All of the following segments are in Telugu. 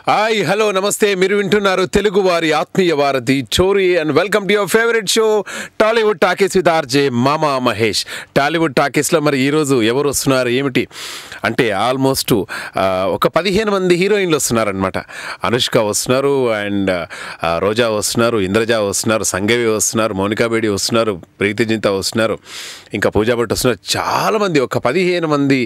హాయ్ హలో నమస్తే, మీరు వింటున్నారు తెలుగు వారి ఆత్మీయ వారధి చోరీ and welcome to your favourite show Tollywood talkies with RJ మామా మహేష్. టాలీవుడ్ టాకీస్లో మరి ఈరోజు ఎవరు వస్తున్నారు ఏమిటి అంటే ఆల్మోస్ట్ ఒక 15 మంది హీరోయిన్లు వస్తున్నారనమాట. అనుష్క వస్తున్నారు, అండ్ రోజా వస్తున్నారు, ఇంద్రజ వస్తున్నారు, సంగవి వస్తున్నారు, మౌనికా బేడి వస్తున్నారు, ప్రీతి జింతా వస్తున్నారు, ఇంకా పూజా భట్ వస్తున్నారు. చాలామంది, ఒక 15 మంది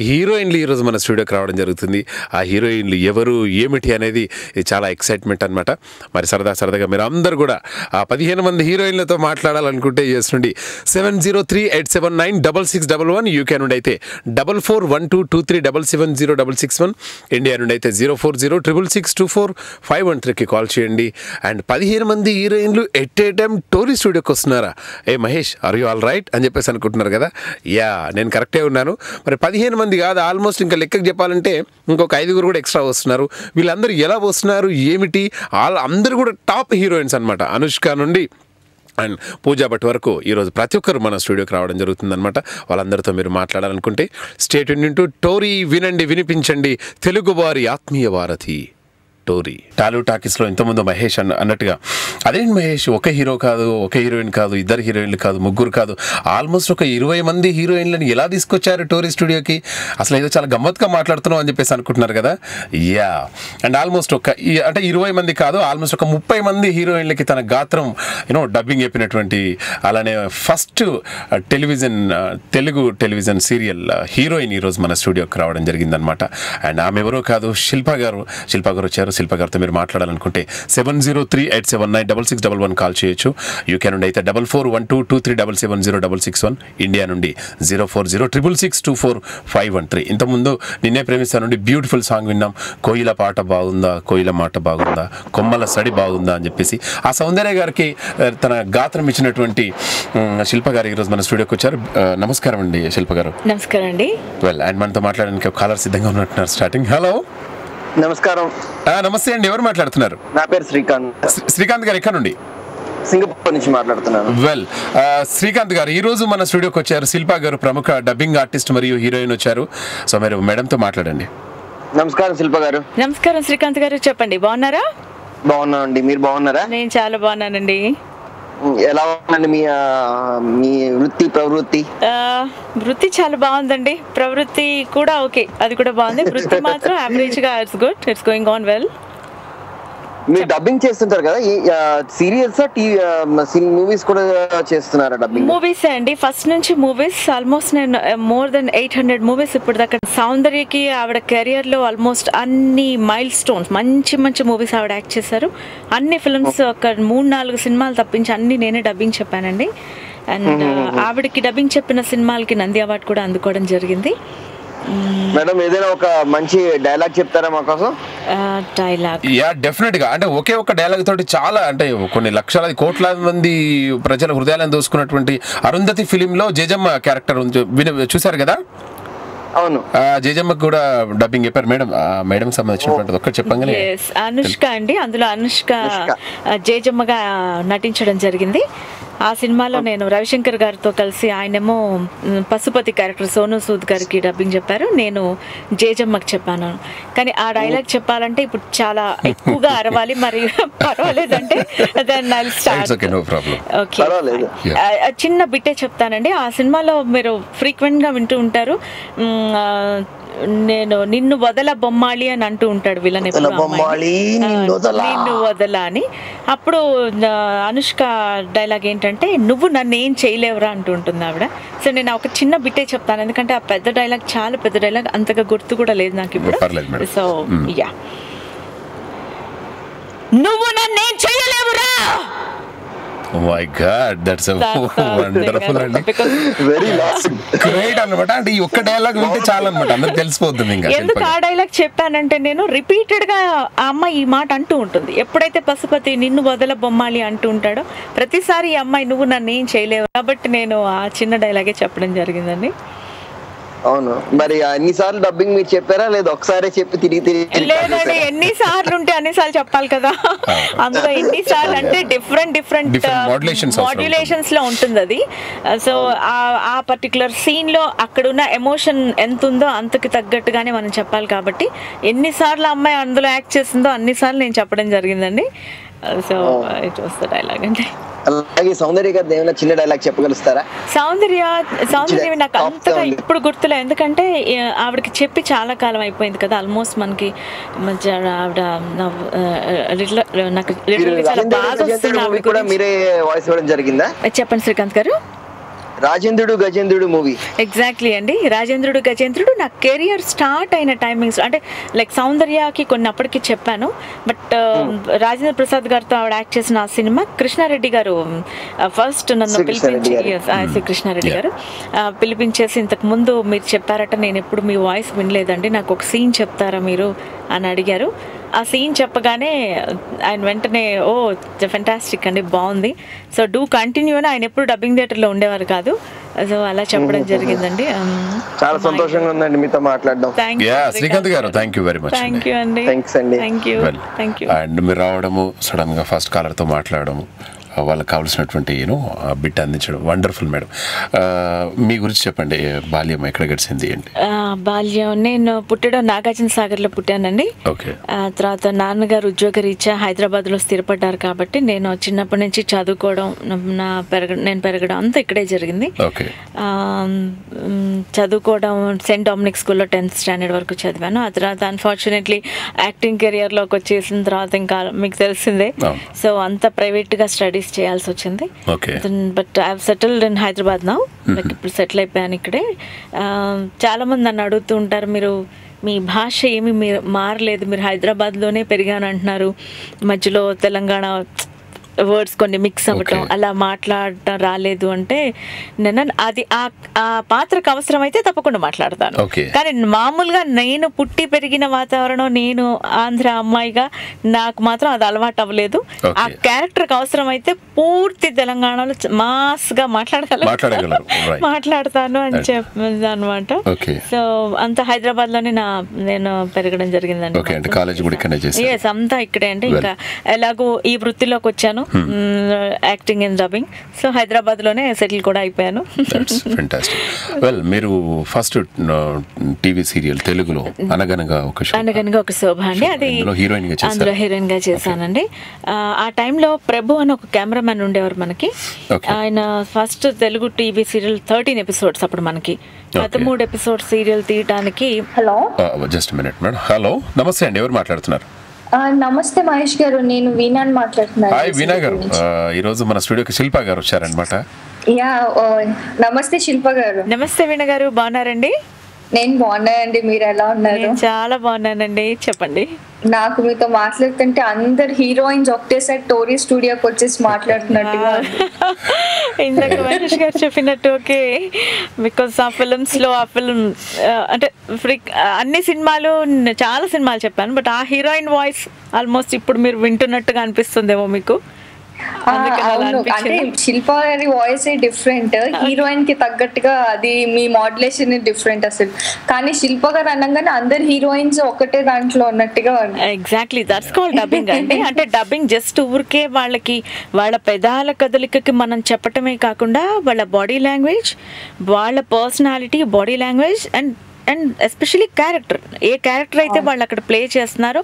హీరోయిన్లు ఈరోజు మన స్టూడియోకి రావడం జరుగుతుంది. ఆ హీరోయిన్లు ఎవరు ఏమిటి అనేది చాలా ఎక్సైట్మెంట్ అనమాట. మరి సరదాగా మీరు అందరు కూడా ఆ 15 మంది హీరోయిన్లతో మాట్లాడాలనుకుంటే చేస్తుండి 7038796611 యూకే నుండి అయితే 441223770661, ఇండియా నుండి అయితే 04066624513కి కాల్ చేయండి. అండ్ 15 మంది హీరోయిన్లు ఎట్ ఏ టైం టోరీ స్టూడియోకి వస్తున్నారా? ఏ Mahesh, are you all right అని చెప్పేసి అనుకుంటున్నారు కదా? యా, నేను కరెక్టే ఉన్నాను. మరి 15 మంది కాదు, ఆల్మోస్ట్ ఇంకా లెక్కకు చెప్పాలంటే ఇంకొక 5 కూడా ఎక్స్ట్రా వస్తున్నారు. వీళ్ళందరూ ఎలా వస్తున్నారు ఏమిటి? అందరూ కూడా టాప్ హీరోయిన్స్ అనమాట. అనుష్క నుండి అండ్ పూజా భట్ వరకు ఈరోజు ప్రతి ఒక్కరు మన స్టూడియోకి రావడం జరుగుతుందన్నమాట. వాళ్ళందరితో మీరు మాట్లాడాలనుకుంటే స్టేట్ యూనియన్ టు టోరీ, వినండి వినిపించండి తెలుగు వారి ఆత్మీయ వారధి టోరీ. టాలీవుడ్ టాకీస్లో ఇంతకుముందు మహేష్ అన్నట్టుగా అదేంటి మహేష్, ఒక హీరో కాదు, ఒక హీరోయిన్ కాదు, 2 హీరోయిన్లు కాదు, 3 కాదు, ఆల్మోస్ట్ ఒక 20 మంది హీరోయిన్లను ఎలా తీసుకొచ్చారు టోరీ స్టూడియోకి? అసలు ఏదో చాలా గమ్మత్తుగా మాట్లాడుతున్నాం అని చెప్పేసి అనుకుంటున్నారు కదా? యా, అండ్ ఆల్మోస్ట్ అంటే 20 మంది కాదు, ఆల్మోస్ట్ ఒక 30 మంది హీరోయిన్లకి తన గాత్రం డబ్బింగ్ చెప్పినటువంటి, అలానే first Telugu television serial heroine ఈరోజు మన స్టూడియోకి రావడం జరిగిందనమాట. అండ్ ఆమె ఎవరో కాదు, శిల్ప గారు వచ్చారు. శిల్ప గారితో మీరు మాట్లాడాలనుకుంటే 7038796611 కాల్ చేయొచ్చు. యూకే నుండి అయితే 441223770661, ఇండియా నుండి 04066624513. ఇంతకుముందు నిన్నే ప్రేమిస్తా నుండి బ్యూటిఫుల్ సాంగ్ విన్నాం. కోయిల పాట బాగుందా, కోయిల మాట బాగుందా, కొమ్మల సడి బాగుందా అని చెప్పేసి ఆ సౌందర్య గారికి తన గాత్రం ఇచ్చినటువంటి శిల్ప గారు ఈరోజు మన స్టూడియోకి వచ్చారు. నమస్కారం అండి శిల్ప గారు. నమస్కారం అండి. వెల్, అండ్ మనతో మాట్లాడడానికి కాలర్ సిద్ధంగా ఉన్నట్టున్నారు. స్టార్టింగ్. హలో, నమస్కారం. నమస్తే అండి, ఎవరు మాట్లాడుతున్నారు? నా పేరు శ్రీకాంత్. శ్రీకాంత్ గారు ఎక్కడ నుండి? సింగపూర్ నుంచి మాట్లాడుతున్నాను. వెల్, శ్రీకాంత్ గారు ఈ రోజు మన స్టూడియోకి వచ్చారు. శిల్ప గారు ప్రముఖ డబ్బింగ్ ఆర్టిస్ట్ మరియు హీరోయిన్ వచ్చారు. సో మీరు మేడంతో మాట్లాడండి. నమస్కారం శిల్ప గారు. నమస్కారం శ్రీకాంత్ గారు, చెప్పండి. బాగున్నారా? బాగున్నానండి, మీరు బాగున్నారా? నేను చాలా బాగున్నానండి. ఎలా ఉందండి మీ వృత్తి ప్రవృత్తి? వృత్తి చాలా బాగుందండి, ప్రవృత్తి కూడా ఓకే, అది కూడా బాగుంది. వృత్తి మాత్రం యావరేజ్ గా it's good, it's going on well. మీరు డబ్బింగ్ చేస్తుంటారు కదా, సీరియల్స్ మూవీస్ కూడా చేస్తున్నారా? డబ్బింగ్ మూవీస్ అండి, ఫస్ట్ నుంచి మూవీస్. ఆల్మోస్ట్ నేను మోర్ దెన్ 800 మూవీస్ ఇప్పుడు దాకా. సౌందర్యకి ఆవిడ కెరియర్ లో ఆల్మోస్ట్ అన్ని మైల్ స్టోన్స్, మంచి మూవీస్ ఆవిడ యాక్ట్ చేశారు. అన్ని ఫిల్మ్స్, ఒక 3-4 సినిమాలు తప్పించి అన్ని నేనే డబ్బింగ్ చెప్పానండి. అండ్ ఆవిడకి డబ్బింగ్ చెప్పిన సినిమాలకి నంది అవార్డు కూడా అందుకోవడం జరిగింది. మేడం, ఏదైనా ఒక మంచి డైలాగ్ చెప్తారా మా కోసం? డైలాగ్? యా, డెఫినెట్ గా. అంటే ఒకే ఒక డైలాగ్ తోటి చాలా, అంటే కొన్ని లక్షలాది కోట్లాది మంది ప్రజల హృదయాలను దోసుకున్నటువంటి అరుంధతి ఫిలిం లో జేజమ్మ క్యారెక్టర్ చూసారు కదా? అవును, జేజమ్మకి కూడా డబ్బింగ్ చెప్పారు మేడం. మేడం సంబంధించినటువంటి ఒక్కటి చెప్పంగానే. అనుష్క అండి, అందులో అనుష్క జేజమ్మగా నటించడం జరిగింది. ఆ సినిమాలో నేను రవిశంకర్ గారితో కలిసి, ఆయనేమో పశుపతి క్యారెక్టర్ సోను సూద్ గారికి డబ్బింగ్ చెప్పారు, నేను జేజమ్మకి చెప్పాను. కానీ ఆ డైలాగ్ చెప్పాలంటే ఇప్పుడు చాలా ఎక్కువగా అరవాలి, మరి పర్వాలేదంటే ఓకే, చిన్న బిట్టే చెప్తానండి. ఆ సినిమాలో మీరు ఫ్రీక్వెంట్ గా వింటూ ఉంటారు, నేను నిన్ను వదల బొమ్మాలి అని అంటూ ఉంటాడు విలన్, నిన్ను వదల అని. అప్పుడు అనుష్క డైలాగ్ ఏంటంటే, నువ్వు నన్ను ఏం చేయలేవురా అంటూ ఉంటుంది ఆవిడ. సో నేను ఒక చిన్న బిట్టే చెప్తాను, ఎందుకంటే ఆ పెద్ద డైలాగ్ చాలా పెద్ద డైలాగ్, అంతగా గుర్తు కూడా లేదు నాకు ఇప్పుడు. సో యా, నువ్వు నన్ను ఏం చేయలేవురా. Oh my God, that's a wonderful అండి, వెరీ గ్రేట్ అన్నమాట. అంటే ఈ ఒక్క డైలాగ్ వింటే చాలా అన్నమాట, అందరికి తెలిసిపోతుంది. ఇంకా ఎందుకు ఆ డైలాగ్ చెప్పానంటే, నేను రిపీటెడ్ గా ఆ అమ్మాయి ఈ మాట అంటూ ఉంటుంది. ఎప్పుడైతే పశుపతి నిన్ను వదల బొమ్మాలి అంటూ ఉంటాడో ప్రతిసారి ఈ అమ్మాయి నువ్వు నన్ను ఏం చేయలేవు, కాబట్టి నేను ఆ చిన్న డైలాగే చెప్పడం జరిగిందండి. అవును, మరి అన్నిసార్లు డబ్బింగ్ మీరు చెప్పారా లేదా ఒకసారే చెప్పి తిరిగి లేదండి, ఎన్నిసార్లు ఉంటే అన్నిసార్లు చెప్పాలి కదా. అందులో ఎన్నిసార్లు అంటే డిఫరెంట్ మాడ్యులేషన్స్ లో ఉంటుంది అది. సో ఆ పర్టికులర్ సీన్ లో అక్కడ ఉన్న ఎమోషన్ ఎంత ఉందో అంతకు తగ్గట్టుగానే మనం చెప్పాలి కాబట్టి ఎన్నిసార్లు అమ్మాయి అందులో యాక్ట్ చేసిందో అన్నిసార్లు నేను చెప్పడం జరిగిందండి. So it was the dialogue అండి. అలాగే సౌందర్య గారు ఏమైనా చిన్న డైలాగ్ చెప్పగలుగుతారా? సౌందర్య నాకు అంతగా ఇప్పుడు గుర్తులే, ఎందుకంటే ఆవిడకి చెప్పి చాలా కాలం అయిపోయింది కదా. ఆల్మోస్ట్ మనకి ఆవిడ నాకు చాలా బాధ వస్తుంది. మీరే వాయిస్ ఇవ్వడం జరిగిందా? చెప్పండి శ్రీకాంత్ గారు. రాజేంద్రుడు గజేంద్రుడు మూవీ. ఎగ్జాక్ట్లీ అండి, రాజేంద్రుడు గజేంద్రుడు నా కెరియర్ స్టార్ట్ అయిన టైమింగ్స్ అంటే లైక్ సౌందర్యకి కొన్నప్పటికీ చెప్పాను. బట్ రాజేంద్ర ప్రసాద్ గారితో ఆవిడ యాక్ట్ చేసిన ఆ సినిమా కృష్ణారెడ్డి గారు ఫస్ట్ నన్ను పిలిపించి కృష్ణారెడ్డి గారు పిలిపించేసి ఇంతకు ముందు మీరు చెప్పారట, నేను ఎప్పుడు మీ వాయిస్ వినలేదండి, నాకు ఒక సీన్ చెప్తారా మీరు అని అడిగారు. ఆ సీన్ చెప్పగానే ఆయన వెంటనే ఓ ఫెంటాస్టిక్ అండి, బాగుంది, సో డూ కంటిన్యూ అని. ఆయన ఎప్పుడు డబ్బింగ్ థియేటర్లో ఉండేవారు కాదు, సో అలా చెప్పడం జరిగిందండి. చాలా సంతోషంగా ఉందండి మీతో మాట్లాడడం. Srikanth garu thank you very much. Thank you అండి. Thank you. అండ్ మీరు రావడము, సడన్ గా ఫస్ట్ కాలర్తో మాట్లాడము, వాళ్ళకి కావాల్సినటువంటి బిట్ అందించడం వండర్ఫుల్ మేడం. మీ గురించి చెప్పండి, బాల్యం ఎక్కడ గడిచింది ఏంటి? బాల్యం నేను పుట్టడం నాగార్జున సాగర్లో పుట్టానండి. ఓకే. తర్వాత నాన్నగారు ఉద్యోగరీత్యా హైదరాబాద్లో స్థిరపడ్డారు కాబట్టి నేను చిన్నప్పటి నుంచి చదువుకోవడం, నేను పెరగడం అంతా ఇక్కడే జరిగింది. ఓకే. చదువుకోవడం సెయింట్ డామినిక్ స్కూల్లో 10th స్టాండర్డ్ వరకు చదివాను. ఆ తర్వాత అన్ఫార్చునేట్లీ యాక్టింగ్ కెరియర్లోకి వచ్చేసిన తర్వాత ఇంకా మీకు తెలిసిందే, సో అంత ప్రైవేట్గా స్టడీస్ చేయాల్సి వచ్చింది. But I have settled in Hyderabad now. Like ఇప్పుడు సెటిల్ అయిపోయాను ఇక్కడే. చాలా మంది నన్ను అడుగుతూ ఉంటారు, మీరు మీ భాష ఏమి మారలేదు, మీరు హైదరాబాద్లోనే పెరిగాను అంటున్నారు, మధ్యలో తెలంగాణ వర్డ్స్ కొన్ని మిక్స్ అవ్వటం, అలా మాట్లాడటం రాలేదు అంటే నేను అది ఆ పాత్రకు అవసరం అయితే తప్పకుండా మాట్లాడతాను. కానీ మామూలుగా నేను పుట్టి పెరిగిన వాతావరణం, నేను ఆంధ్ర అమ్మాయిగా నాకు మాత్రం అది అలవాటు అవ్వలేదు. ఆ క్యారెక్టర్కి అవసరం అయితే పూర్తి తెలంగాణలో మాస్గా మాట్లాడతాను అని చెప్పింది అనమాట. సో అంత హైదరాబాద్లోనే నేను పెరగడం జరిగిందండి. అంతా ఇక్కడే. అంటే ఇంకా ఎలాగో ఈ వృత్తిలోకి వచ్చాను, acting and dubbing, so Hyderabad లోనే సెటిల్ కూడా అయిపోయాను. వెల్, మీరు ఫస్ట్ టీవీ సీరియల్ తెలుగులో అనగనగా ఒక శోభ అండి, అది అందులో హీరోయిన్ గా చేశానండి. ఆ టైంలో ప్రభు అని ఒక కెమెరామెన్ ఉండేవారు మనకి. ఆయన first Telugu TV serial 13 episodes అప్పుడు మనకి 13 ఎపిసోడ్ సీరియల్ తీయటానికి. Hello, just minute madam. Hello, నమస్తే అండి, ఎవరు మాట్లాడుతున్నారు? నమస్తే మహేష్ గారు, నేను వీణాని మాట్లాడుతున్నాను. హాయ్ వీణా గారు, ఈ రోజు మన స్టూడియోకి శిల్ప గారు వచ్చారనమాట. యా, నమస్తే శిల్ప గారు. నమస్తే వీణా గారు, బాగున్నారండి? నేను బాగున్నానండి, మీరు ఎలా ఉన్నారు? చాలా బాగున్నానండి, చెప్పండి. నాకు మీతో మాట్లాడుతుంటే అందరు హీరోయిన్స్ ఒకటేసారి టోరీ స్టూడియోకి వచ్చేసి మాట్లాడుతున్నట్టుగా ఇందాక మహేష్ గారు చెప్పినట్టు. ఓకే, బికాస్ ఆ ఫిల్మ్స్ లో ఆ ఫిల్మ్ అంటే అన్ని సినిమాలు, చాలా సినిమాలు చెప్పాను, బట్ ఆ హీరోయిన్ వాయిస్ ఆల్మోస్ట్ ఇప్పుడు మీరు వింటున్నట్టుగా అనిపిస్తుందేమో మీకు. అంటే శిల్ప గారి వాయిస్ డిఫరెంట్, హీరోయిన్ కి తగ్గట్టుగా అది మీ మాడ్యులేషన్ డిఫరెంట్ అసలు. కానీ శిల్ప గారు అనగానే అందరు హీరోయిన్స్ ఒకటే దాంట్లో ఉన్నట్టుగా. ఎగ్జాక్ట్లీ, దట్స్ కాల్డ్ డబ్బింగ్ అండి. అంటే డబ్బింగ్ జస్ట్ ఊరికే వాళ్ళకి వాళ్ళ పెదాల కదలికకి మనం చెప్పటమే కాకుండా వాళ్ళ బాడీ లాంగ్వేజ్, వాళ్ళ personality, body language and especially character, A character అయితే వాళ్ళు అక్కడ ప్లే చేస్తున్నారో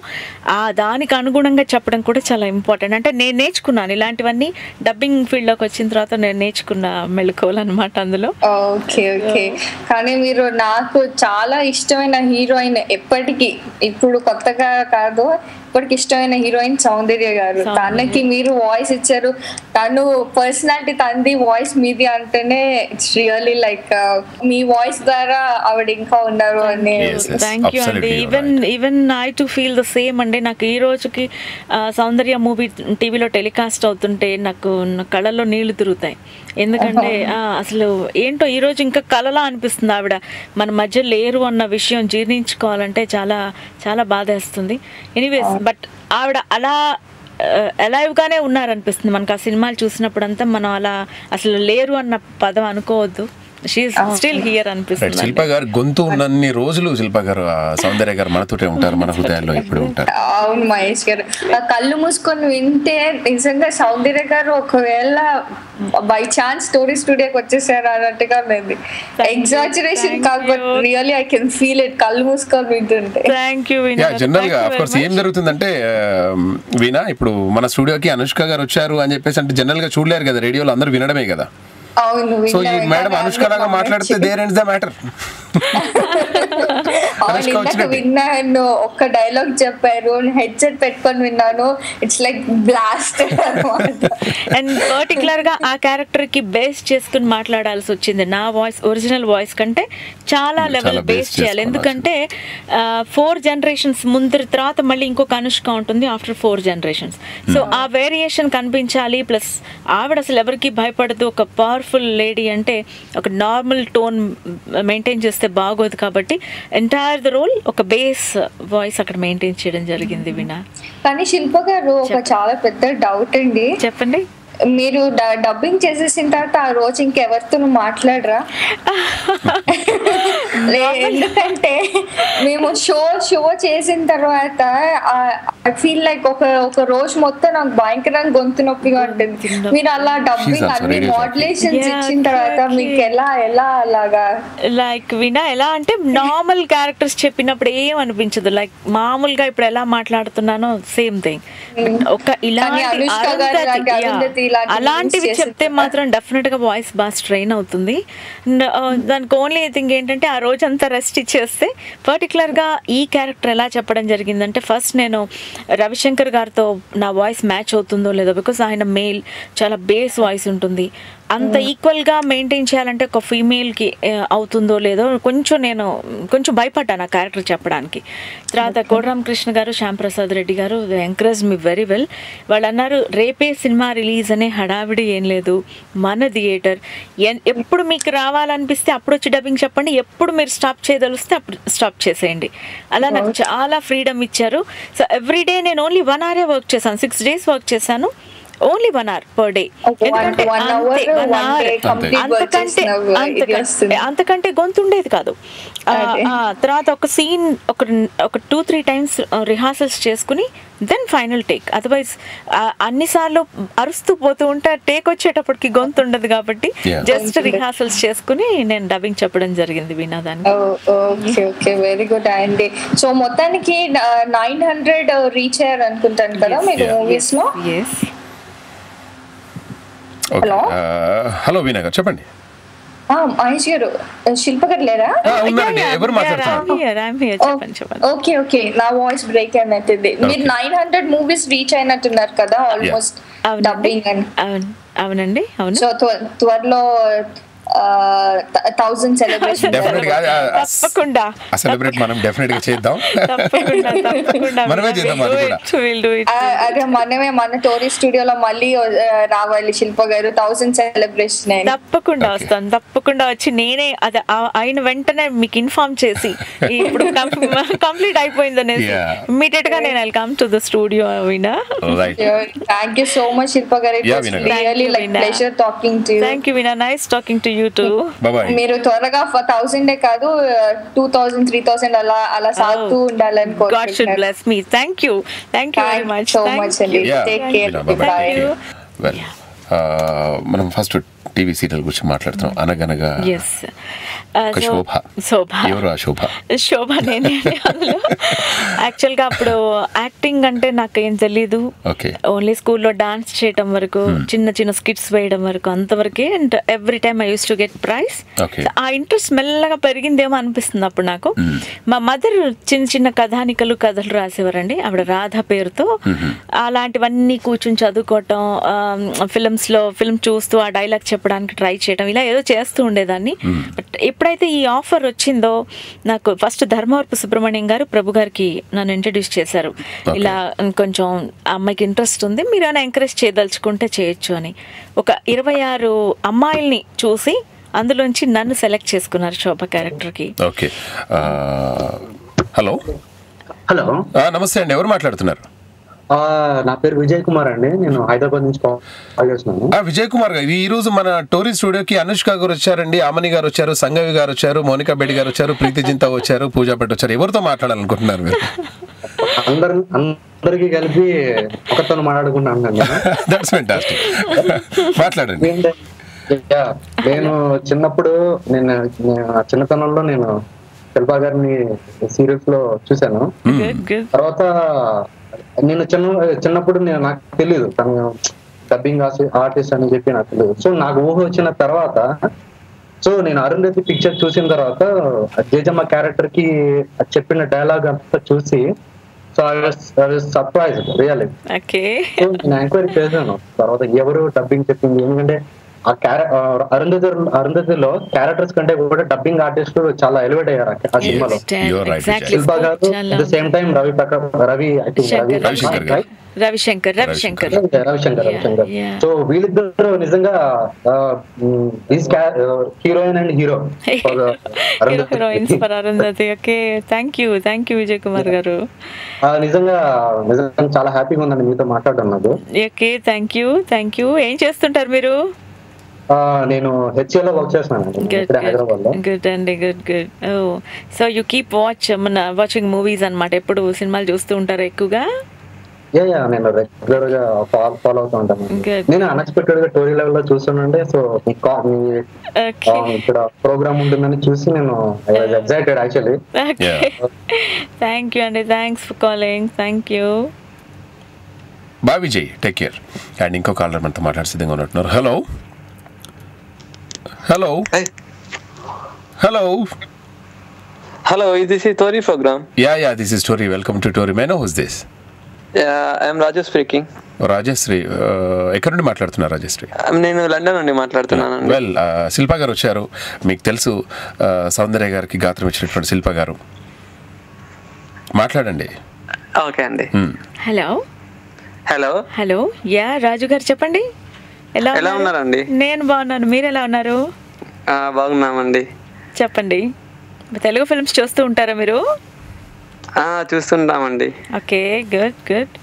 ఆ దానికి అనుగుణంగా చెప్పడం కూడా చాలా ఇంపార్టెంట్. అంటే నేను నేర్చుకున్నాను ఇలాంటివన్నీ డబ్బింగ్ ఫీల్డ్లోకి వచ్చిన తర్వాత, నేను నేర్చుకున్న మెళకువలు అనమాట అందులో. Okay okay. కానీ మీరు నాకు చాలా ఇష్టమైన హీరోయిన్ ఎప్పటికీ, ఇప్పుడు కొత్తగా కాదు, ఇప్పటికి ఇష్టమైన హీరోయిన్ సౌందర్య గారు. తనకి మీరు వాయిస్ ఇచ్చారు, తను పర్సనాలిటీ తంది, వాయిస్ మీది అంటేనే it's really like me voice ద్వారా ఆవిడ ఇంకా ఉన్నారు అని. థ్యాంక్ యూ అండి. Even I to feel the same అండి. నాకు ఈ రోజుకి సౌందర్య మూవీ టీవీలో టెలికాస్ట్ అవుతుంటే నాకు కళ్ళల్లో నీళ్లు తిరుగుతాయి. ఎందుకంటే అసలు ఏంటో ఈరోజు ఇంకా కలలా అనిపిస్తుంది, ఆవిడ మన మధ్య లేరు అన్న విషయం జీర్ణించుకోవాలంటే చాలా చాలా బాధేస్తుంది. ఎనీవేస్, బట్ ఆవిడ అలా అలైవ్గానే ఉన్నారనిపిస్తుంది మనకు ఆ సినిమాలు చూసినప్పుడు అంతా. మనం అలా అసలు లేరు అన్న పదం అనుకోవద్దు, షీఈస్ స్టిల్ హియర్ అనిపిస్తుంది. శిల్ప గారు గొంతు ఉన్నన్ని రోజులు శిల్ప గారు సౌందర్య గారు మనతోటే ఉంటారు, మన హృదయాల్లో ఇప్పుడు ఉంటారు. అవును మహేష్ గారు, కళ్ళు మూసుకొని వింటే నిజంగా సౌందర్య గారు ఒకవేళ బై ఛాన్స్ స్టోరీ స్టూడియోకి వచ్చేసారు అన్నట్టుగా ఉంది. ఎగ్జాజరేషన్ కాదు, but really I can feel it కళ్ళు మూసుకొని వింటుంటే. Thank you. జనరల్ గా ఆఫ్ కోర్స్ ఏం జరుగుతుందంటే వీణా, ఇప్పుడు మన స్టూడియోకి అనుష్క గారు వచ్చారు అని చెప్పేసి అంటే జనరల్ గా చూడలేరు కదా, రేడియోలో అందరూ వినడమే కదా. సో ఈ మేడం అనుష్క లాగా మాట్లాడితే దేర్ ఎండ్స్ ద మ్యాటర్. విన్నాను, ఒక్క డైలాగ్ చెప్పారు, హెడ్సెట్ పెట్టుకొని విన్నాను, it's like blast. And particular గా ఆ క్యారెక్టర్ కి బేస్ చేసుకుని మాట్లాడాల్సి వచ్చింది. నా వాయిస్ ఒరిజినల్ వాయిస్ కంటే చాలా లెవెల్ బేస్ చేయాలి, ఎందుకంటే 4 generations ముందు తర్వాత మళ్ళీ ఇంకొక అనుష్క ఉంటుంది ఆఫ్టర్ 4 generations. సో ఆ వేరియేషన్ కనిపించాలి. ప్లస్ ఆవిడ అసలు ఎవరికి భయపడదు, ఒక పవర్ఫుల్ లేడీ అంటే ఒక నార్మల్ టోన్ మెయింటైన్ చేస్తే బాగోదు. కాబట్టి ఎంటైర్ ద రోల్ ఒక బేస్ వాయిస్ అక్కడ మెయింటైన్ చేయడం జరిగింది వీణా. కానీ శిల్ప గారు ఒక చాలా పెద్ద డౌట్ అండి. చెప్పండి. మీరు డబ్బింగ్ చేసేసిన తర్వాత ఆ రోజు ఇంకెవరితో మాట్లాడరా? ఎందుకంటే మేము షో చేసిన తర్వాత ఐ ఫీల్ లైక్ ఒక రోజు మొత్తం నాకు భయంకరంగా గొంతు నొప్పిగా ఉంటుంది. మీరు అలా డబ్బింగ్ అన్ని మోడ్యులేషన్స్ ఇచ్చిన తర్వాత మీకు ఎలా అలాగా లైక్ వినా ఎలా అంటే నార్మల్ క్యారెక్టర్స్ చెప్పినప్పుడు ఏం అనిపించదు, లైక్ మామూలుగా ఇప్పుడు ఎలా మాట్లాడుతున్నానో సేమ్ థింగ్. ఒక అలాంటివి చెప్తే మాత్రం డెఫినెట్ గా వాయిస్ బాగా స్ట్రెయిన్ అవుతుంది. దానికి ఓన్లీ థింగ్ ఏంటంటే ఆ రోజంతా రెస్ట్ ఇచ్చేస్తే. పర్టికులర్ గా ఈ క్యారెక్టర్ ఎలా చెప్పడం జరిగిందంటే, ఫస్ట్ నేను రవిశంకర్ గారితో నా వాయిస్ మ్యాచ్ అవుతుందో లేదో, బికాస్ ఆయన మేల్ చాలా బేస్ వాయిస్ ఉంటుంది, అంత ఈక్వల్గా మెయింటైన్ చేయాలంటే ఒక ఫీమేల్కి అవుతుందో లేదో నేను కొంచెం భయపడ్డాను ఆ క్యారెక్టర్ చెప్పడానికి. తర్వాత కోటరామకృష్ణ గారు, శ్యాంప్రసాద్ రెడ్డి గారు ఎంకరేజ్ మీ వెరీ వెల్. వాళ్ళు అన్నారు రేపే సినిమా రిలీజ్ అనే హడావిడి ఏం లేదు, మన థియేటర్ ఎప్పుడు మీకు రావాలనిపిస్తే అప్పుడు వచ్చి డబ్బింగ్ చెప్పండి, ఎప్పుడు మీరు స్టాప్ చేయదలిస్తే అప్పుడు స్టాప్ చేసేయండి. అలా నాకు చాలా ఫ్రీడమ్ ఇచ్చారు. సో ఎవ్రీడే నేను ఓన్లీ 1 hour వర్క్ చేశాను, 6 days వర్క్ చేశాను, ఓన్లీ 1 hour per day. ఎందుకంటే అంతకంటే గొంతు ఉండేది కాదు. తర్వాత ఒక సీన్ ఒక 2-3 times రిహార్సల్స్ చేసుకుని దెన్ ఫైనల్ టేక్. అదర్వైజ్ అన్నిసార్లు అరుస్తూ పోతూ ఉంటే టేక్ వచ్చేటప్పటికి గొంతు ఉండదు, కాబట్టి జస్ట్ రిహార్సల్స్ చేసుకుని నేను డబ్బింగ్ చెప్పడం జరిగింది వినోదానికి. ఓకే, వెరీ గుడ్ అండి. సో మొత్తానికి 900 రీచ్ అయ్యారు అనుకుంటాను కదా మీరు మూవీస్ లో. హలో వీణా గారు చెప్పండి. మహేష్ గారు, శిల్ప గారు లేరా? ఓకే, నా వాయిస్ బ్రేక్ అయినట్టుంది. మీరు 900 మూవీస్ రీచ్ అయినట్టున్నారు కదా ఆల్మోస్ట్ డబ్బింగ్ అని. అవునండి, అవును. సో త్వరలో 1000 సెలబ్రేషన్ తప్పకుండా సెలబ్రేట్ మనం డెఫినెట్ గా చేద్దాం. మనమే చేద్దాం అది కూడా. అదే మనమే మన టోరీ స్టూడియోలో మళ్ళీ రావాలి శిల్ప గారు 1000 సెలబ్రేషన్. తప్పకుండా వస్తాను, తప్పకుండా వచ్చి నేనే అది అయిన వెంటనే మీకు ఇన్ఫార్మ్ చేసి ఇప్పుడు కంప్లీట్ అయిపోయిందని ఇమ్మీడియట్ గా నేను welcome to the studio. Veena, thank you so much Shilpa garu. It was really like pleasure talking to you. Thank you Veena, nice talking to you too. మీరు త్వరగా 1000 కాదు 2000 3000 అలా సాగుతూ ఉండాలని God should bless me. Thank you very much. So much and take care. Bye. Well, మనం ఫస్ట్ టీవీ సీరియల్ గురించి మాట్లాడుతున్నాం. అనగనగా శోభ నేనే. యాక్చువల్గా అప్పుడు యాక్టింగ్ అంటే నాకేం తెలీదు, ఓన్లీ స్కూల్లో డాన్స్ చేయటం వరకు, చిన్న చిన్న స్కిట్స్ వేయడం వరకు, అంతవరకే. And every time I use to get prize. ఆ ఇంట్రెస్ట్ మెల్లగా పెరిగిందేమో అనిపిస్తుంది అప్పుడు నాకు. మా మదర్ చిన్న చిన్న కథానికలు కథలు రాసేవారండి, ఆవిడ రాధ పేరుతో. అలాంటివన్నీ కూర్చుని చదువుకోవటం, ఫిల్మ్ చూస్తూ ఆ డైలాగ్ చెప్పడానికి ట్రై చేయడం, ఇలా ఏదో చేస్తూ ఉండేదాన్ని. బట్ ఎప్పుడైతే ఈ ఆఫర్ వచ్చిందో, నాకు ఫస్ట్ ధర్మవరపు సుబ్రహ్మణ్యం గారు ప్రభు గారికి నన్ను ఇంట్రడ్యూస్ చేశారు. ఇలా కొంచెం అమ్మాయికి ఇంట్రెస్ట్ ఉంది, మీరు ఏమైనా ఎంకరేజ్ చేయదలుచుకుంటే చేయొచ్చు అని. ఒక 26 అమ్మాయిల్ని చూసి అందులోంచి నన్ను సెలెక్ట్ చేసుకున్నారు శోభ క్యారెక్టర్కి. Okay, hello. నమస్తే అండి, ఎవరు మాట్లాడుతున్నారు? నా పేరు విజయ్ కుమార్ అండి. నేను హైదరాబాద్ నుంచి కాల్ చేస్తున్నాను. విజయ్ కుమార్ గారు, ఈ రోజు మన టోరీ స్టూడియోకి అనుష్క గారు వచ్చారండి, ఆమని గారు వచ్చారు, సంగవి గారు వచ్చారు, మోనికా బెడ్డి గారు వచ్చారు, ప్రీతి జింతా వచ్చారు, పూజా పెట్టి వచ్చారు. ఎవరితో మాట్లాడాలనుకుంటున్నారు మీరు? అందరికి కలిపి ఒకరితో మాట్లాడుకుంటున్నాను. That's fantastic. మాట్లాడండి. నేను చిన్నప్పుడు చిన్నతనంలో నేను శిల్పా గారిని సీరియల్స్ లో చూశాను. తర్వాత నేను చిన్నప్పుడు నాకు తెలియదు తను డబ్బింగ్ ఆర్టిస్ట్ అని చెప్పి నాకు తెలియదు. సో నాకు ఊహ వచ్చిన తర్వాత, సో నేను అరుంధతి పిక్చర్ చూసిన తర్వాత జేజమ్మ క్యారెక్టర్ కి చెప్పిన డైలాగ్ అంతా చూసి, so I was surprise really. So నేను ఎంక్వైరీ చేశాను తర్వాత ఎవరు డబ్బింగ్ చెప్పింది. ఎందుకంటే ఆ అరుంధతిలో క్యారెక్టర్స్ కంటే కూడా డబ్బింగ్ ఆర్టిస్ట్ చాలా ఎలివేట్ అయ్యారు ఆ సినిమాలో. శిల్పా గారు at the same time Ravishankar. So వీళ్ళిద్దరు నిజంగా heroine and hero Vijay Kumar గారు. నిజంగా చాలా హ్యాపీగా ఉందండి మీతో మాట్లాడడం నాకు. Thank you. ఏం చేస్తుంటారు మీరు? నేను హెచ్ఏలో వర్క్ చేస్తున్నాను హైదరాబాద్ లో. గుడ్ అండి, good. So you keep watching movies అన్నమాట. ఎప్పుడు సినిమాలు చూస్తూ ఉంటారు ఎక్కువగా? నేను రెగ్యులర్ గా ఫాలో అవుతూ ఉంటాను. నేను అన్ఎక్స్పెక్టెడ్ గా టోరీ లెవెల్ లో చూస్తున్నాండి. సో ఇక్కడ ప్రోగ్రామ్ ఉంటుందని చూసి నేను ఎక్సైటెడ్ యాక్చువల్లీ. థ్యాంక్ యూ అండి, thanks for calling. Thank you. Bye Vijay, take care. And ఇంకో కాలర్ మనతో మాట్లాడే సిద్ధంగా ఉన్నట్టున్నారు. Hello hello hello Hello, is this is Tori program? Yeah, this is Tori. Welcome to Tori. May I know who's this? I am Rajesh speaking. Rajashree, ఎక్కడి నుండి మాట్లాడుతున్నారు రాజశ్రీ? నేను లండన్ నుండి మాట్లాడుతున్నాను. వెల్, శిల్పా గారు వచ్చారు. మీకు తెలుసు సౌందర్య గారికి గాత్రం ఇచ్చినటువంటి శిల్పా గారు. మాట్లాడండి. ఓకే అండి. హలో యా రాజు గారు చెప్పండి. ఎలా ఉన్నారండి? నేను బాగున్నాను, మీరు ఎలా ఉన్నారు? బాగున్నామండి. చెప్పండి. తెలుగు ఫిల్మ్స్ చూస్తూ ఉంటారా మీరు? చూస్తుంటామండి. Okay, good.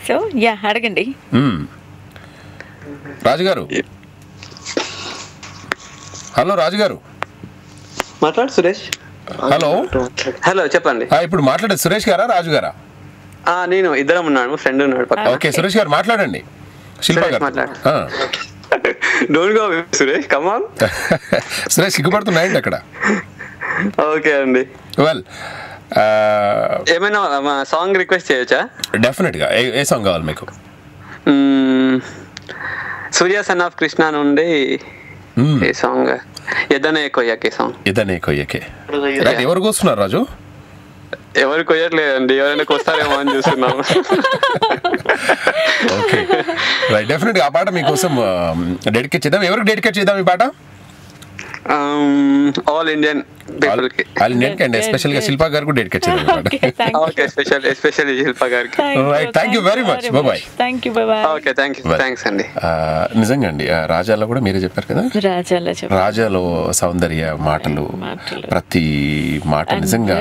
సో యా అడగండి. రాజుగారు. హలో రాజుగారు. మాట్లాడు సురేష్. హలో చెప్పండి. ఇప్పుడు మాట్లాడేది సురేష్ గారా రాజు గారా? నేను ఇద్దరం ఉన్నాను, ఫ్రెండ్ ఉన్నాడు పక్కన. ఓకే సురేష్ గారు మాట్లాడండి. Shilpa garu don't go Suresh, come on. Suresh సిగ్గుపడుతున్నాయండి అక్కడ. ఓకే అండి. వెల్, ఏమైనా సాంగ్ రిక్వెస్ట్ చేయొచ్చా? డెఫినెట్ గా. ఏ సాంగ్ కావాలి మీకు? సూర్య సన్ ఆఫ్ కృష్ణ నుండి ఏ సాంగ్? ఎదనే కొయ్యకే సాంగ్. ఎదనే కొయ్యకే. ఎవరు కూస్తున్నారు రాజు? ఎవరు కొయ్యట్లేదండి, ఎవరైనా కొస్తారేమో అని చూస్తున్నాము. ఓకే రైట్, డెఫినెట్ గా ఆ పాట మీకోసం డెడికేట్ చేద్దాం. ఎవరికి డెడికేట్ చేద్దాం ఈ పాట? ఆల్ ఇండియన్ పీపుల్ కి. ఆల్ ఇండియన్ కి, అండ్ ఎస్పెషల్ గా శిల్పా గారికి డెడికేట్ చేద్దాం. ఓకే, ఎస్పెషల్లీ శిల్పా గారికి. Right, thank you very much. Bye. Thank you. Bye. Okay, thanks అండి. నిజంగా అండి, రాజాలో కూడా మీరే చెప్పారు కదా, రాజాలో సౌందర్య మాటలు, ప్రతి మాట నిజంగా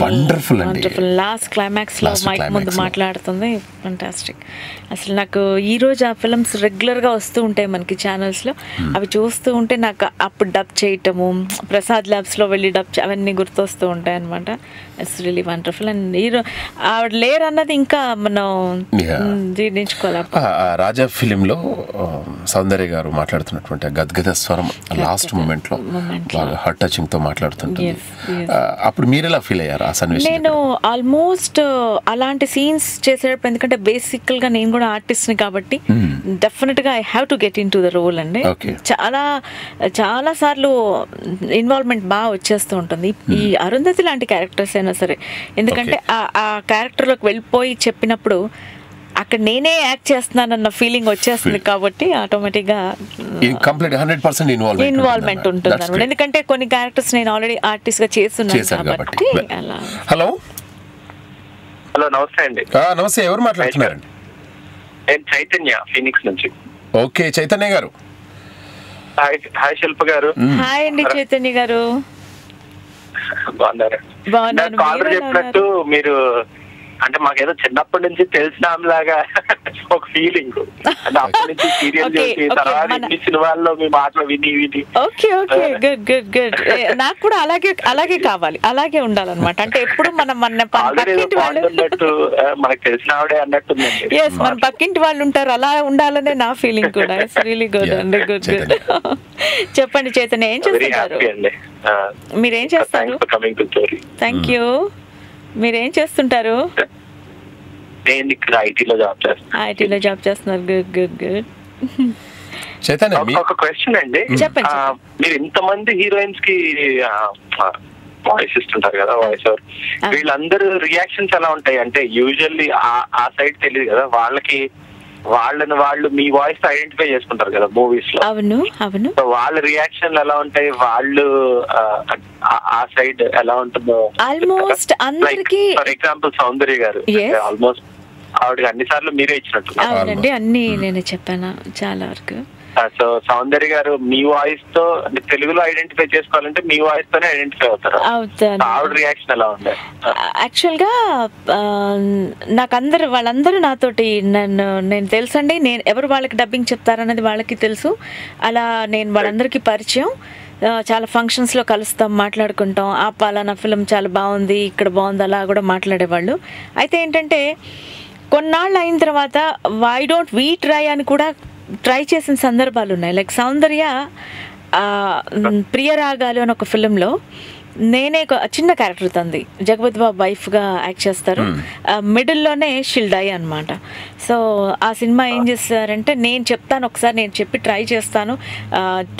వండర్ఫుల్ అండి. లాస్ట్ క్లైమాక్స్ లో మైక్ ముందు మాట్లాడుతుంది, ఫంటాస్టిక్. అసలు నాకు ఈ రోజు ఆ ఫిల్మ్స్ రెగ్యులర్ గా వస్తూ ఉంటాయి మనకి ఛానల్స్ లో. అవి చూస్తూ ఉంటే నాకు అప్పుడు డబ్ చేయటము, ప్రసాద్ ల్యాబ్స్ లో వెళ్ళి డబ్ అవన్నీ గుర్తొస్తూ ఉంటాయి అనమాట. It's really wonderful. అండ్ ఆవిడ లేరు అన్నది ఇంకా మనం జీర్ణించుకోవాలి. రాజా ఫిలిం లో సౌందర్య గారు మాట్లాడుతున్నటువంటి గద్గద స్వరం లాస్ట్ మూమెంట్ లో బాగా హార్ట్ టచింగ్ తో మాట్లాడుతుంటుంది. అప్పుడు మీరు ఎలా ఫీల్ అయ్యారు ఆ సన్నివేశం? నేను ఆల్మోస్ట్ అలాంటి సీన్స్ చేసేటప్పుడు, ఎందుకంటే బేసికల్ గా నేను కూడా ఆర్టిస్ట్ ని కాబట్టి డెఫినెట్ గా I have to get into the role అండి. చాలా సార్లు ఇన్వాల్వ్మెంట్ బాగా వచ్చేస్తూ ఉంటుంది ఈ అరుంధతి లాంటి క్యారెక్టర్స్ అయినా సరే. ఎందుకంటే ఆ క్యారెక్టర్లోకి వెళ్ళిపోయి చెప్పినప్పుడు అక్కడ నేనే యాక్ట్ చేస్తున్నానన్న ఫీలింగ్ వచ్చేస్తుంది కాబట్టి ఆటోమేటిక్గా ఇన్వాల్వ్మెంట్ ఉంటుంది అనమాట. ఎందుకంటే కొన్ని క్యారెక్టర్స్ నేను ఆల్రెడీ ఆర్టిస్ట్ గా చేస్తున్నాను కాబట్టి అలా. హలో నమస్తే అండి. నమస్తే, ఎవరు మాట్లాడుతున్నారండి? నేను చైతన్య, ఫీనిక్స్ నుంచి. ఓకే చైతన్య గారు. హాయ్ శిల్ప గారు. హాయ్ అండి చైతన్య గారు. బాగున్నారు? కాలర్ చెప్పినట్టు మీరు అంటే మాకేదో చిన్నప్పటి నుంచి తెలిసిన లాగా ఒక ఫీలింగ్. అంటే అప్పటి నుంచి సీరియల్ చూసి తర్వాత ఇన్ని సినిమాల్లో మీ మాటలు విని విని. Okay okay good good good. నాకు కూడా అలాగే కావాలి, అలాగే ఉండాలన్నమాట. అంటే ఎప్పుడు మన పక్కింటి వాళ్ళు మనకు తెలిసిన ఆవిడే అన్నట్టుందండి. ఎస్, మన పక్కింటి వాళ్ళు ఉంటారు, అలా ఉండాలనే నా ఫీలింగ్ కూడా. ఇట్స్ రియలీ గుడ్ అండి, గుడ్ గుడ్. చెప్పండి చైతన్య, ఏం చేస్తున్నారు? మీరేం చేస్తారు? Thank you. మీరేం చేస్తుంటారు? నేను ఇక్కడ ఐటీలో జాబ్ చేస్తున్నారు. Good good good. ఒక క్వశ్చన్ అండి, మీరు ఇంతమంది హీరోయిన్స్ కి వాయిస్ ఇస్తుంటారు కదా, వాయిస్ ఓవర్, వీళ్ళందరూ రియాక్షన్స్ ఎలా ఉంటాయి? అంటే యూజువల్లీ ఆ సైడ్ తెలియదు కదా వాళ్ళకి, వాళ్ళు మీ వాయిస్ ఐడెంటిఫై చేసుకుంటారు కదా మూవీస్ లో. అవును అవును. వాళ్ళ రియాక్షన్ ఎలా ఉంటాయి, వాళ్ళు ఆ సైడ్ ఎలా ఉంటుందో? ఆల్మోస్ట్ అందరికి, ఫర్ ఎగ్జాంపుల్ సౌందర్య గారు ఆల్మోస్ట్ ఆవిడకి అన్ని సార్లు మీరే ఇచ్చినట్టు. అవునండి, అన్ని నేనే చెప్పాను చాలా వరకు. సో సౌందర్య గారు మీ వాయిస్ తో తెలుగులో ఐడెంటిఫై చేసుకోవాలంటే మీ వాయిస్ తోనే ఐడెంటిఫై అవుతారు. ఆవిడ రియాక్షన్ ఎలా ఉంది? యాక్చువల్ గా నాకు వాళ్ళందరూ నాతోటి నేను తెలుసండి, నేను ఎవరు వాళ్ళకి డబ్బింగ్ చెప్తారనేది వాళ్ళకి తెలుసు. అలా నేను వాళ్ళందరికీ పరిచయం. చాలా ఫంక్షన్స్లో కలుస్తాం, మాట్లాడుకుంటాం. ఆ పలానా ఫిలిం చాలా బాగుంది, ఇక్కడ బాగుంది, అలా కూడా మాట్లాడేవాళ్ళు. అయితే ఏంటంటే కొన్నాళ్ళు అయిన తర్వాత వై డోంట్ వీ ట్రై అని కూడా ట్రై చేసిన సందర్భాలు ఉన్నాయి. లైక్ సౌందర్య ప్రియరాగాలు అని ఒక ఫిలింలో నేనే చిన్న క్యారెక్టర్ తంది, జగపతి బాబు వైఫ్గా యాక్ట్ చేస్తారు. మిడిల్లోనే షిల్ డై అనమాట. సో ఆ సినిమా ఏం చేస్తారంటే, నేను చెప్తాను ఒకసారి, నేను చెప్పి ట్రై చేస్తాను,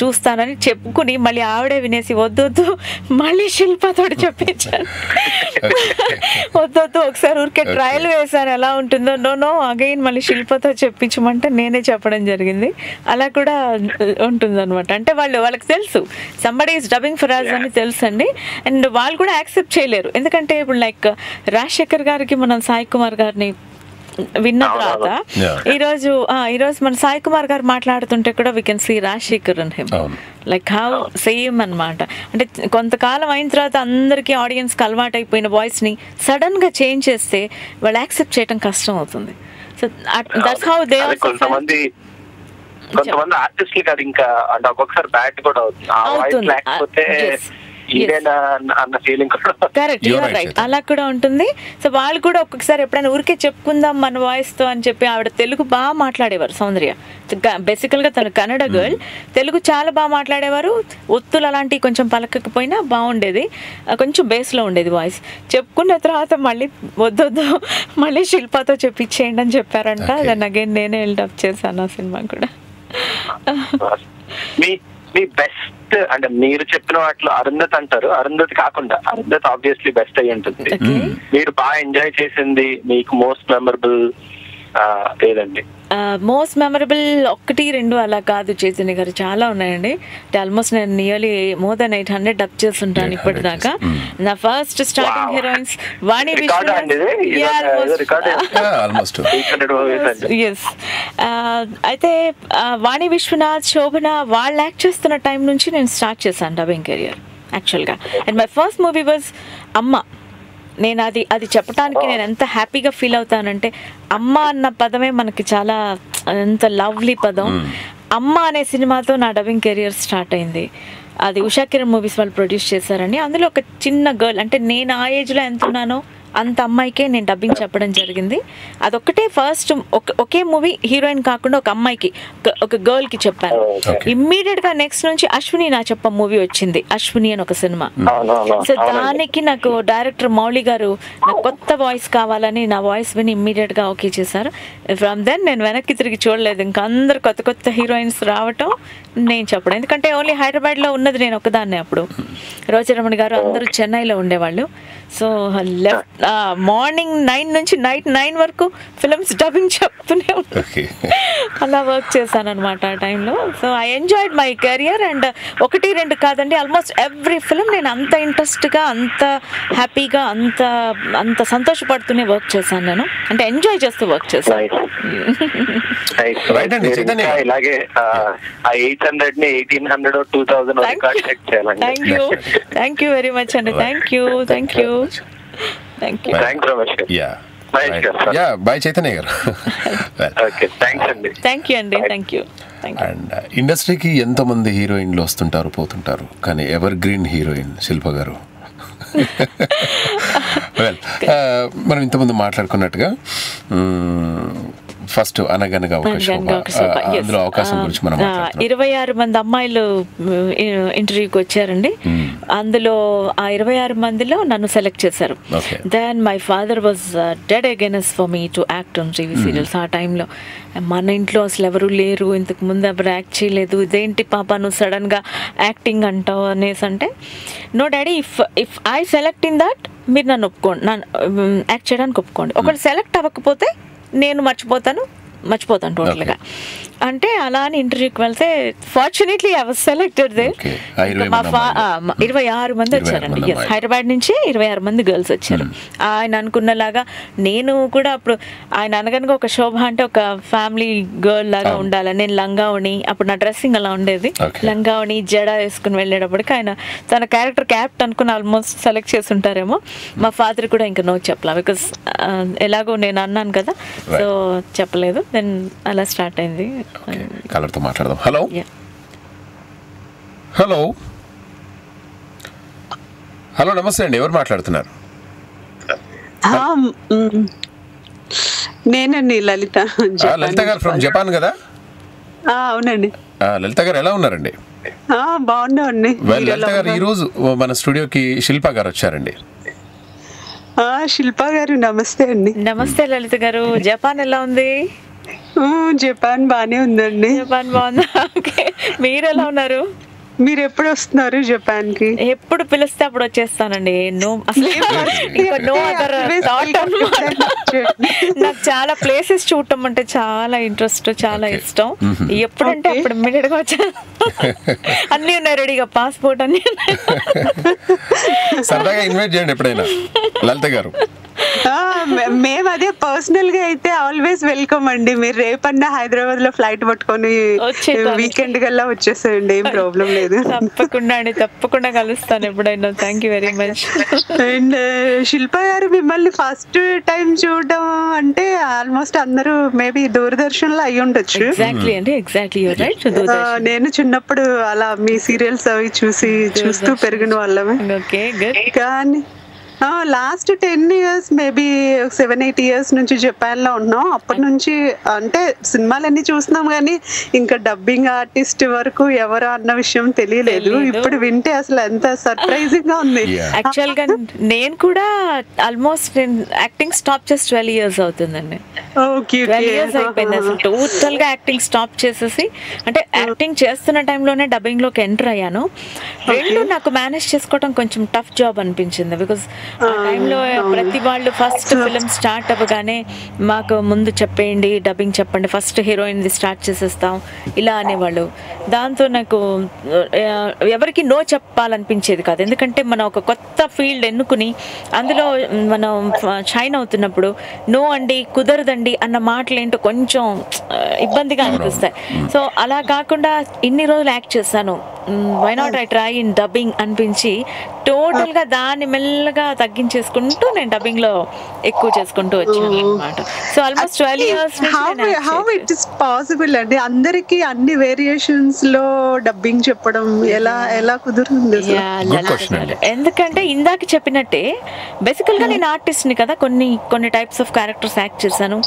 చూస్తానని చెప్పుకుని మళ్ళీ ఆవిడే వినేసి వద్దొద్దు మళ్ళీ శిల్పతో చెప్పించాను. వద్దొద్దు ఒకసారి ఊరికే ట్రయల్ వేశాను ఎలా ఉంటుందో, నో అగైన్ మళ్ళీ శిల్పతో చెప్పించమంటే నేనే చెప్పడం జరిగింది. అలా కూడా ఉంటుందన్నమాట. అంటే వాళ్ళకి తెలుసు somebody is dubbing for us అని తెలుసు అండి. అండ్ వాళ్ళు కూడా యాక్సెప్ట్ చేయలేరు, ఎందుకంటే ఇప్పుడు లైక్ రాజశేఖర్ గారికి మనం సాయి కుమార్ గారిని విన్న తర్వాత ఈరోజు మన సాయి కుమార్ గారు మాట్లాడుతుంటే కూడా we can see Rajasekhar and him, like how same అనమాట. అంటే కొంతకాలం అయిన తర్వాత అందరికీ ఆడియన్స్కి అలవాటు అయిపోయిన వాయిస్ని సడన్గా చేంజ్ చేస్తే వాళ్ళు యాక్సెప్ట్ చేయడం కష్టం అవుతుంది. So that's how they are. కొంతమంది ఆర్టిస్టులకి అది ఇంకా అంటే ఒక్కొక్కసారి బ్యాడ్ కూడా అవుతుంది, ఆ వాయిస్ లేకపోతే అన్న ఫీలింగ్ కూడా. కరెక్ట్, యూఆర్ రైట్, అలా కూడా ఉంటుంది. సో వాళ్ళు కూడా ఒక్కొక్కసారి ఎప్పుడైనా ఊరికే చెప్పుకుందాం మన వాయిస్ తో అని చెప్పి, ఆవిడ తెలుగు బాగా మాట్లాడేవారు సౌందర్య. బేసికల్ గా తను కన్నడ గర్ల్, తెలుగు చాలా బాగా మాట్లాడేవారు. ఒత్తులు అలాంటివి కొంచెం పలకకపోయినా బాగుండేది, కొంచెం బేస్ లో ఉండేది వాయిస్. చెప్పుకున్న తర్వాత మళ్ళీ వద్దొద్దు మళ్ళీ శిల్పతో చెప్పించేయండి అని చెప్పారంట. దాన్ని అగైన్ నేనే హెల్ప్ చేశాను ఆ సినిమా కూడా. మీ బెస్ట్ అంటే మీరు చెప్పిన వాటిలో అరుంధతి అంటారు, అరుంధతి కాకుండా అరుంధతి ఆబ్వియస్లీ బెస్ట్ అయి ఉంటుంది. మీరు బాగా ఎంజాయ్ చేసింది, మీకు మోస్ట్ మెమరబుల్ ఏదండి? మోస్ట్ మెమరబుల్ 1-2 అలా కాదు చైతన్య గారు, చాలా ఉన్నాయండి. ఆల్మోస్ట్ నేను నియర్లీ మోర్ దెన్ 800 డబ్ చేస్తుంటాను ఇప్పటిదాకా. నా ఫస్ట్ స్టార్టింగ్ హీరోయిన్స్ వాణి విశ్వనాథ్. ఎస్, అయితే వాణి విశ్వనాథ్, శోభన వాళ్ళు యాక్ట్ చేస్తున్న టైం నుంచి నేను స్టార్ట్ చేశాను డబ్బింగ్ కెరియర్ యాక్చువల్గా. And my first movie was అమ్మ. నేను అది చెప్పడానికి నేను ఎంత హ్యాపీగా ఫీల్ అవుతానంటే, అమ్మ అన్న పదమే మనకి చాలా ఎంత లవ్లీ పదం. అమ్మ అనే సినిమాతో నా డబ్బింగ్ కెరియర్ స్టార్ట్ అయింది. అది ఉషా కిరణ్ మూవీస్ వాళ్ళు ప్రొడ్యూస్ చేశారని. అందులో ఒక చిన్న గర్ల్, అంటే నేను ఆ ఏజ్లో ఎంత ఉన్నానో అంత అమ్మాయికే నేను డబ్బింగ్ చెప్పడం జరిగింది. అదొక్కటే ఫస్ట్ ఒకే మూవీ, హీరోయిన్ కాకుండా ఒక అమ్మాయికి, ఒక గర్ల్కి చెప్పాను. ఇమ్మీడియట్గా నెక్స్ట్ నుంచి అశ్విని నా చెప్ప మూవీ వచ్చింది, అశ్విని అని ఒక సినిమా. సో దానికి నాకు డైరెక్టర్ మౌళి గారు నాకు కొత్త వాయిస్ కావాలని నా వాయిస్ విని ఇమ్మీడియట్గా ఓకే చేశారు. ఫ్రమ్ దెన్ నేను వెనక్కి తిరిగి చూడలేదు. ఇంకా అందరు కొత్త కొత్త హీరోయిన్స్ రావటం, నేను చెప్పడం. ఎందుకంటే ఓన్లీ హైదరాబాద్లో ఉన్నది నేను ఒకదాన్నే. అప్పుడు రోజారమణి గారు అందరూ చెన్నైలో ఉండేవాళ్ళు. సో లెఫ్ట్ మార్నింగ్ 9 నుంచి నైట్ 9 వరకు ఫిల్మ్స్ డబ్బింగ్ చెప్తూనే ఉంటాను. అలా వర్క్ చేశాను అనమాట ఆ టైంలో. So I enjoyed my career. And 1-2 కాదండి, ఆల్మోస్ట్ ఎవ్రీ ఫిల్మ్ నేను అంత ఇంట్రెస్ట్గా, అంత హ్యాపీగా, అంత సంతోషపడుతూనే వర్క్ చేశాను. నేను అంటే ఎంజాయ్ చేస్తూ వర్క్ చేశాను. ఇలాగే 800 ని 1800 2000 రికార్డ్ చెక్ చేయాలండి. థ్యాంక్ యూ వెరీ మచ్ అండి. Thank you. Mahesh garu. Yeah bye Chaitanya garu. Okay, thanks అండి. థ్యాంక్ యూ అండి, థ్యాంక్ యూ. అండ్ ఇండస్ట్రీకి ఎంతోమంది హీరోయిన్లు వస్తుంటారు పోతుంటారు, కానీ ఎవర్ గ్రీన్ హీరోయిన్ శిల్ప గారు. వెల్, మనం ఇంతకుముందు మాట్లాడుకున్నట్టుగా ఫస్ట్ అనగనగా ఒక శోభ, అందులో అవకాశం గురించి మనం 26 మంది అమ్మాయిలు ఇంటర్వ్యూకి వచ్చారండి. అందులో ఆ 26 మందిలో నన్ను సెలెక్ట్ చేశారు. Then my father was dead against for me to act on TV serials. ఆ టైంలో మన ఇంట్లో అసలు ఎవరు లేరు, ఇంతకు ముందు ఎవరు యాక్ట్ చేయలేదు, ఇదేంటి పాప నువ్వు సడన్గా యాక్టింగ్ అంటావు అనేసి అంటే, no daddy, if I select in that మీరు నన్ను ఒప్పుకోండి, నన్ను యాక్ట్ చేయడానికి ఒప్పుకోండి. ఒకవేళ సెలెక్ట్ అవ్వకపోతే నేను మర్చిపోతాను టోటల్గా అంటే. అలా అని ఇంటర్వ్యూకి వెళ్తే fortunately I was selected there. 26 మంది వచ్చారండి. ఎస్, హైదరాబాద్ నుంచి 26 మంది గర్ల్స్ వచ్చారు. ఆయన అనుకున్నలాగా నేను కూడా అప్పుడు ఆయన అనగనగా ఒక శోభ అంటే ఒక ఫ్యామిలీ గర్ల్ లాగా ఉండాలి. నేను లంగావణి, అప్పుడు నా డ్రెస్సింగ్ అలా ఉండేది, లంగావణి జడ వేసుకుని వెళ్ళేటప్పటికి ఆయన తన క్యారెక్టర్ క్యాప్ట్ అనుకుని ఆల్మోస్ట్ సెలెక్ట్ చేసి ఉంటారేమో. మా ఫాదర్ కూడా ఇంకా నో చెప్పలా, బికాస్ ఎలాగో నేను అన్నాను కదా, సో చెప్పలేదు. దెన్ అలా స్టార్ట్ అయింది. కలర్తో మాట్లాడదాం. హలో హలో హలో, నమస్తే అండి, ఎవరు మాట్లాడుతున్నారు? నేనండి లలిత. లలిత గారు ఫ్రమ్ జపాన్ కదా? అవునండి. లలిత గారు ఎలా ఉన్నారండి? బాగున్నాండి. లలిత గారు ఈ రోజు మన స్టూడియోకి శిల్ప గారు వచ్చారండి. శిల్ప గారు నమస్తే అండి. నమస్తే లలిత గారు. జపాన్ ఎలా ఉంది? జపాన్ బానే ఉందండి. జపాన్ బాగుందా? మీరు ఎలా ఉన్నారు? మీరు ఎప్పుడు వస్తున్నారు జపాన్ కి? ఎప్పుడు పిలిస్తే అప్పుడు వచ్చేస్తానండి. నాకు చాలా ప్లేసెస్ చూడటం అంటే చాలా ఇంట్రెస్ట్, చాలా ఇష్టం. ఎప్పుడంటే అప్పుడు ఇమ్మీడియట్ గా వచ్చా. అన్ని ఉన్నాయి రెడీగా, పాస్పోర్ట్ అన్ని. సరదాగా ఇన్వైట్ చేయండి ఎప్పుడైనా లలిత గారు. మేము అదే పర్సనల్ గా అయితే ఆల్వేస్ వెల్కమ్ అండి. మీరు రేపన్నా హైదరాబాద్ లో ఫ్లైట్ పట్టుకొని వీకెండ్ కల్లా వచ్చేసేయండి, ఏం ప్రాబ్లం లేదు. తప్పకుండా అండి, తప్పకుండా కలుస్తాను ఎప్పుడైనా. Thank you very much. And Shilpa garu, మిమ్మల్ని ఫస్ట్ టైం చూడడం అంటే ఆల్మోస్ట్ అందరూ మేబీ దూరదర్శన్ లో అయి ఉండొచ్చు. ఎగ్జాక్ట్లీ అండి, ఎగ్జాక్ట్లీ యూర్ రైట్. నేను చిన్నప్పుడు అలా మీ సీరియల్స్ అవి చూస్తూ పెరిగిన వాళ్ళమే. Okay, good. కానీ లాస్ట్ 10 years మేబీ 7-8 years నుంచి జపాన్ లో ఉన్నాం. అప్పటి నుంచి అంటే సినిమాలన్నీ చూస్తున్నాం కానీ ఇంకా డబ్బింగ్ ఆర్టిస్ట్ వరకు ఎవరు అన్న విషయం తెలియలేదు. ఇప్పుడు వింటే అసలు ఎంత సర్ప్రైజింగ్ గా ఉంది. యాక్చువల్ గా నేను కూడా ఆల్మోస్ట్ యాక్టింగ్ స్టాప్ చేసి 12 years అవుతుందండి. 12 years అయిపోయింది అసలు టోటల్ గా యాక్టింగ్ స్టాప్ చేసేసి. అంటే యాక్టింగ్ చేస్తున్న టైంలోనే డబ్బింగ్ లోకి ఎంటర్ అయ్యాను. రెండు నాకు మేనేజ్ చేసుకోవడం కొంచెం టఫ్ జాబ్ అనిపించింది. బికాస్ ఆ టైంలో ప్రతి వాళ్ళు ఫస్ట్ ఫిలిం స్టార్ట్ అవ్వగానే మాకు ముందు చెప్పేయండి, డబ్బింగ్ చెప్పండి, ఫస్ట్ హీరోయిన్ ది స్టార్ట్ చేసేస్తాం ఇలా అనేవాళ్ళు. దాంతో నాకు ఎవరికి నో చెప్పాలనిపించేది కాదు. ఎందుకంటే మనం ఒక కొత్త ఫీల్డ్ ఎన్నుకుని అందులో మనం షైన్ అవుతున్నప్పుడు నో అండి, కుదరదండి అన్న మాటలు ఏంటో కొంచెం ఇబ్బందిగా అనిపిస్తాయి. సో అలా కాకుండా ఇన్ని రోజులు యాక్ట్ చేశాను, why not I try in dubbing అనిపించి టోటల్ గా దాన్ని మెల్లగా తగ్గించేసుకుంటూ నేను డబ్బింగ్ లో ఎక్కువ చేసుకుంటూ వచ్చాను అనమాట. So almost 12 years. How it is possible అండి అందరికి అన్ని వేరియేషన్స్ లో డబ్బింగ్ చెప్పడం ఎలా కుదురుతుంది? ఎందుకంటే ఇందాక చెప్పినట్టే బేసికల్ గా నేను ఆర్టిస్ట్ ని కదా, కొన్ని టైప్స్ ఆఫ్ క్యారెక్టర్స్ యాక్ట్ చేశాను.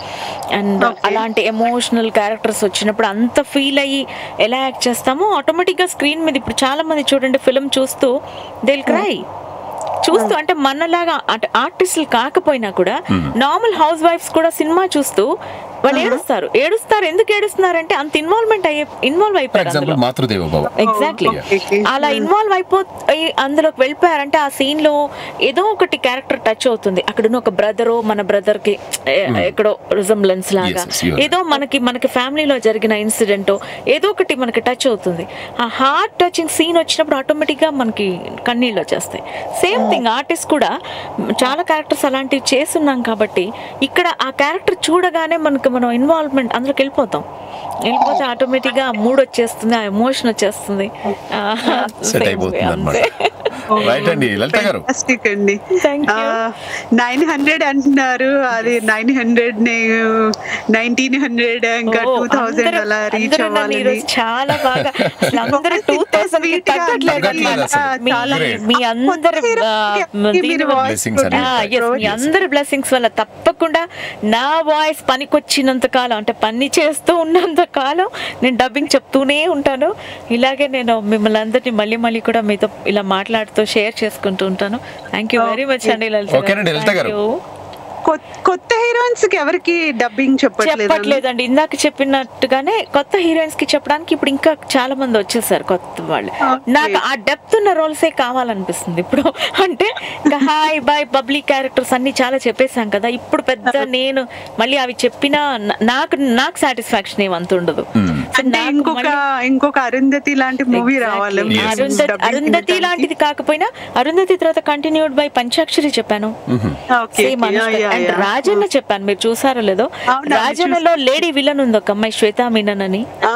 అండ్ అలాంటి ఎమోషనల్ క్యారెక్టర్స్ వచ్చినప్పుడు అంత ఫీల్ అయ్యి ఎలా యాక్ట్ చేస్తామో ఆటోమేటిక్ గా స్క్రీన్ మీద ఇప్పుడు చాలా మంది చూడండి ఫిల్మ్ చూస్తూ దే విల్ క్రై. చూస్తూ అంటే మనలాగా అంటే ఆర్టిస్టులు కాకపోయినా కూడా నార్మల్ హౌస్ వైఫ్స్ కూడా సినిమా చూస్తూ వాళ్ళు ఏడుస్తారు. ఎందుకు ఏడుస్తున్నారంటే అంత ఇన్వాల్వ్ అయిపోయారు. ఎగ్జాక్ట్లీ అలా ఇన్వాల్వ్ అయిపోయి అందులోకి వెళ్ళిపోయారంటే ఆ సీన్ లో ఏదో ఒకటి క్యారెక్టర్ టచ్ అవుతుంది. అక్కడ ఒక బ్రదరో మన బ్రదర్ కి ఎక్కడో రిజంబ్లెన్స్ లాగా ఏదో మనకి ఫ్యామిలీలో జరిగిన ఇన్సిడెంటో ఏదో ఒకటి మనకి టచ్ అవుతుంది. ఆ హార్ట్ టచింగ్ సీన్ వచ్చినప్పుడు ఆటోమేటిక్ గా మనకి కన్నీళ్ళు వచ్చేస్తాయి. సేమ్ థింగ్ ఆర్టిస్ట్ కూడా చాలా క్యారెక్టర్స్ అలాంటివి చేస్తున్నాం కాబట్టి ఇక్కడ ఆ క్యారెక్టర్ చూడగానే మనం ఇన్వాల్వ్మెంట్ అందులోకి వెళ్ళిపోతే ఆటోమేటిక్ గా మూడ్ వచ్చేస్తుంది, ఆ ఎమోషన్ వచ్చేస్తుంది. రైట్ అండి లలిత గారు. Fantastic అండి. Thank you. 900 అంటున్నారు, అది 900 1900 ఇంకా 2000 అలా రీచ్ అవ్వాలని. చాలా బాగా అసలు అందరూ 2000 కి తగ్గట్లేదు. మీ అందరి మీ అందరి బ్లెస్సింగ్స్ వల్ల తప్పకుండా నా వాయిస్ పనికొచ్చినంత కాలం, అంటే పని చేస్తూ ఉన్నంత కాలం నేను డబ్బింగ్ చెప్తూనే ఉంటాను. ఇలాగే నేను మిమ్మల్ని అందరినీ మళ్ళీ మళ్ళీ కూడా మీతో ఇలా మాట్లాడుతూ షేర్ చేసుకుంటూ ఉంటాను. థ్యాంక్ యూ వెరీ మచ్ అండి లలిత గారు. కొత్త హీరోయిన్స్ కి ఎవరికి డబ్బింగ్ చెప్పట్లేదండి. ఇందాక చెప్పినట్టుగానే కొత్త హీరోయిన్స్ కి చెప్పడానికి ఇప్పుడు ఇంకా చాలా మంది వచ్చేసారు కొత్త వాళ్ళు. నాకు ఆ డెప్త్ ఉన్న రోల్సే కావాలనిపిస్తుంది ఇప్పుడు. అంటే హాయ్ బాయ్ బబ్లీ క్యారెక్టర్స్ అన్ని చాలా చెప్పేసాం కదా, ఇప్పుడు పెద్ద నేను మళ్ళీ అవి చెప్పినా నాకు సాటిస్ఫాక్షన్ ఏమంత ఉండదు. ఇంకొక అరుంధతి లాంటి మూవీ రావాలి. అరుంధతి లాంటిది కాకపోయినా అరుంధతి తర్వాత కంటిన్యూడ్ బై పంచాక్షరి చెప్పాను, అండ్ రాజన్న చెప్పాను. మీరు చూసారో లేదో, రాజన్నలో లేడీ విలన్ ఉంది ఒక అమ్మాయి శ్వేతా మీనన్ అని, ఆ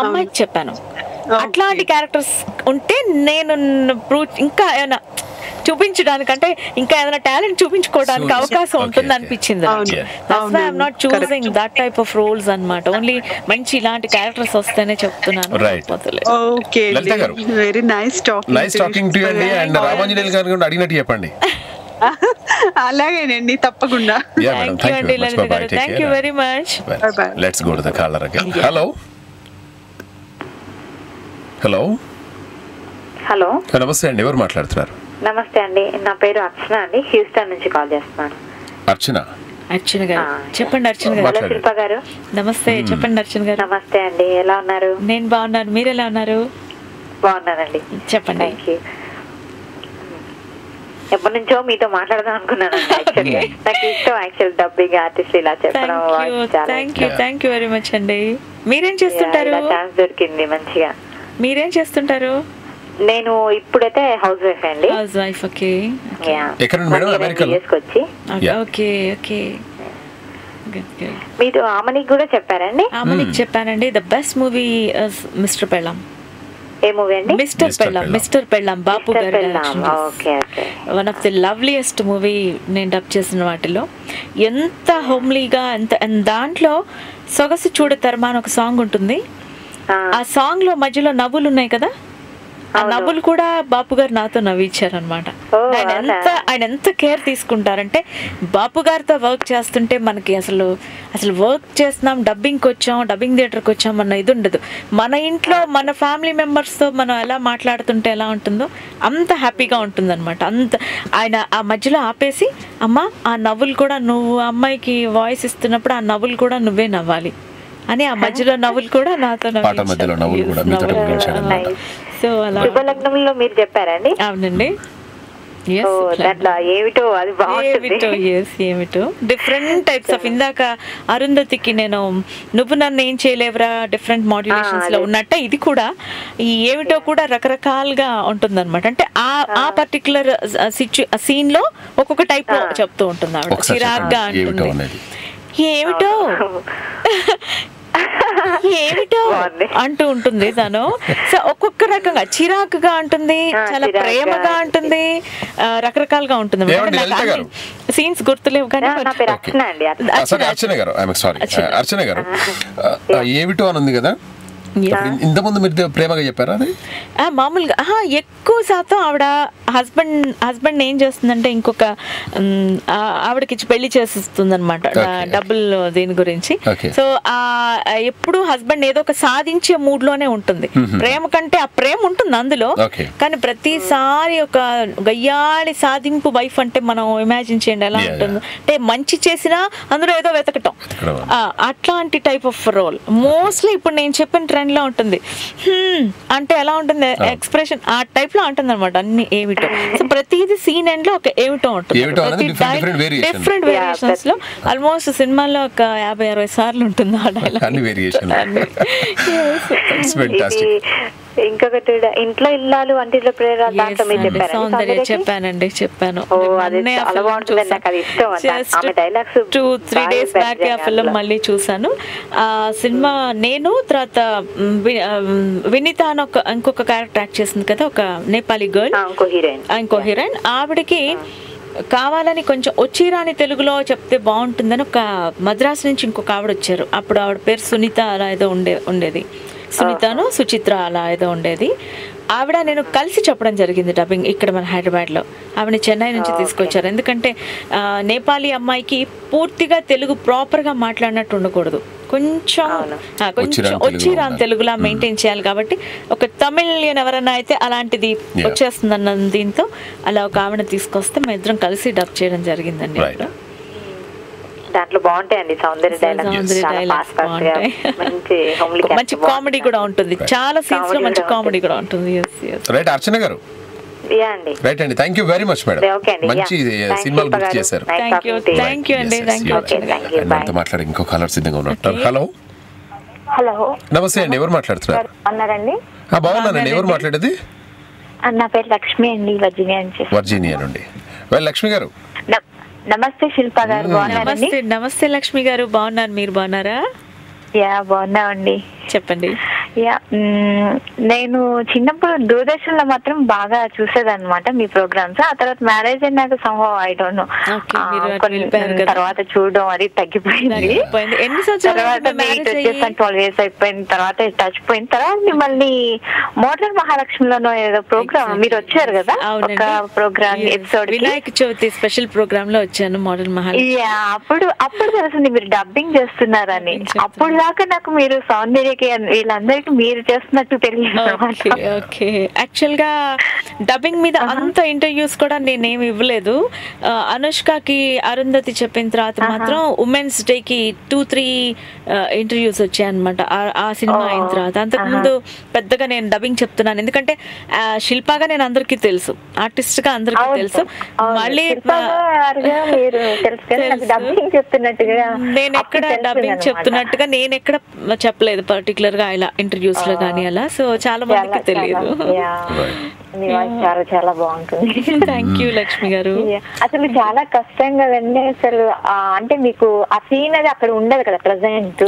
అమ్మాయికి చెప్పాను. అట్లాంటి క్యారెక్టర్స్ ఉంటే నేను ఇంకా ఏమైనా చూపించడానికంటే ఇంకా ఏదైనా టాలెంట్ చూపించుకోవడానికి అవకాశం ఉంటుంది అనిపించింది. I'm not choosing that type of roles అన్నమాట. ఓన్లీ మంచి ఇలాంటి క్యారెక్టర్స్ వస్తేనే చెప్తున్నాను. Very nice talking to you and Ramanjaneyulu గారు కూడా అడిగినట్టు చెప్పండి. అలాగేనండి, తప్పకుండా. Thank you very much. Let's go to the caller again. Hello hello hello నమస్తే అండి, ఎవరు మాట్లాడుతున్నారు? నమస్తే అండి, నా పేరు అర్చన అండి, హ్యూస్టన్ నుంచి కాల్ చేస్తున్నాను. అర్చన గారు చెప్పండి. అర్చన గారు, శిల్ప గారు నమస్తే. చెప్పండి అర్చన గారు. నమస్తే అండి, ఎలా ఉన్నారు? నేను బాగున్నాను, మీరు ఎలా ఉన్నారు? బాగున్నానండి, చెప్పండి. Thank you. ఎప్పటి నుంచో మీతో మాట్లాడదాం అనుకున్నాను. నాకు ఇష్టం యాక్చువల్ డబ్బింగ్ ఆర్టిస్ట్ ఇలా చెప్పడం. థ్యాంక్ యూ వెరీ మచ్ అండి. మీరేం చేస్తుంటారు? ఛాన్స్ దొరికింది మంచిగా. మీరేం చేస్తుంటారు? నేను ఇప్పుడైతే హౌస్ వైఫ్ అండి. House wife. ఓకే. మీరు ఆమనికి కూడా చెప్పారండి? ఆమనికి చెప్పానండి. ద బెస్ట్ మూవీ మిస్టర్ పెళ్ళాం. ఏ మూవీ అండి? మిస్టర్ పెళ్ళాం బాపు గారు. One of the loveliest movie నేను డబ్ చేసిన వాటిలో. ఎంత హోమ్లీగా, ఎంత దాంట్లో సొగసు చూడతరమా అని ఒక సాంగ్ ఉంటుంది. ఆ సాంగ్ లో మధ్యలో నవ్వులు ఉన్నాయి కదా, ఆ నవ్వులు కూడా బాపు గారు నాతో నవ్విచ్చారనమాట. ఆయన ఎంత కేర్ తీసుకుంటారంటే, బాపు గారితో వర్క్ చేస్తుంటే మనకి అసలు వర్క్ చేస్తున్నాం, డబ్బింగ్కి వచ్చాం, డబ్బింగ్ థియేటర్కి వచ్చాం అన్న ఇది ఉండదు. మన ఇంట్లో మన ఫ్యామిలీ మెంబర్స్తో మనం ఎలా మాట్లాడుతుంటే ఎలా ఉంటుందో అంత హ్యాపీగా ఉంటుంది అనమాట. అంత ఆయన ఆ మధ్యలో ఆపేసి, అమ్మ ఆ నవ్వులు కూడా నువ్వు అమ్మాయికి వాయిస్ ఇస్తున్నప్పుడు ఆ నవ్వులు కూడా నువ్వే నవ్వాలి అని, ఆ మధ్యలో నవ్వులు కూడా నాతో సో అలా. శుభలగ్నంలో మీరు చెప్పారండి? అవునండి. ఏమిటో డిఫరెంట్ టైప్స్ ఆఫ్, ఇందాక అరుంధతికి నేను నువ్వు నన్ను ఏం చేయలేవురా డిఫరెంట్ మాడ్యులేషన్స్ లో ఉన్నట్టే ఇది కూడా ఈ ఏమిటో కూడా రకరకాలుగా ఉంటుంది అనమాట. అంటే ఆ పర్టికులర్ సీన్ లో ఒక్కొక్క టైప్ లో చెప్తూ ఉంటుంది ఆవిడ. చిరాగ్గా అంటుంది, ఏమిటో అంటూ ఉంటుంది తను. సో ఒక్కొక్క రకంగా చిరాకుగా ఉంటుంది, చాలా ప్రేమగా ఉంటుంది, రకరకాలుగా ఉంటుంది. సీన్స్ గుర్తులేవు కానీ. అర్చన గారు ఏమిటో అని ఉంది కదా, ఇంతకుముందు మీరు ప్రేమగా చెప్పారా? అది మామూలుగా ఎక్కువ శాతం ఆవిడ హస్బెండ్ ఏం చేస్తుందంటే ఇంకొక ఆవిడకి పెళ్లి చేసిస్తుంది అనమాట డబ్బులు దీని గురించి. సో ఎప్పుడు హస్బెండ్ ఏదో ఒక సాధించే మూడ్ లోనే ఉంటుంది. ప్రేమ కంటే ఆ ప్రేమ ఉంటుంది అందులో, కానీ ప్రతిసారి ఒక గయ్యాళి సాధింపు వైఫ్ అంటే మనం ఇమాజిన్ చేయండి ఎలా ఉంటుందో. అంటే మంచి చేసినా అందులో ఏదో వెతకటం, అట్లాంటి టైప్ ఆఫ్ రోల్ మోస్ట్లీ ఇప్పుడు నేను చెప్పిన ట్రెండ్ లో ఉంటుంది. అంటే ఎలా ఉంటుంది ఎక్స్ప్రెషన్, ఆ టైప్ లో ఉంటుంది అనమాట అన్ని ఏమిటో. సో ప్రతిది సీన్ ఎండ్ లో ఒక ఏమిటో ఉంటుంది, డిఫరెంట్ వేరియేషన్స్ లో. ఆల్మోస్ట్ సినిమాలో ఒక 50-60 సార్లు ఉంటుంది ఆ డైలాగ్. ఇంకొకటి ఇంట్లో ఇల్లాలు వంటిలో ప్రేరాలు దాంట్లో మీరు చెప్పారు సౌందర్య చెప్పాను. అది చాలా బాగుంటుంది, నాకు అది ఇష్టం. ఆమె డైలాగ్స్ 2-3 days బ్యాక్ ఆ ఫిల్మ్ మళ్ళీ చూసాను. ఆ సినిమా నేను తర్వాత వినీత అని ఇంకొక క్యారెక్టర్ యాక్ట్ చేసింది కదా, ఒక నేపాలీ గర్ల్, ఇంకో హీరోయిన్. ఆవిడకి కావాలని కొంచెం వచ్చిరాని తెలుగులో చెప్తే బాగుంటుందని ఒక మద్రాసు నుంచి ఇంకొక ఆవిడ వచ్చారు. అప్పుడు ఆవిడ పేరు సునీత అలా ఏదో ఉండేది, సునీతను సుచిత్ర అలా ఏదో ఉండేది. ఆవిడ నేను కలిసి చెప్పడం జరిగింది డబ్బింగ్ ఇక్కడ మన హైదరాబాద్లో. ఆవిడని చెన్నై నుంచి తీసుకొచ్చారు. ఎందుకంటే నేపాలీ అమ్మాయికి పూర్తిగా తెలుగు ప్రాపర్గా మాట్లాడినట్టు ఉండకూడదు, కొంచెం వచ్చిరాని తెలుగులా మెయింటైన్ చేయాలి. కాబట్టి ఒక తమిళియన్ ఎవరన్నా అయితే అలాంటిది వచ్చేస్తుందన్న దీంతో అలా ఒక ఆవిడ తీసుకొస్తే మా ఇద్దరం కలిసి డబ్ చేయడం జరిగిందండి. దాంట్లో బాగుంటాయండి సౌందర్య డైలాగ్స్, మంచి కామెడీ కూడా ఉంటుంది, చాలా సీన్స్ లో మంచి కామెడీ కూడా ఉంటుంది. రైట్ అర్చన గారు, రైట్ అండి, thank you very much madam, మంచి సినిమాలు బుక్ చేశారు. థ్యాంక్ యూ అండి. మాట్లాడి ఇంకో కాలర్ సిద్ధంగా ఉన్నట్టు. హలో హలో నమస్తే అండి, ఎవరు మాట్లాడుతున్నారు? అన్నారండి. బాగున్నానండి, ఎవరు మాట్లాడేది? నా పేరు లక్ష్మి అండి, వర్జీనియా నుండి. లక్ష్మి గారు నమస్తే. శిల్ప గారు బాగున్నారండి? నమస్తే లక్ష్మి గారు, బాగున్నాను, మీరు బాగున్నారా? బాగున్నామండి. చెప్పండి. నేను చిన్నప్పుడు దూరదర్శన్ లో మాత్రం బాగా చూసేదన్నమాట మీ ప్రోగ్రామ్స్. ఆ తర్వాత మ్యారేజ్ అయినాక సంభవం ఐ డోంట్ నో, తర్వాత చూడడం అది తగ్గిపోయింది. తర్వాత మీరు వచ్చేసాను 12 years అయిపోయిన తర్వాత టచ్ పోయిన తర్వాత మిమ్మల్ని మోడర్న్ మహాలక్ష్మిలోనో ఏదో ప్రోగ్రామ్ మీరు వచ్చారు కదా, ఒక programme episode Vinayaka Chavithi special programme లో వచ్చాను మోడర్న్ మహాలక్ష్మి. అప్పుడు తెలిసింది మీరు డబ్బింగ్ చేస్తున్నారని. అప్పుడు దాకా నాకు మీరు సౌందర్యకి వీళ్ళందరికీ మీరు చేస్తున్నట్టు తెలియదు. యాక్చువల్ గా డబ్బింగ్ మీద అంత ఇంటర్వ్యూస్ కూడా నేనేమి ఇవ్వలేదు. అనుష్కకి అరుంధతి చెప్పిన తర్వాత మాత్రం ఉమెన్స్ డే కి 2-3 ఇంటర్వ్యూస్ వచ్చాయి అనమాట ఆ సినిమా అయిన తర్వాత. అంతకుముందు పెద్దగా నేను డబ్బింగ్ చెప్తున్నాను, ఎందుకంటే శిల్పాగా నేను అందరికీ తెలుసు, ఆర్టిస్ట్ గా అందరికీ తెలుసు. మళ్ళీ నేను ఎక్కడ డబ్బింగ్ చెప్తున్నట్టుగా నేను ఎక్కడ చెప్పలేదు పర్టికులర్ గా ఇలా ఇంటర్వ్యూస్ లో కానీ అలా. సో చాలా మందికి తెలియదు. చాలా చాలా బాగుంటుంది. థ్యాంక్ యూ లక్ష్మి గారు. అసలు చాలా కష్టం కదండి అసలు, అంటే మీకు ఆ సీన్ అది అక్కడ ఉండదు కదా ప్రెసెంట్,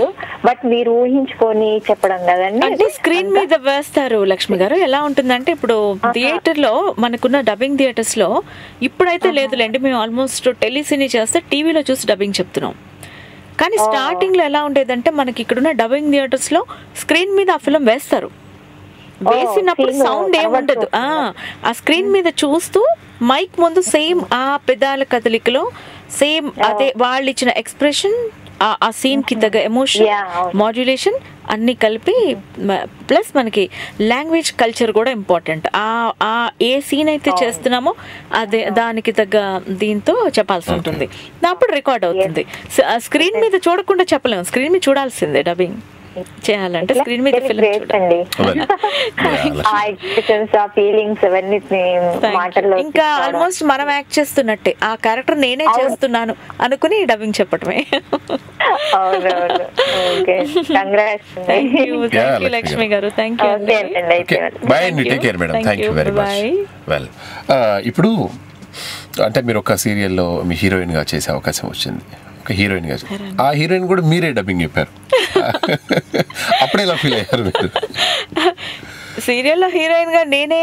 బట్ మీరు ఊహించుకొని చెప్పడం కదండి. అంటే స్క్రీన్ మీద వేస్తారు లక్ష్మి గారు. ఎలా ఉంటుందంటే ఇప్పుడు థియేటర్ లో మనకున్న డబ్బింగ్ థియేటర్స్ లో ఇప్పుడైతే లేదులేండి, మేము ఆల్మోస్ట్ టెలిసినీ చేస్తే టీవీలో చూసి డబ్బింగ్ చెప్తున్నాం. కానీ స్టార్టింగ్ లో ఎలా ఉండేదంటే మనకి ఇక్కడున్న డబ్బింగ్ థియేటర్స్ లో స్క్రీన్ మీద ఆ ఫిల్మ్ వేస్తారు, వేసినప్పుడు సౌండ్ ఏముండదు. ఆ స్క్రీన్ మీద చూస్తూ మైక్ ముందు సేమ్ ఆ పెదాల కదలికలో సేమ్ అదే వాళ్ళు ఇచ్చిన ఎక్స్ప్రెషన్, ఆ సీన్ కి తగ్గ ఎమోషన్, మాడ్యులేషన్ అన్ని కలిపి, ప్లస్ మనకి లాంగ్వేజ్ కల్చర్ కూడా ఇంపార్టెంట్. ఏ సీన్ అయితే చేస్తున్నామో అదే దానికి తగ్గ దీంతో చెప్పాల్సి ఉంటుంది, అప్పుడు రికార్డ్ అవుతుంది. స్క్రీన్ మీద చూడకుండా చెప్పలేము, స్క్రీన్ మీద చూడాల్సిందే డబ్బింగ్ చేయాలంటే, స్క్రీన్ మీద ఫిల్మ్ చూడండి. ఇంకా ఆల్మోస్ట్ మనం యాక్ట్ చేస్తున్నట్టే, ఆ క్యారెక్టర్ నేనే చేస్తున్నాను అనుకుని డబ్బింగ్ చెప్పడమే. లక్ష్మి గారు థ్యాంక్ యూ. ఇప్పుడు అంటే మీరు ఒక సీరియల్లో మీ హీరోయిన్ గా చేసే అవకాశం వచ్చింది, ఒక హీరోయిన్ గా. ఆ హీరోయిన్ కూడా మీరే డబ్బింగ్ చెప్పారు, అప్పుడు ఎలా ఫీల్ అయ్యారు మీరు? సీరియల్లో హీరోయిన్ గా నేనే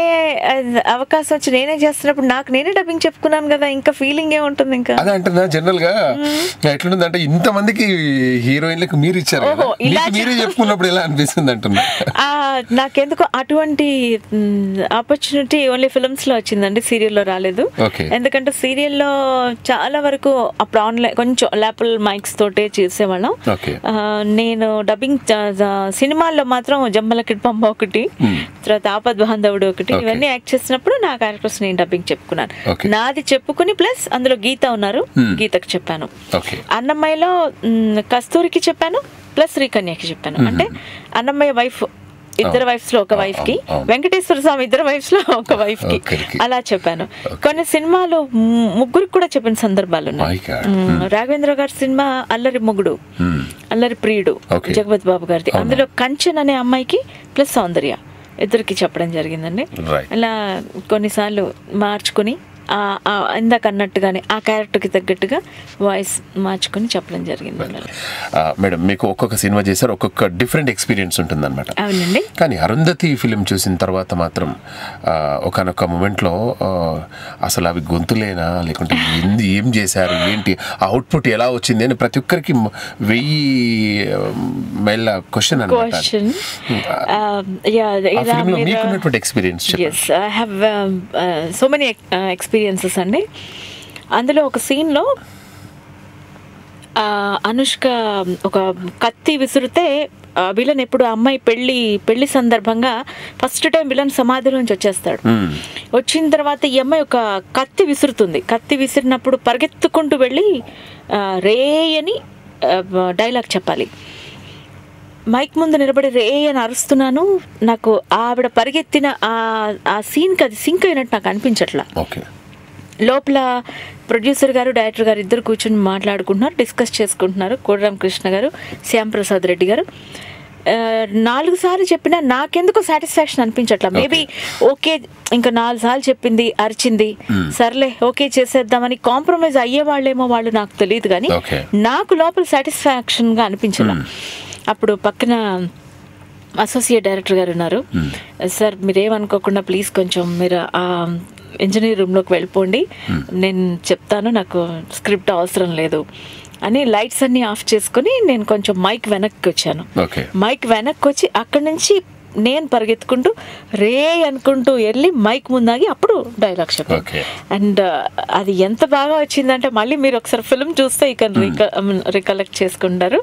అవకాశం వచ్చి నేనే చేస్తున్నప్పుడు నాకు నేనే డబ్బింగ్ చెప్పుకున్నాను కదా, ఇంకా ఫీలింగ్ ఏముంటుంది? ఇంకా అదే అంటున్నా, జనరల్ గా ఎట్లుంది అంటే ఇంతమందికి హీరోయిన్లకు మీరు ఇచ్చారు, మీరే చెప్పుకున్నప్పుడు ఎలా అనిపిస్తుంది అంటున్నా. నాకెందుకు అటువంటి ఆపర్చునిటీ ఓన్లీ ఫిల్మ్స్ లో వచ్చిందండి, సీరియల్లో రాలేదు. ఎందుకంటే సీరియల్లో చాలా వరకు అప్పుడు ఆన్లైన్ కొంచెం ల్యాపుల్ మైక్స్ తోటే చేసేవాళ్ళం. నేను డబ్బింగ్ సినిమాల్లో మాత్రం జమ్మల కిడ్పంబ ఒకటి, తర్వాత ఆపద్ బాంధవుడు ఒకటి, ఇవన్నీ యాక్ట్ చేసినప్పుడు నా క్యారెక్టర్స్ నేను డబ్బింగ్ చెప్పుకున్నాను. నాది చెప్పుకుని ప్లస్ అందులో గీత ఉన్నారు, గీతకు చెప్పాను. అన్నమయ్యలో కస్తూరికి చెప్పాను, ప్లస్ శ్రీకన్యకి చెప్పాను. అంటే అన్నమయ్య వైఫ్ ఇద్దరు వైఫ్స్ లో ఒక వైఫ్ కి, వెంకటేశ్వర స్వామి ఇద్దరు వైఫ్స్ లో ఒక వైఫ్ కి అలా చెప్పాను. కొన్ని సినిమాలు ముగ్గురికి కూడా చెప్పిన సందర్భాలు ఉన్నాయి. రాఘవేంద్ర గారి సినిమా అల్లరి మొగుడు, అల్లరి ప్రియుడు, జగపతి బాబు గారిది, అందులో కంచన్ అనే అమ్మాయికి ప్లస్ సౌందర్య ఇద్దరికి చెప్పడం జరిగిందండి. అలా కొన్నిసార్లు మార్చుకుని ఇందాక అన్నట్టుగానే ఆ క్యారెక్టర్కి తగ్గట్టుగా వాయిస్ మార్చుకొని చెప్పడం జరిగింది. మేడం మీకు ఒక్కొక్క సినిమా చేశారు, ఒక్కొక్క డిఫరెంట్ ఎక్స్పీరియన్స్ ఉంటుందన్నమాట. అవునండి. కానీ అరుంధతి ఫిలిం చూసిన తర్వాత మాత్రం ఒకనొక మూమెంట్లో అసలు అవి గొంతులేనా లేకుంటే ఏం చేశారు ఏంటి అవుట్పుట్ ఎలా వచ్చింది అని ప్రతి ఒక్కరికి 1000 మైళ్ళ క్వశ్చన్ అన్నమాట. Experience I have so many experiences అండి. అందులో ఒక సీన్లో అనుష్క ఒక కత్తి విసిరితే విలన్ ఎప్పుడు అమ్మాయి పెళ్లి సందర్భంగా ఫస్ట్ టైం విలన్ సమాధిలోంచి వచ్చేస్తాడు. వచ్చిన తర్వాత ఈ అమ్మాయి ఒక కత్తి విసురుతుంది. కత్తి విసిరినప్పుడు పరిగెత్తుకుంటూ వెళ్ళి రే అని డైలాగ్ చెప్పాలి. మైక్ ముందు నిలబడి రే అని అరుస్తున్నాను. నాకు ఆవిడ పరిగెత్తిన ఆ సీన్కి అది సింక్ అయినట్టు నాకు అనిపించట్లా. లోపల ప్రొడ్యూసర్ గారు డైరెక్టర్ గారు ఇద్దరు కూర్చొని మాట్లాడుకుంటున్నారు, డిస్కస్ చేసుకుంటున్నారు. కోడిరామకృష్ణ గారు, శ్యాంప్రసాద్ రెడ్డి గారు. 4 సార్లు చెప్పినా నాకెందుకో సాటిస్ఫాక్షన్ అనిపించట్లా. మేబీ ఓకే ఇంకా 4 సార్లు చెప్పింది, అరిచింది, సర్లే ఓకే చేసేద్దామని కాంప్రమైజ్ అయ్యేవాళ్ళేమో వాళ్ళు, నాకు తెలియదు. కానీ నాకు లోపల సాటిస్ఫాక్షన్గా అనిపించలే. అప్పుడు పక్కన అసోసియేట్ డైరెక్టర్ గారు ఉన్నారు. సార్ మీరేమనుకోకుండా ప్లీజ్ కొంచెం మీరు ఇంజనీర్ రూమ్లోకి వెళ్ళిపోండి, నేను చెప్తాను, నాకు స్క్రిప్ట్ అవసరం లేదు అని లైట్స్ అన్నీ ఆఫ్ చేసుకుని నేను కొంచెం మైక్ వెనక్కి వచ్చాను. మైక్ వెనక్కి వచ్చి అక్కడి నుంచి నేను పరిగెత్తుకుంటూ రే అనుకుంటూ వెళ్ళి మైక్ ముందాగి అప్పుడు డైలాగ్ చెప్పాను. అండ్ అది ఎంత బాగా వచ్చిందంటే మళ్ళీ మీరు ఒకసారి ఫిల్మ్ చూస్తే ఇక్కడ రికలెక్ట్ చేసుకుంటారు.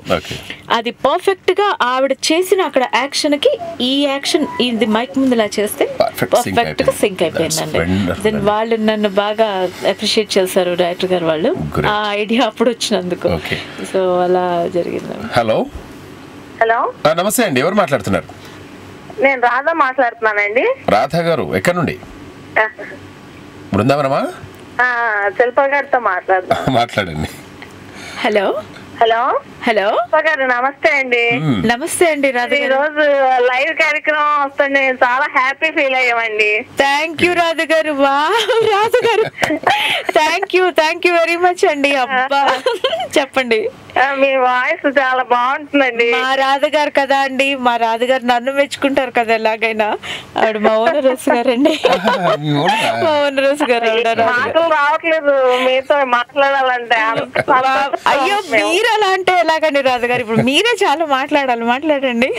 అది పర్ఫెక్ట్ గా ఆవిడ చేసిన అక్కడ యాక్షన్ కి ఈ యాక్షన్ ఇది మైక్ ముందు ఇలా చేస్తే పర్ఫెక్ట్ గా సింక్ అయిపోయిందండి. దెన్ వాళ్ళు నన్ను బాగా అప్రిషియేట్ చేశారు డైరెక్టర్ గారు వాళ్ళు, ఆ ఐడియా అప్పుడు వచ్చినందుకు. సో అలా జరిగిందండి. హలో నమస్తే అండి, ఎవరు మాట్లాడుతున్నారు? నేను రాధా మాట్లాడుతున్నానండి. రాధా గారు ఎక్కడి నుండి? బృందావనమా? శిల్ప గారితో మాట్లాడండి. హలో గారు నమస్తే అండి. నమస్తే అండి రాధా. ఈ రోజు లైవ్ కార్యక్రమం వస్తుంది, చాలా హ్యాపీ ఫీల్ అయ్యామండి. Thank you Radha garu. వా రాధ గారు థ్యాంక్ యూ వెరీ మచ్ అండి. అబ్బా చెప్పండి. మీ వాయిస్ చాలా బాగుంటుందండి. మా రాధగారు కదా అండి, మా రాధగారు నన్ను మెచ్చుకుంటారు కదా ఎలాగైనా. ఆవిడ మా ఓనర్ రోజు గారండి. మా ఓనర్ రోజు గారు మాటలు రావట్లేదు మీతో మాట్లాడాలంటే. అయ్యో మీరు అలా అంటే ఎలాగండి రాధగారు, ఇప్పుడు మీరే చాలా మాట్లాడండి.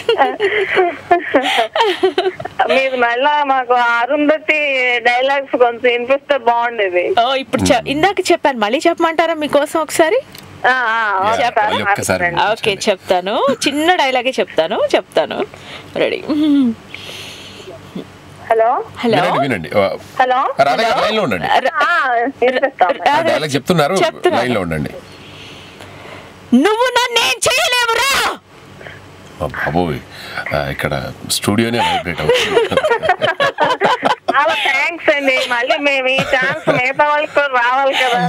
మీరు మళ్ళా మాకు అరుంధతి డైలాగ్స్ కొంచెం వినిపిస్తే బాగుండేది. ఇప్పుడు ఇందాక చెప్పాను, మళ్ళీ చెప్పమంటారా మీకోసం ఒకసారి? ఓకే చెప్తాను, చిన్న డైలాగే చెప్తాను. రెడీ? హలో వినండి. హలో లైన్ లో ఉండండి. చెప్తున్నారు, లైన్ లో ఉండండి. నువ్వు నన్నేం చేయలేవురా. బాబోయ్, ఇక్కడ స్టూడియోనే వైబ్రేట్ అవుతుంది. చాలా థ్యాంక్స్ అండి. మళ్ళీ మేము ఈ ఛాన్స్ మిగతా వాళ్ళకి రావాలి కదా.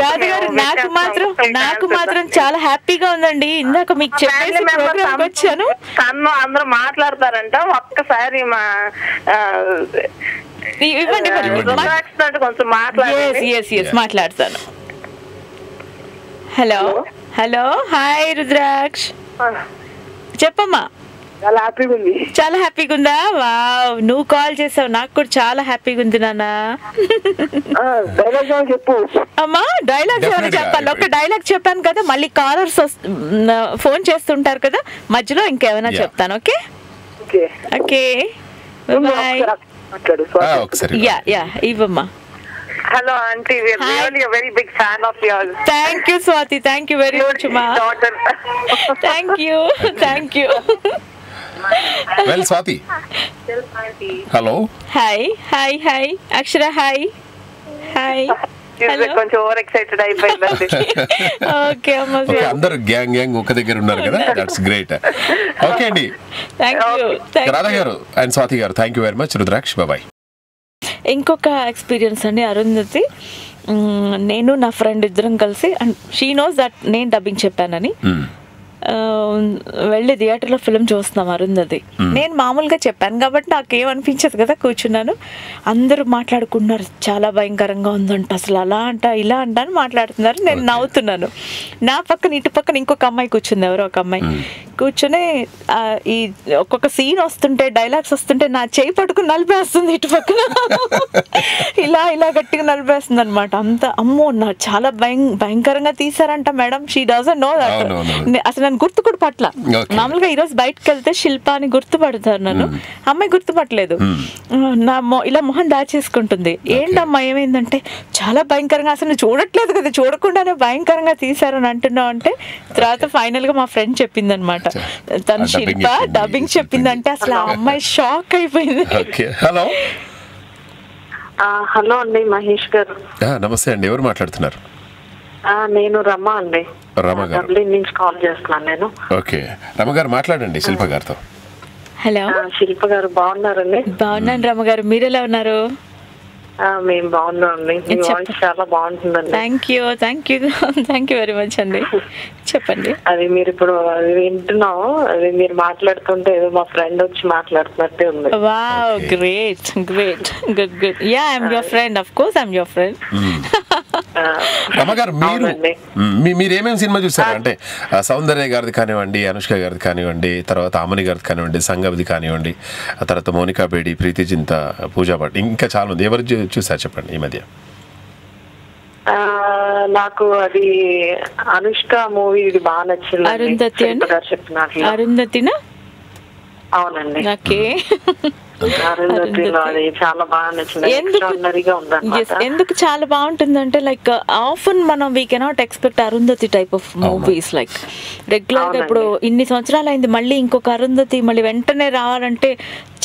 రాధగారు నాకు మాత్రం చాలా హ్యాపీగా ఉందండి. ఇందాక మీకు చెప్పేసి ప్రోగ్రామ్ వచ్చాను. అందరూ మాట్లాడతారంట, ఒక్కసారి మా కొంచెం మాట్లాడతాను. హలో హాయ్ రుద్రాక్ష్, చెప్పమ్మా. చాలా హ్యాపీగా ఉందా? వావ్, నువ్వు కాల్ చేసావు, నాకు కూడా చాలా హ్యాపీగా ఉంది నాన్న. అమ్మా డైలాగ్ ఏమైనా చెప్పాలి? ఒక డైలాగ్ చెప్పాను కదా, మళ్ళీ కాలర్స్ ఫోన్ చేస్తుంటారు కదా, మధ్యలో ఇంకేమైనా చెప్తాను. Okay bye. యా ఇవ్వమ్మా. Hello auntie, we are really a very big fan of yours. Thank you Swati, thank you very much ma. Thank you. Well Swati. Hello. Hi Akshara. Hi. కొంచెం ఓవర్ ఎక్సైటెడ్ అయిపోయిందండి. ఓకే అమ్మ, అందరూ గ్యాంగ్ ఒక దగ్గర ఉన్నారు కదా, దట్స్ గ్రేట్. ఓకే అండి, రాధా గారు and Swathi garu, thank you very much. Rudraksh bye. ఇంకొక ఎక్స్పీరియన్స్ అండి అరుంధతి. నేను నా ఫ్రెండ్ ఇద్దరం కలిసి, అండ్ షీ నోస్ దట్ నేను డబ్బింగ్ చెప్పానని, వెళ్ళి థియేటర్లో ఫిల్మ్ చూస్తున్నాం అరుంధతి. నేను మామూలుగా చెప్పాను కాబట్టి నాకేమనిపించదు కదా, కూర్చున్నాను. అందరూ మాట్లాడుకుంటున్నారు, చాలా భయంకరంగా ఉందంట, అసలు అలా అంట ఇలా అంట అని మాట్లాడుతున్నారు. నేను నవ్వుతున్నాను. నా పక్కన ఇటు పక్కన ఇంకొక అమ్మాయి కూర్చుంది, ఎవరో ఒక అమ్మాయి కూర్చొని ఈ ఒక్కొక్క సీన్ వస్తుంటే, డైలాగ్స్ వస్తుంటే నా చేయి పట్టుకుని నలిపేస్తుంది ఇటు పక్కన, ఇలా ఇలా గట్టిగా నలిపేస్తుంది అనమాట. అంత అమ్మో నా చాలా భయంకరంగా తీసారంట madam, she doesn't know that. అసలు నన్ను గుర్తు కూడా పట్ల. మామూలుగా ఈరోజు బయటకు వెళ్తే శిల్ప అని గుర్తుపడతారు నన్ను, అమ్మాయి గుర్తుపట్టలేదు. నా ఇలా మొహం దాచేసుకుంటుంది. ఏంటమ్మా ఏమైందంటే, చాలా భయంకరంగా, అసలు నువ్వు చూడట్లేదు కదా, చూడకుండానే భయంకరంగా తీసారని అంటున్నావు అంటే, తర్వాత ఫైనల్ గా మా ఫ్రెండ్ చెప్పింది అనమాట, తను శిల్ప డబ్బింగ్ చెప్పిందంటే అసలు ఆ అమ్మాయి షాక్ అయిపోయింది. హలో హలో అండి మహేష్ గారు. నమస్తే అండి, ఎవరు మాట్లాడుతున్నారు? నేను రమ అండి, రమ గారు డబ్లిన్ నుంచి కాల్ చేస్తున్నాను నేను. ఓకే రమ గారు మాట్లాడండి శిల్ప గారితో. హలో శిల్ప గారు బాగున్నారండి? బాగున్నాను రమ గారు, మీరు ఎలా ఉన్నారు? మేము బాగున్నామండి, మీ వాయిస్ చాలా బాగుంటుందండి. థ్యాంక్ యూ వెరీ మచ్ అండి. చెప్పండి. అది మీరు ఇప్పుడు వింటున్నాం, అది మీరు మాట్లాడుతుంటే ఏదో మా ఫ్రెండ్ వచ్చి మాట్లాడుతున్నట్టే ఉంది. Wow, great good. Yeah, I'm your friend, of course I'm your friend. Rama గారు, మీరు ఏమేమి సినిమా చూసారు? అంటే సౌందర్య గారిది కానివ్వండి, అనుష్క గారిది కానివ్వండి, తర్వాత అమని గారిది కానివ్వండి, సంగవ్ది కానివ్వండి, ఆ తర్వాత మోనికా బేడి, ప్రీతి జింత, పూజా భట్, ఇంకా చాలా ఉంది. ఎవరు చూసారు చెప్పండి ఈ మధ్య? నాకు అది అనుష్క మూవీ ఇది బాగా నచ్చింది. అరుంధతినా? అవునండి. ఓకే. చాలా బాగా నచ్చింది. ఎందుకు చాలా బాగుంటుందంటే, లైక్ ఆఫన్ మనం we cannot expect Arundhati type of movies. Like regular గా ఇప్పుడు ఇన్ని సంవత్సరాలు అయింది, మళ్ళీ ఇంకొక అరుంధతి మళ్ళీ వెంటనే రావాలంటే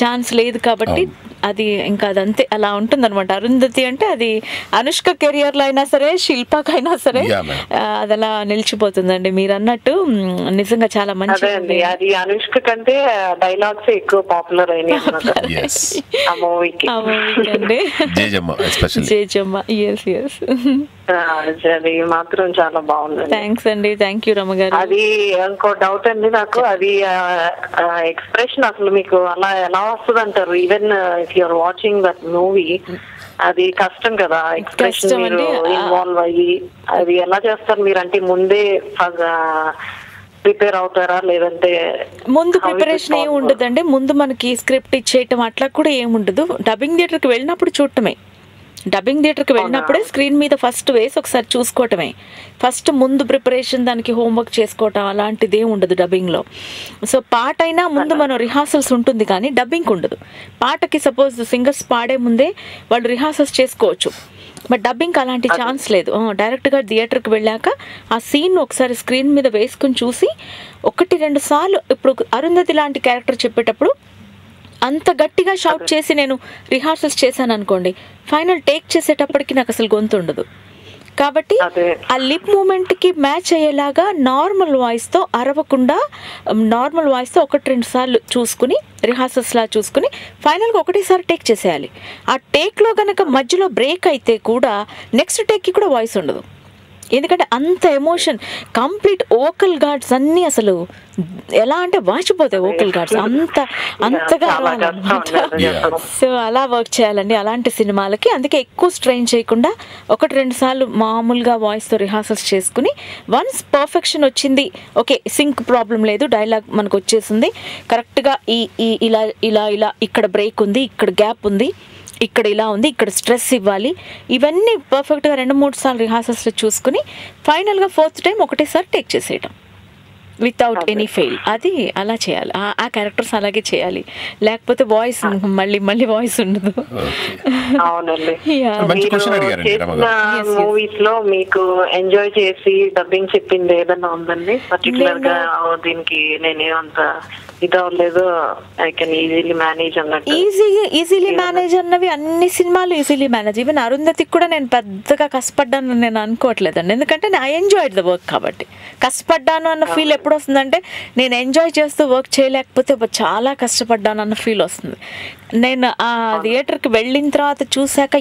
ఛాన్స్ లేదు. కాబట్టి అది ఇంకా అదంతే అలా ఉంటుంది అనమాట. అరుంధతి అంటే అది అనుష్క కెరియర్ లో అయినా సరే, శిల్పకైనా సరే అది అలా నిలిచిపోతుందండి. మీరు అన్నట్టు నిజంగా చాలా మంచి. అది అనుష్క కంటే డైలాగ్స్ ఎక్కువ పాపులర్ అయినాయి ఆ మూవీకి. జేజమ్మ, yes. అది మాత్రం చాలా బాగుంది. థ్యాంక్స్ అండి, థ్యాంక్ యూ రమ గారు. అది ఇంకో డౌట్ అండి నాకు, అది ఎక్స్ప్రెషన్ అసలు మీకు అలా ఎలా వస్తుంది అంటారు? Even if you're watching that movie, అది కష్టం కదా ఎక్స్ప్రెషన్ మీరు ఇన్వాల్వ్ అయ్యి, అది ఎలా చేస్తారు మీరు? అంటే ముందే ప్రిపేర్ అవుతారా, లేదంటే? ముందు ప్రిపరేషన్ ఏమి ఉండదండి. ముందు మనకి స్క్రిప్ట్ ఇచ్చేయటం అట్లా కూడా ఏముండదు. డబ్బింగ్ థియేటర్కి వెళ్ళినప్పుడు చూడటమే. డబ్బింగ్ థియేటర్కి వెళ్ళినప్పుడే స్క్రీన్ మీద ఫస్ట్ వేసి ఒకసారి చూసుకోవటమే. ఫస్ట్ ముందు ప్రిపరేషన్, దానికి హోంవర్క్ చేసుకోవటం అలాంటిది ఏమి ఉండదు డబ్బింగ్లో. సో పాట అయినా ముందు మనం రిహార్సల్స్ ఉంటుంది, కానీ డబ్బింగ్ ఉండదు. పాటకి సపోజ్ సింగర్స్ పాడే ముందే వాళ్ళు రిహార్సల్స్ చేసుకోవచ్చు, బట్ డబ్బింగ్ అలాంటి ఛాన్స్ లేదు. డైరెక్ట్గా థియేటర్కి వెళ్ళాక ఆ సీన్ ఒకసారి స్క్రీన్ మీద వేసుకుని చూసి 1-2 సార్లు, ఇప్పుడు అరుంధతి లాంటి క్యారెక్టర్ చెప్పేటప్పుడు అంత గట్టిగా షౌట్ చేసి నేను రిహార్సల్స్ చేశాను అనుకోండి, ఫైనల్ టేక్ చేసేటప్పటికి నాకు అసలు గొంతు ఉండదు. కాబట్టి ఆ లిప్ మూమెంట్కి మ్యాచ్ అయ్యేలాగా నార్మల్ వాయిస్తో అరవకుండా, నార్మల్ వాయిస్తో 1-2 సార్లు చూసుకుని, రిహార్సల్స్లా చూసుకుని ఫైనల్గా ఒకటేసారి టేక్ చేసేయాలి. ఆ టేక్లో కనుక మధ్యలో బ్రేక్ అయితే కూడా నెక్స్ట్ టేక్కి కూడా వాయిస్ ఉండదు. ఎందుకంటే అంత ఎమోషన్, కంప్లీట్ వోకల్ గార్డ్స్ అన్నీ అసలు ఎలా అంటే వాచిపోతాయి వోకల్ గార్డ్స్, అంతగా సో అలా వర్క్ చేయాలండి అలాంటి సినిమాలకి. అందుకే ఎక్కువ స్ట్రెయిన్ చేయకుండా 1-2 సార్లు మామూలుగా వాయిస్తో రిహార్సల్స్ చేసుకుని, వన్స్ పర్ఫెక్షన్ వచ్చింది, ఓకే సింక్ ప్రాబ్లం లేదు, డైలాగ్ మనకు వచ్చేసింది కరెక్ట్గా, ఇలా ఇలా ఇలా ఇక్కడ బ్రేక్ ఉంది, ఇక్కడ గ్యాప్ ఉంది, ఇక్కడ ఇలా ఉంది, ఇక్కడ స్ట్రెస్ ఇవ్వాలి, ఇవన్నీ పర్ఫెక్ట్గా 2-3 సార్లు రిహార్సల్స్లో చూసుకుని ఫైనల్గా 4th టైం ఒకటేసారి టేక్ చేసేయటం వితౌట్ ఎనీ ఫెయిల్. అది అలా చేయాలి, ఆ క్యారెక్టర్స్ అలాగే చేయాలి, లేకపోతే వాయిస్ మళ్ళీ వాయిస్ ఉండదు. అవునండి. మూవీస్ లో మీకు ఎంజాయ్ చేసి డబ్బింగ్ చెప్పింది ఏదన్నా ఉందండి పర్టికులర్ గా? దీనికి నేనేమంత ఇదవలేదు, ఐ కెన్ ఈజీలీ మేనేజ్ అన్నట్టు. ఈజీలీ మేనేజ్ అన్నవి అన్ని సినిమాలు ఈజీలీ మేనేజ్. ఈవెన్ అరుంధతికి కూడా నేను పెద్దగా కష్టపడ్డాను నేను అనుకోవట్లేదండి, ఎందుకంటే ఐ ఎంజాయ్డ్ ద వర్క్. కాబట్టి కష్టపడ్డాను అన్న ఫీల్ ఎప్పుడు వస్తుందంటే నేను ఎంజాయ్ చేస్తూ వర్క్ చేయలేకపోతే చాలా కష్టపడ్డానన్న ఫీల్ వస్తుంది. నేను ఆ థియేటర్కి వెళ్ళిన తర్వాత చూశాక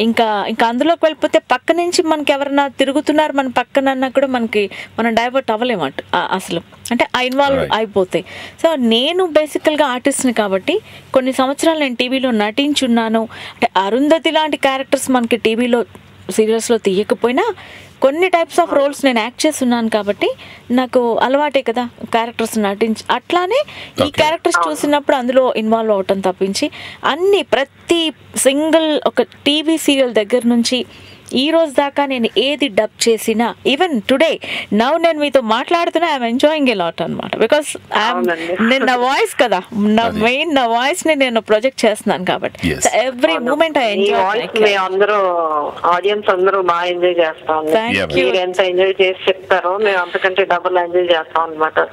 ఇంకా అందులోకి వెళ్ళిపోతే పక్క నుంచి మనకి ఎవరైనా తిరుగుతున్నారు మన పక్కనన్నా కూడా మనం డైవర్ట్ అవ్వలేమట అసలు, అంటే ఇన్వాల్వ్ అయిపోతాయి. సో నేను బేసికల్గా ఆర్టిస్ట్ని కాబట్టి కొన్ని సంవత్సరాలు నేను టీవీలో నటించున్నాను. అంటే అరుంధతి లాంటి క్యారెక్టర్స్ మనకి టీవీలో సీరియల్స్లో తీయకపోయినా కొన్ని టైప్స్ ఆఫ్ రోల్స్ నేను యాక్ట్ చేస్తున్నాను కాబట్టి నాకు అలవాటే కదా క్యారెక్టర్స్ నటించి. అట్లానే ఈ క్యారెక్టర్స్ చూసినప్పుడు అందులో ఇన్వాల్వ్ అవటం తప్పించి ప్రతి సింగిల్ ఒక టీవీ సీరియల్ దగ్గర నుంచి ఈ రోజు దాకా నేను ఏది డబ్ చేసినా, ఈవెన్ టుడే నేను మీతో మాట్లాడుతున్నా ఐఎమ్ ఎంజాయింగ్ ఎ లాట్ అనమాట. బికాస్ నేను నా వాయిస్ కదా, నా వాయిస్ ని నేను ప్రొజెక్ట్ చేస్తున్నాను కాబట్టి ఎవ్రీ మూమెంట్ ఐ ఎంజాయ్. అందరూ ఆడియన్స్ అందరూ బాగా ఎంజాయ్ చేస్తాం. మీరు ఎంత ఎంజాయ్ చేసి చెప్తారో మేము అంతకంటే డబుల్ ఎంజాయ్ చేస్తాం అనమాట.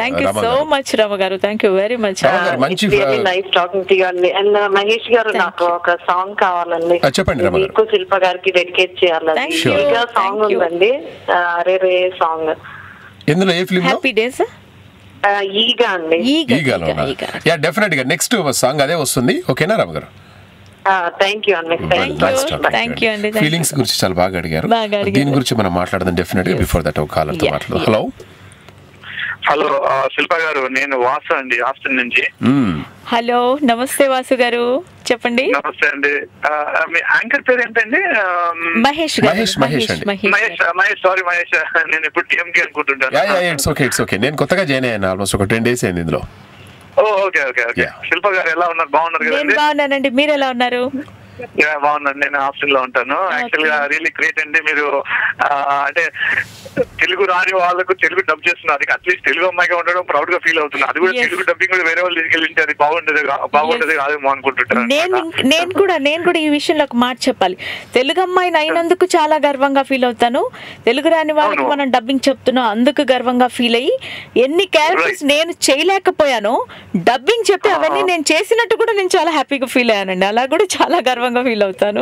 Thank you so much Rama garu, thank you very much. Nice talking to you అండి. అండ్ మహేష్ గారు నాకు ఒక సాంగ్ కావాలండి, మీకు శిల్ప గారికి డెడికేట్ చేయాలండి. సాంగ్ ఉందండి, అరే రే సాంగ్. ఎందులో ఏ ఫిల్మ్? హ్యాపీ డేస్ ఈగా అండి. యా డెఫినెట్ గా నెక్స్ట్ సాంగ్ అదే వస్తుంది. ఓకేనా రామ్ గారు? థ్యాంక్ యూ అండి. ఫీలింగ్స్ గురించి చాలా బాగా అడిగారు. దీని గురించి మనం మాట్లాడదాం డెఫినెట్ గా. బిఫోర్ దట్ ఒక కాలర్ తో మాట్లాడదాం. హలో హలో శిల్ప గారు, నేను వాసు అండి, ఆస్టిన్ నుంచి. హలో నమస్తే వాసు గారు, చెప్పండి. నమస్తే అండి. మీ యాంకర్ పేరు ఏంటండి? మహేష్. సారీ మహేష్, నేను ఇప్పుడు టీఎంకే అనుకుంటుంటాను. It's okay. నేను కొత్తగా జాయిన్ అయ్యాను, ఆల్మోస్ట్ ఒక 10 days అయింది ఇందులో. ఓకే. శిల్ప గారు ఎలా ఉన్నారు? బాగున్నారు కదా? నేను బాగున్నానండి, మీరు ఎలా ఉన్నారు? బాగున్నాను. నేను హాస్టల్ లో ఉంటాను. యాక్చువల్ గా రియల్లీ గ్రేట్ అండి. మీరు అంటే తెలుగు రాని వాళ్ళకు తెలుగు డబ్ చేస్తున్నారు. అట్లీస్ట్ తెలుగు అమ్మాయిగా ఉండడం ప్రౌడ్ గా ఫీల్ అవుతున్నారు. అది కూడా తెలుగు డబ్బింగ్ కూడా వేరే వాళ్ళు తీసుకెళ్ళింటే అది బాగుంటది కాదేమో అనుకుంటుంటారు. నేను కూడా ఈ విషయంలో ఒక మాట చెప్పాలి. తెలుగు అమ్మాయిని అయినందుకు చాలా గర్వంగా ఫీల్ అవుతాను. తెలుగు రాని వాళ్ళకి మనం డబ్బింగ్ చెప్తున్నాం, అందుకు గర్వంగా ఫీల్ అయ్యి ఎన్ని క్యారెక్టర్స్ నేను చేయలేకపోయానో డబ్బింగ్ చెప్పి అవన్నీ నేను చేసినట్టు కూడా నేను చాలా హ్యాపీగా ఫీల్ అయ్యానండి. అలా కూడా చాలా గర్వంగా ఫీల్ అవుతాను.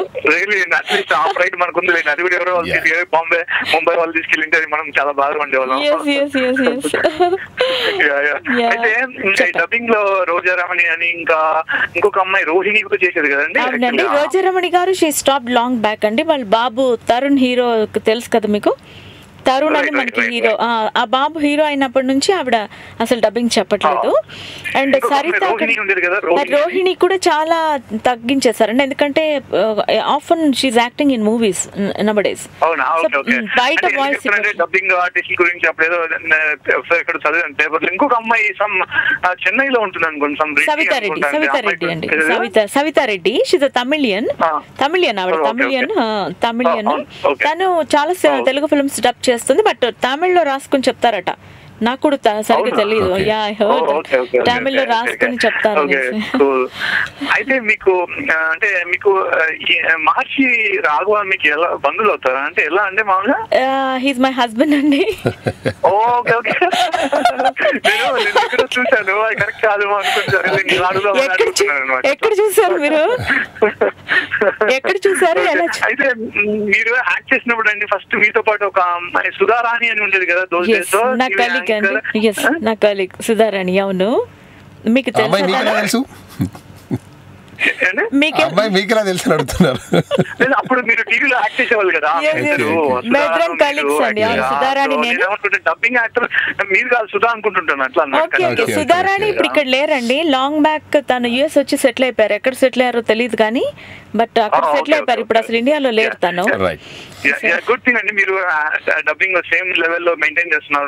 ముంబై వాళ్ళు తీసుకెళ్ళింటే మనం చాలా బాగా ఉండేవాళ్ళం. అయితే డబ్బింగ్ లో రోజారమణి అని ఇంకా ఇంకొక అమ్మాయి రోహిణి కూడా చేసేది కదండి. అవునండి, రోజారమణి గారు షీ స్టాప్ లాంగ్ బ్యాక్ అండి. వాళ్ళ బాబు తరుణ్ హీరో తెలుసు కదా మీకు, తరుణ్ అని మనకి హీరో. ఆ బాబు హీరో అయినప్పటి నుంచి ఆవిడ అసలు డబ్బింగ్ చెప్పట్లేదు. అండ్ సరిత రోహిణి కూడా చాలా తగ్గించేసారండి, ఎందుకంటే often she acting in movies nowadays. బయట వాయిస్ డబ్బింగ్ ఆర్టిస్ట్ గురించి అప్పుడేదో ఇక్కడ చదివాను పేపర్లో. ఇంకొక అమ్మాయి చెన్నైలో ఉంటుంది అనుకోండి, సవితారెడ్డి అండి. సవితారెడ్డి షీఈ్ తమిళియన్ ఆవిడ తమిళియన్. తను చాలా తెలుగు ఫిల్మ్స్ డబ్ చేస్తుంది, బట్ తమిళ్లో రాసుకుని చెప్తారట. నాకు కూడా సరిగ్గా తెలియదు. తమిళ్లో రాసుకుని చెప్తారు. అయితే మీకు అంటే మీకు మహర్షి రాఘవ మీకు ఎలా బంధువులు అవుతారా? అంటే ఎలా అంటే మామూలుగా హీస్ మై హస్బెండ్ అండి. ఓకే. నేను చూసాను, కరెక్ట్ కాదు అనుకుంటాను. ఎక్కడ చూసారు మీరు? ఎక్కడ చూసారు? అయితే మీరు యాక్ట్ చేసినప్పుడు అండి ఫస్ట్ మీతో పాటు ఒక అమ్మాయి సుధారాణి అని ఉండేది కదా, నా కలీగ్ సుధారాణి. అవును, మీకు తెలుసు? మీకెలా తెలుసు అడుగుతున్నారు? అప్పుడు మీరు టీవీలో యాక్ట్ చేసేవాళ్ళు కదా. డబ్బింగ్ యాక్టర్ మీరు కాదు, సుధా అనుకుంటుంటాను. అట్లా సుధారాణి ఇప్పుడు ఇక్కడ లేరండి. లాంగ్ బ్యాక్ తను యుఎస్ వచ్చి సెటిల్ అయిపోయారు. ఎక్కడ సెటిల్ అయ్యారో తెలియదు కానీ, బట్ అక్కడ సెటిల్ అయిపోయారు. ఇప్పుడు అసలు ఇండియాలో లేరు తను. గుడ్ థింగ్ అండి, మీరు డబ్బింగ్ లో సేమ్ లెవెల్ లో మెయింటైన్ చేస్తున్నారు.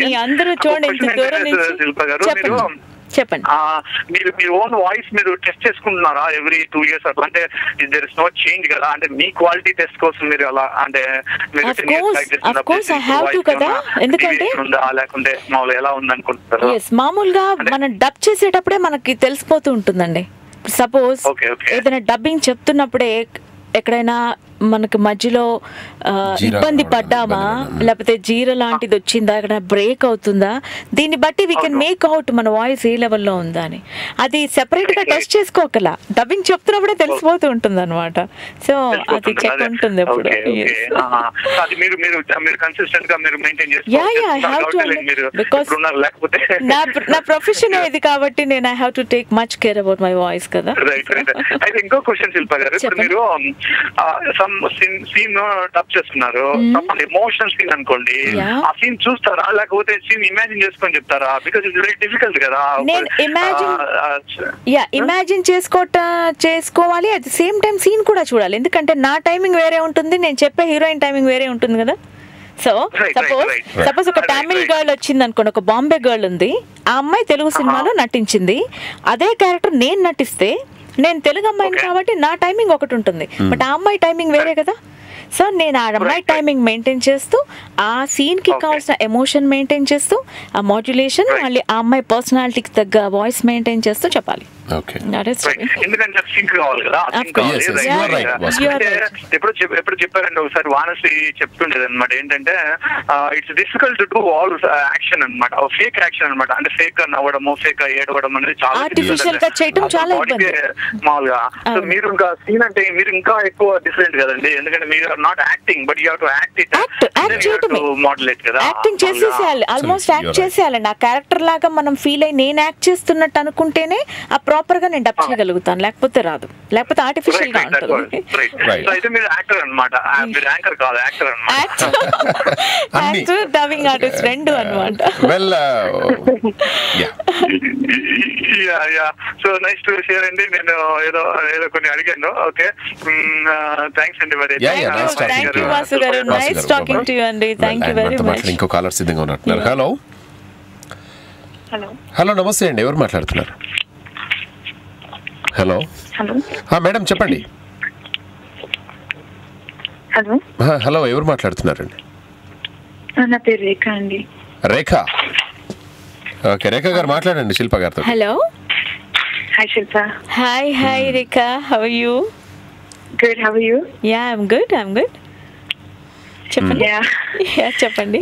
మీ అందరూ చూడండి ఇంత దూరం నుంచి. చెప్పండి, మీరు మీ ఓన్ వాయిస్ మీరు టెస్ట్ చేసుకుంటున్నారా ఎవ్రీ 2 years అట్లా? అంటే దేర్ ఇస్ నో చేంజ్ కదా, అంటే మీ క్వాలిటీ టెస్ట్ కోసం మీరు అలా అంటే లేకుంటే మామూలుగా ఎలా ఉంది అనుకుంటారు? మామూలుగా మనం డబ్ చేసేటప్పుడే మనకి తెలిసిపోతూ ఉంటుందండి. సపోజ్ ఏదైనా డబ్బింగ్ చెప్తున్నప్పుడే ఎక్కడైనా మనకు మధ్యలో ఇబ్బంది పడ్డామా, లేకపోతే జీర లాంటిది వచ్చిందా, అక్కడ బ్రేక్ అవుతుందా, దీన్ని బట్టి వీ కెన్ మేక్ అవుట్ మన వాయిస్ ఏ లెవెల్లో ఉందా అని. అది సెపరేట్ గా టెస్ట్ చేసుకోకలా, డబ్బింగ్ చెప్తున్నప్పుడే తెలిసిపోతూ ఉంటుంది అనమాట. సో అది చెక్ ఉంటుంది ఎప్పుడు. నా ప్రొఫెషన్ ఇది కాబట్టి నేను I have to take much care about my voice కదా. అయితే ఇంకో క్వశ్చన్ శిల్ప గారు, ఇప్పుడు మీరు సీన్ టచ్ చేస్తున్నారు, ఎమోషనల్ సీన్ అనుకోండి, ఆ సీన్ చూస్తారా లేకపోతే సీన్ ఇమాజిన్ చేసుకొని చెప్తారా? బికాజ్ ఇట్స్ వెరీ డిఫికల్ట్ కదా. నేను ఇమాజిన్ చేసుకోవాలి, at the same time scene కూడా చూడాలి. ఎందుకంటే నా టైమింగ్ వేరే ఉంటుంది, నేను చెప్పే హీరోయిన్ టైమింగ్ వేరే ఉంటుంది కదా. సో సపోజ్ ఒక తమిళ్ గర్ల్ వచ్చింది అనుకోండి, ఒక బాంబే గర్ల్ ఉంది, ఆ అమ్మాయి తెలుగు సినిమాలో నటించింది, అదే క్యారెక్టర్ నేను నటిస్తే నేను తెలుగు అమ్మాయిని కాబట్టి నా టైమింగ్ ఒకటి ఉంటుంది, బట్ ఆ అమ్మాయి టైమింగ్ వేరే కదా. సో నేను ఆ అమ్మాయి టైమింగ్ మెయింటైన్ చేస్తూ, ఆ సీన్ కి కావాల్సిన ఎమోషన్ మెయింటైన్ చేస్తూ, ఆ మాడ్యులేషన్ మళ్ళీ ఆ అమ్మాయి పర్సనాలిటీకి తగ్గ వాయిస్ మెయింటైన్ చేస్తూ చెప్పాలి. ఎందుకంటే సింక్ కావాలి కదా. ఎప్పుడు చెప్పారంటే ఒకసారి వానశ్రీ చెప్తుండేది అనమాట, ఏంటంటే it's difficult to do all action అనమాట, ఫేక్ యాక్షన్ అనమాట. అంటే ఫేక్ నవ్వడము, ఫేక్ ఏడవడం అనేది చాలా మామూలుగా. సో మీరు ఇంకా సీన్ అంటే మీరు ఇంకా ఎక్కువ డిఫరెంట్ కదండి, ఎందుకంటే మీరు not acting but you have to act it, modulate కదా. యాక్టింగ్ చేసేసేయాలి, ఆల్మోస్ట్ యాక్ట్ చేసేయాలి. నా క్యారెక్టర్ లాగా మనం ఫీల్ అయ్యి నేను యాక్ట్ చేస్తున్నట్టు అనుకుంటేనే ఆ ప్రాపర్ గా నేను డబ్ చేయగలుగుతాను, లేకపోతే రాదు, లేకపోతే ఆర్టిఫిషియల్ గా ఉంటుంది. యాక్టర్ డబ్బింగ్ ఆర్టిస్ట్ రెండు అన్నమాట. సో నైస్ టు షేర్ అండి. నేను ఏదో కొన్ని అడిగాను. ఓకే, థ్యాంక్స్ అండి. మరి థ్యాంక్ యూ వాసు గారు, నైస్ టాకింగ్ టు యు అండి. Thank you very much. ఇంకో కాలర్ సిద్ధంగా ఉన్నట్టున్నారు. హలో హలో, నమస్తే అండి, ఎవరు మాట్లాడుతున్నారు? హలో మేడం చెప్పండి. హలో హలో, ఎవరు మాట్లాడుతున్నారండి? నా పేరు రేఖ అండి. రేఖ, ఓకే రేఖ గారు మాట్లాడండి శిల్ప గారితో. Hello, hi Shilpa. Hi Rekha, how are you? Good, how are you? Yeah I'm good. చెప్పండి. చెప్పండి.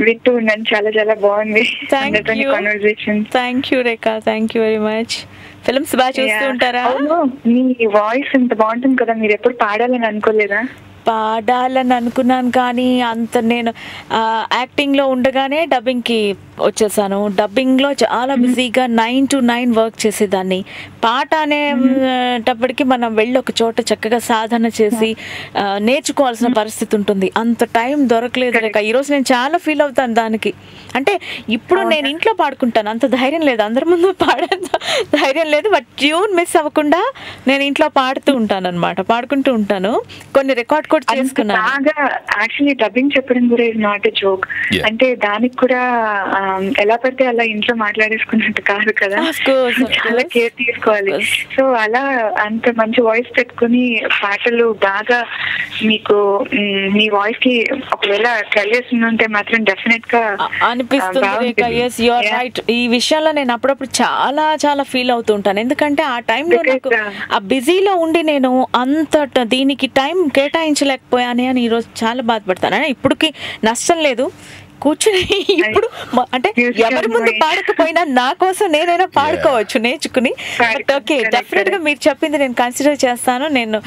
వింటూ ఉన్నాను, చాలా చాలా బాగుంది. Thank you Rekha, thank you very much. Films బాగా చూస్తూ ఉంటారా? మీ వాయిస్ ఇంత బాగుంటుంది కదా, మీరు ఎప్పుడు పాడాలని అనుకోలేదా? పాడాలని అనుకున్నాను, కానీ అంత నేను యాక్టింగ్లో ఉండగానే డబ్బింగ్కి వచ్చేసాను. డబ్బింగ్లో చాలా బిజీగా 9 to 9 వర్క్ చేసేదాన్ని. పాట అనేటప్పటికి మనం వెళ్ళి ఒక చోట చక్కగా సాధన చేసి నేర్చుకోవాల్సిన పరిస్థితి ఉంటుంది. అంత టైం దొరకలేదు లేక ఈరోజు నేను చాలా ఫీల్ అవుతాను దానికి. అంటే ఇప్పుడు నేను ఇంట్లో పాడుకుంటాను, అంత ధైర్యం లేదు, అందరి ముందు పాడే ధైర్యం లేదు, బట్ ట్యూన్ మిస్ అవ్వకుండా నేను ఇంట్లో పాడుతూ ఉంటాను అనమాట, పాడుకుంటూ ఉంటాను. కొన్ని రికార్డ్ కూడా చేసుకున్నాను. యాక్చువల్లీ డబ్బింగ్ చెప్పడం కూడా ఇస్ నాట్ ఎ జోక్. అంటే దానికి కూడా ఎలా పడితే అలా ఇంట్లో మాట్లాడేసుకున్నట్టు కాదు కదా, చాలా కేర్ తీసుకోవాలి. సో అలా అంత మంచి వాయిస్ పెట్టుకుని పాటలు బాగా మీకు మీ వాయిస్ కి ఒకవేళ ట్రై చేస్తుంటే మాత్రం డెఫినెట్ గా అనిపిస్తుంది. ఈ విషయంలో నేను అప్పుడప్పుడు చాలా చాలా ఫీల్ అవుతూ ఉంటాను. ఎందుకంటే ఆ టైంలో నాకు ఆ బిజీలో ఉండి నేను అంత దీనికి టైం కేటాయించలేకపోయాను అని ఈరోజు చాలా బాధపడతాను. ఇప్పటికి నష్టం లేదు, కూర్చుని ఇప్పుడు అంటే ఎవరి ముందు పాడకపోయినా నా కోసం నేనైనా పాడుకోవచ్చు నేర్చుకుని. బట్ ఓకే, డెఫినెట్ గా మీరు చెప్పింది నేను కన్సిడర్ చేస్తాను. నేను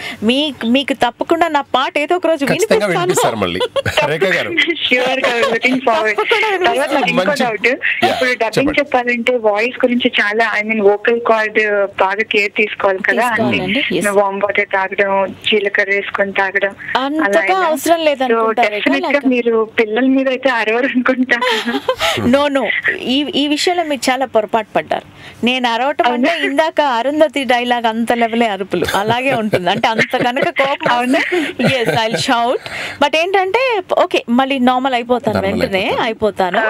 మీకు తప్పకుండా నా పాట ఏదో ఒక రోజు వినిపిస్తాను. ఇప్పుడు డబ్బింగ్ చెప్పాలంటే వాయిస్ గురించి చాలా, ఐ మీన్ వోకల్ కార్డ్ బాగా కేర్ తీసుకోవాలి కదా. వామ్ వాటర్ తాగడం, జీలకర్ర వేసుకొని తాగడం, అవసరం లేదు. డెఫినెట్ గా మీరు పిల్లల మీద అయితే అరవరు అనుకుంటా. నో, ఈ విషయంలో మీరు చాలా పొరపాటు పడ్డారు. నేను అరవటం అంటే ఇందాక అరుంధతి డైలాగ్ అంత లెవెలే అరుపులు అలాగే ఉంటుంది. అంటే అంత కనుక కోపం, ఎస్ ఐ షౌట్. బట్ ఏంటంటే ఓకే, మళ్ళీ నార్మల్ అయిపోతాను, వెంటనే అయిపోతాను.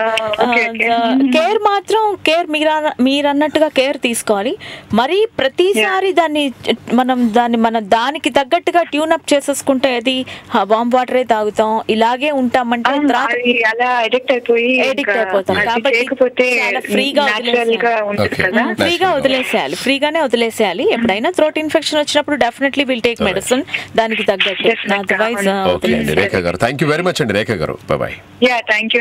కేర్ మాత్రం మీరు అన్నట్టుగా కేర్ తీసుకోవాలి. మరి ప్రతిసారి దానికి తగ్గట్టుగా ట్యూన్ అప్ చేసేసుకుంటే అది వామ్ వాటరే తాగుతాం, ఇలాగే ఉంటామంటే అడిక్ట్ అయిపోయి చేయకపోతే న్యాచురల్ గా ఉంటుంది కదా. ఫ్రీగా వదిలేసేయాలి, ఫ్రీగానే వదిలేసేయాలి. ఎప్పుడైనా థ్రోట్ ఇన్ఫెక్షన్ వచ్చినప్పుడు డెఫినెట్లీ విల్ టేక్ మెడిసిన్ దానికి తగ్గట్టు. అదర్వైజ్ రేఖ గారు థ్యాంక్ యూ వెరీ మచ్ అండి. రేఖ గారు bye bye. Yeah thank you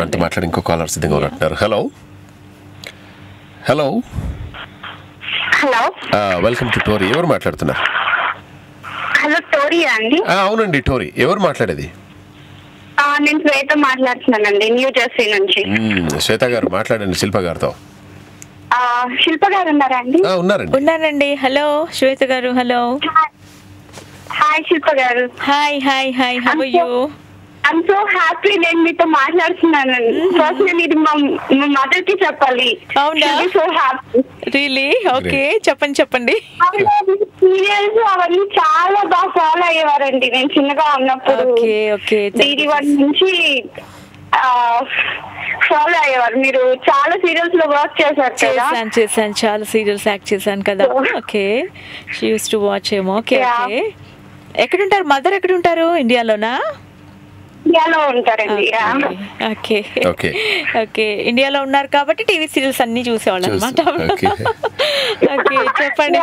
మనతో మాట్లాడి ఇంకో కాలర్ సిద్ధంగా ఉన్నట్టున్నారు. Hello hello hello welcome to Tori. ఎవరు మాట్లాడుతున్నారు? హలో టోరీ అండి. అవునండి టోరీ. ఎవరు మాట్లాడేది? నేను శ్వేత మాట్లాడుతున్నానండి, న్యూ జెర్సీ నుంచి. శ్వేత గారు మాట్లాడండి శిల్ప గారితో. శిల్ప గారు ఉన్నారా అండి? ఉన్నానండి. హలో శ్వేత గారు. హలో హాయ్ శిల్ప గారు. Hi hi hi. How are you? I'm so happy నేను మీతో మాట్లాడుతున్నాను. ఫస్ట్ నేను ఇది మా మదర్ కి చెప్పాలి. అవునా? So happy. రియలీ? ఓకే చెప్పండి. సీరియల్స్ అవన్నీ చాలా బాగా ఫాలో అయ్యేవారండి నేను చిన్నగా ఉన్నప్పుడు. DD1 నుంచి ఫాలో అయ్యేవారు. మీరు చాలా సీరియల్స్ లో వర్క్ చేశారు కదా? చేశాను చాలా సీరియల్స్ యాక్ట్ చేశాను కదా. Okay she used to watch ఏమో. Okay okay. ఎక్కడుంటారు మదర్? ఎక్కడుంటారు? ఇండియాలోనా? ఇండియాలో ఉంటారండి. Okay okay. ఇండియాలో ఉన్నారు కాబట్టి టీవీ సీరియల్స్ అన్ని చూసేవాళ్ళు అనమాట. ఓకే చెప్పండి.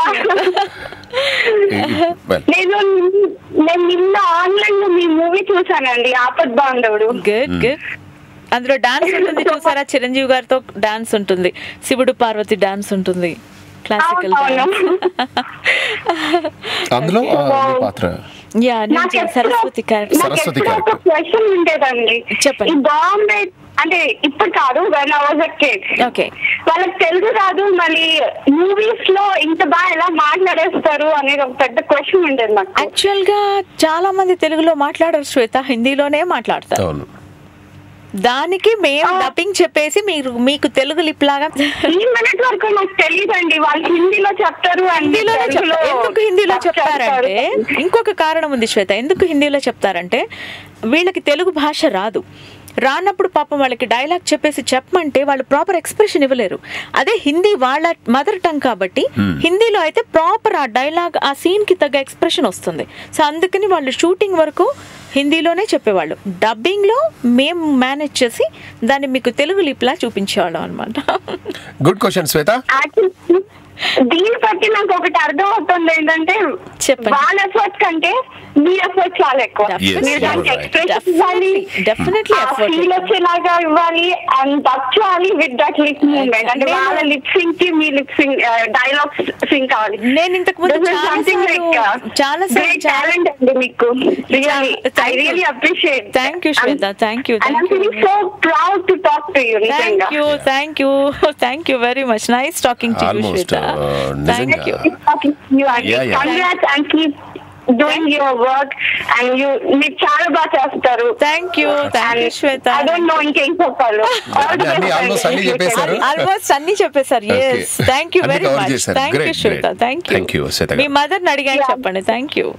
నేను నిన్న ఆన్లైన్ లో మీ మూవీ చూసానండి, ఆపద్ బాంధవుడు. Good good. అందులో డాన్స్ ఉంటుంది చూసారా? చిరంజీవి గారితో డాన్స్ ఉంటుంది, శివుడు పార్వతి డాన్స్ ఉంటుంది, క్లాసికల్ అందులో పాత్ర. సరస్వతి క్వశ్చన్ ఉండేదండి. చెప్పండి. బాంబే అంటే ఇప్పుడు కాదు, when I was a kid. Okay. వాళ్ళకి తెలుగు రాదు, మళ్ళీ మూవీస్ లో ఇంత బాగా ఎలా మాట్లాడేస్తారు అనేది ఒక పెద్ద క్వశ్చన్ ఉండేది నాకు. యాక్చువల్ గా చాలా మంది తెలుగులో మాట్లాడరు శ్వేత, హిందీలోనే మాట్లాడతారు. దానికి మేము డబ్బింగ్ చెప్పేసి మీకు తెలుగు లిప్ లాగా వరకు నాకు తెలియదండి. వాళ్ళు హిందీలో చెప్తారు. ఎందుకు హిందీలో చెప్తారంటే ఇంకొక కారణం ఉంది శ్వేత. ఎందుకు హిందీలో చెప్తారంటే వీళ్ళకి తెలుగు భాష రానప్పుడు పాపం వాళ్ళకి డైలాగ్ చెప్పేసి చెప్పమంటే వాళ్ళు ప్రాపర్ ఎక్స్ప్రెషన్ ఇవ్వలేరు. అదే హిందీ వాళ్ళ మదర్ టంగ్ కాబట్టి హిందీలో అయితే ప్రాపర్ ఆ డైలాగ్ ఆ సీన్ కి తగ్గ ఎక్స్ప్రెషన్ వస్తుంది. సో అందుకని వాళ్ళు షూటింగ్ వరకు హిందీలోనే చెప్పేవాళ్ళు. డబ్బింగ్ లో మేము మేనేజ్ చేసి దాన్ని మీకు తెలుగు లిప్లా చూపించేవాళ్ళం అనమాట. గుడ్ క్వశ్చన్ శ్వేత. దీన్ని బట్టి నాకు ఒకటి అర్థం అవుతుంది ఏంటంటే వాళ్ళ ఎఫర్ట్ కంటే మీ ఎఫర్ట్ చాలా ఎక్కువ. మీరు దానికి ఎక్స్ప్రెషన్ ఇవ్వాలి, ఫీల్ వచ్చేలాగా ఇవ్వాలి అండ్ తచ్చాలి విత్ దట్ లిప్ మూవ్మెంట్. అంటే వాళ్ళ లిప్ సింక్ కి మీ లిప్ సింక్ డైలాగ్ సింక్ కావాలి. నేను ఇంతకు ముందు చాలా టాలెంట్ అండి మీకు. I really appreciate. Thank you Shwetha. Thank you. I'm feeling so proud to talk to you. Thank you very much. Nice talking to you Shweta. Thank you. Congrats and keep doing your work and మీరు చాలా బాగా చేస్తారు. Thank you Shweta. I don't know ఇంకేం చెప్పాలి. ఆల్మోస్ట్ అన్ని చెప్పేశారు. Yes. Thank you very much. Thank you Shweta. Thank you. Me mother ని అడిగాను చెప్పండి. Thank you.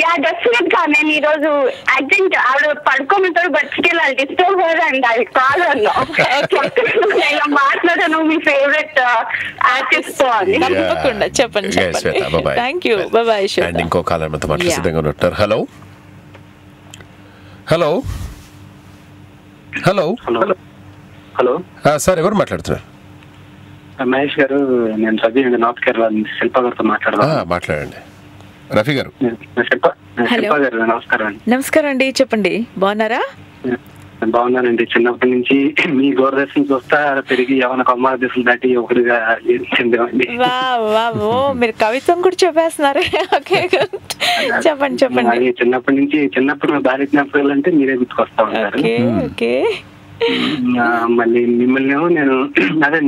యా డెఫినెట్ గా నేను ఈ రోజు ఐ థింక్ ఆవిడ పడుకోమంటారు but still I disturb her and I call her. నేను మాట్లాడాను మీ ఫేవరెట్ ఆర్టిస్ట్ తో అని. తప్పకుండా చెప్పండి. Thank you. Bye bye. And ఇంకో కాలర్ మనతో మాట్లాడే సిద్ధంగా ఉన్నారు. Hello hello hello hello sir ఎవరు మాట్లాడుతున్నారు? మహేష్ గారు, నేను రవి అండి, నార్త్ కేరళ నుంచి. శిల్ప గారితో మాట్లాడండి. రఫీ గారు. నమస్కారం అండి. నమస్కారం అండి. చెప్పండి. బాగున్నారా? బాగున్నానండి. చిన్నప్పటి నుంచి మీ దూరదర్శన్ చూస్తా పెరిగి యవన కౌమార దశలు దాటి ఒకటిగా చెందామండి. మీరు కవిత్వం కూడా చెప్పేస్తున్నారు. చెప్పండి. చిన్నప్పుడు భారీ జ్ఞాపకాలు అంటే మీరే గుర్తుకొస్తా ఉంటారు. మళ్ళీ మిమ్మల్ని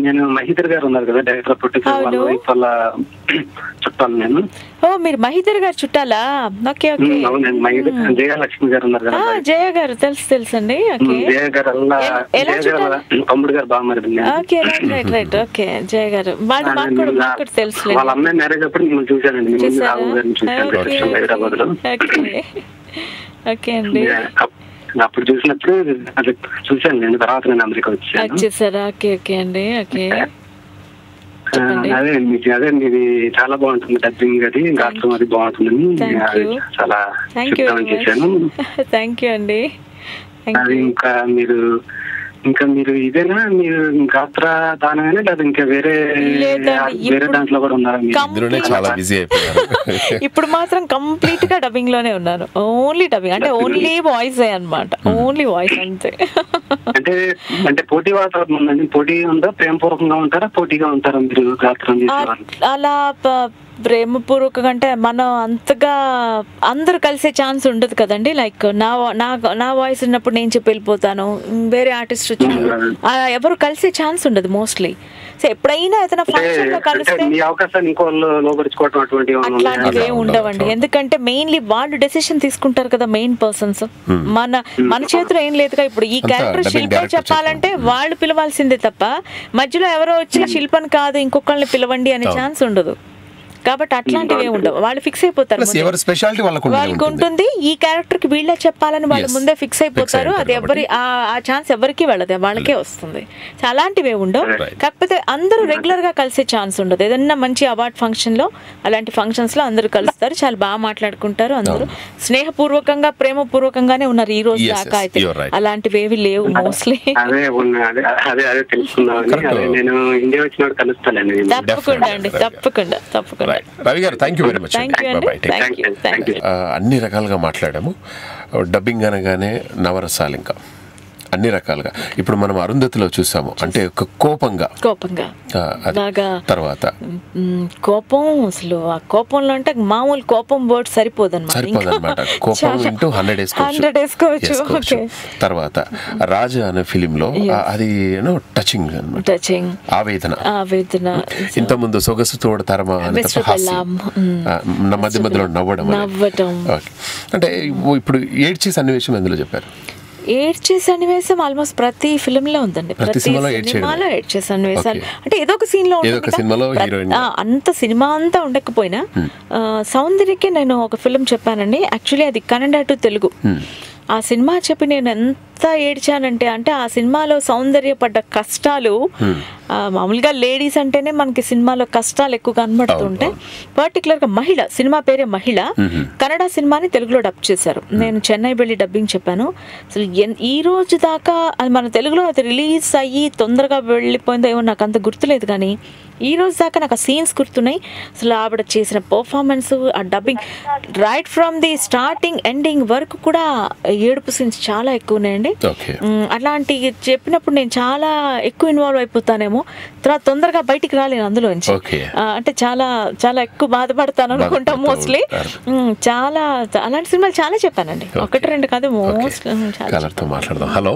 నేను మహీధర్ గారు ఉన్నారు కదా డైరెక్టర్, ప్రొడ్యూసర్, వాళ్ళ వైఫ్ వాళ్ళ చుట్టాలు నేను. మీరు మహీధర్ గారు చుట్టాలా? అవునండి. జయలక్ష్మి గారు ఉన్నారు కదా. జయ గారు తెలుసండి. జయ గారు తమ్ముడు గారు బాగా మరి. జయ గారు తెలుసు. వాళ్ళ అమ్మాయి మ్యారేజ్ అప్పుడు మిమ్మల్ని చూశానండి. రాహుల్ గారిని చూశాను హైదరాబాద్ లో. ఓకే అండి. అప్పుడు చూసినప్పుడు అది చూశాను నేను. తర్వాత నేను అమెరికా వచ్చేసారా? ఓకే అండి. అదే ఇది చాలా బాగుంటుంది డబ్బింగ్, అది గాత్రం అది బాగుంటుందని చాలా చెప్తామని చేశాను. థ్యాంక్ యూ అండి. అది ఇంకా మీరు ఇదేనా మీరు గాత్ర దానమేనా లేదా ఇంకా వేరే దాంట్లో కూడా ఉన్నారా? చాలా బిజీ అయిపోయారు. ఇప్పుడు మాత్రం కంప్లీట్ గా డబ్బింగ్ లోనే ఉన్నాను. ఓన్లీ డబ్బింగ్ అంటే ఓన్లీ వాయిస్ అన్నమాట. ఓన్లీ వాయిస్ అంతే. అంటే పోటీ వాతావరణం ఉందండి. పోటీ ఉందా? ప్రేమపూర్వకంగా ఉంటారా? పోటీగా ఉంటారా మీరు గాత్రం చేసేవాళ్ళు? అలా ప్రేమపూర్వకంగా అంటే మనం అంతగా అందరు కలిసే ఛాన్స్ ఉండదు కదండి. లైక్ నా వాయిస్ ఉన్నప్పుడు నేను చెప్పి వెళ్ళిపోతాను, వేరే ఆర్టిస్ట్ వచ్చినప్పుడు ఎవరు కలిసే ఛాన్స్ ఉండదు మోస్ట్లీ. సో ఎప్పుడైనా ఏదైనా ఫంక్షన్ లో కలిస్తే అట్లాంటివి ఏమి ఉండవండి. ఎందుకంటే మెయిన్లీ వాళ్ళు డెసిషన్ తీసుకుంటారు కదా, మెయిన్ పర్సన్స్. మన చేతిలో ఏం లేదుగా. ఇప్పుడు ఈ క్యారెక్టర్ శిల్ప చెప్పాలంటే వాళ్ళు పిలవాల్సిందే తప్ప మధ్యలో ఎవరో వచ్చి శిల్పని కాదు ఇంకొకళ్ళని పిలవండి అనే ఛాన్స్ ఉండదు. కాబట్టి అట్లాంటివి ఉండవు. వాళ్ళు ఫిక్స్ అయిపోతారు. వాళ్ళకు ఉంటుంది ఈ క్యారెక్టర్ కి వీళ్ళే చెప్పాలని వాళ్ళు ముందే ఫిక్స్ అయిపోతారు. అది ఎవరి ఆ ఛాన్స్ ఎవరికి వెళ్ళదు, వాళ్ళకే వస్తుంది. అలాంటివి ఉండవు. కాకపోతే అందరూ రెగ్యులర్ గా కలిసే ఛాన్స్ ఉండదు. ఏదన్నా మంచి అవార్డ్ ఫంక్షన్ లో అలాంటి ఫంక్షన్స్ లో అందరూ కలుస్తారు, చాలా బాగా మాట్లాడుకుంటారు. అందరూ స్నేహపూర్వకంగా ప్రేమపూర్వకంగానే ఉన్నారు ఈ రోజు దాకా. అయితే అలాంటివి ఏవి లేవు మోస్ట్లీ. తప్పకుండా అండి, తప్పకుండా తప్పకుండా. రవి గారు థ్యాంక్ యూ వెరీ మచ్. అన్ని రకాలుగా మాట్లాడాము. డబ్బింగ్ అనగానే నవరసాలు ఇంకా అన్ని రకాలుగా. ఇప్పుడు మనం అరుంధతిలో చూసాము, అంటే ఒక కోపంగా తర్వాత కోపం, అసలు ఆ కోపంలో అంటే మామూలు కోపం వర్డ్ సరిపోదన్నమాట. కోపం ఇంటూ 100 వేసుకోవచ్చు. తర్వాత రాజా అనే ఫిలిం లో అది టచింగ్ అన్నమాట, ఆవేదన. ఇంత ముందు సొగసు తోడు తరమా మధ్య మధ్యలో నవ్వడం. అంటే ఇప్పుడు ఏడ్చే సన్నివేశం ఎందులో చెప్పారు? ఏడ్చే సన్నివేశం ఆల్మోస్ట్ ప్రతి ఫిల్మ్ లో ఉందండి. ప్రతి సినిమాలో ఏడ్చే సన్నివేశాలు అంటే ఏదో ఒక సీన్ లో అంత సినిమా అంతా ఉండకపోయినా సౌందర్యకి నేను ఒక ఫిల్మ్ చెప్పానండి. యాక్చువల్లీ అది కన్నడ టు తెలుగు. ఆ సినిమా చెప్పి నేను ఎంత ఏడ్చానంటే, అంటే ఆ సినిమాలో సౌందర్య పడ్డ కష్టాలు, మామూలుగా లేడీస్ అంటేనే మనకి సినిమాలో కష్టాలు ఎక్కువ కనబడుతుంటాయి. పర్టికులర్గా మహిళ, సినిమా పేరే మహిళ, కన్నడ సినిమాని తెలుగులో డబ్ చేశారు. నేను చెన్నై వెళ్ళి డబ్బింగ్ చెప్పాను. అసలు ఈ రోజు దాకా అది మన తెలుగులో అది రిలీజ్ అయ్యి తొందరగా వెళ్ళిపోయిందో ఏమో నాకు అంత గుర్తులేదు, కానీ ఈ రోజు దాకా నాకు ఆ సీన్స్ గుర్తున్నాయి. అసలు ఆవిడ చేసిన పర్ఫార్మెన్స్, ఆ dubbing right from the starting ending వరకు కూడా ఏడుపు సీన్స్ చాలా ఎక్కువ ఉన్నాయండి. అట్లాంటి చెప్పినప్పుడు నేను చాలా ఎక్కువ ఇన్వాల్వ్ అయిపోతానేమో, తర్వాత తొందరగా బయటికి రాలేను అందులోంచి. అంటే చాలా చాలా ఎక్కువ బాధపడతాను అనుకుంటా మోస్ట్లీ. చాలా అలాంటి సినిమాలు చాలా చెప్పానండి, 1-2 కాదు మోస్ట్. హలో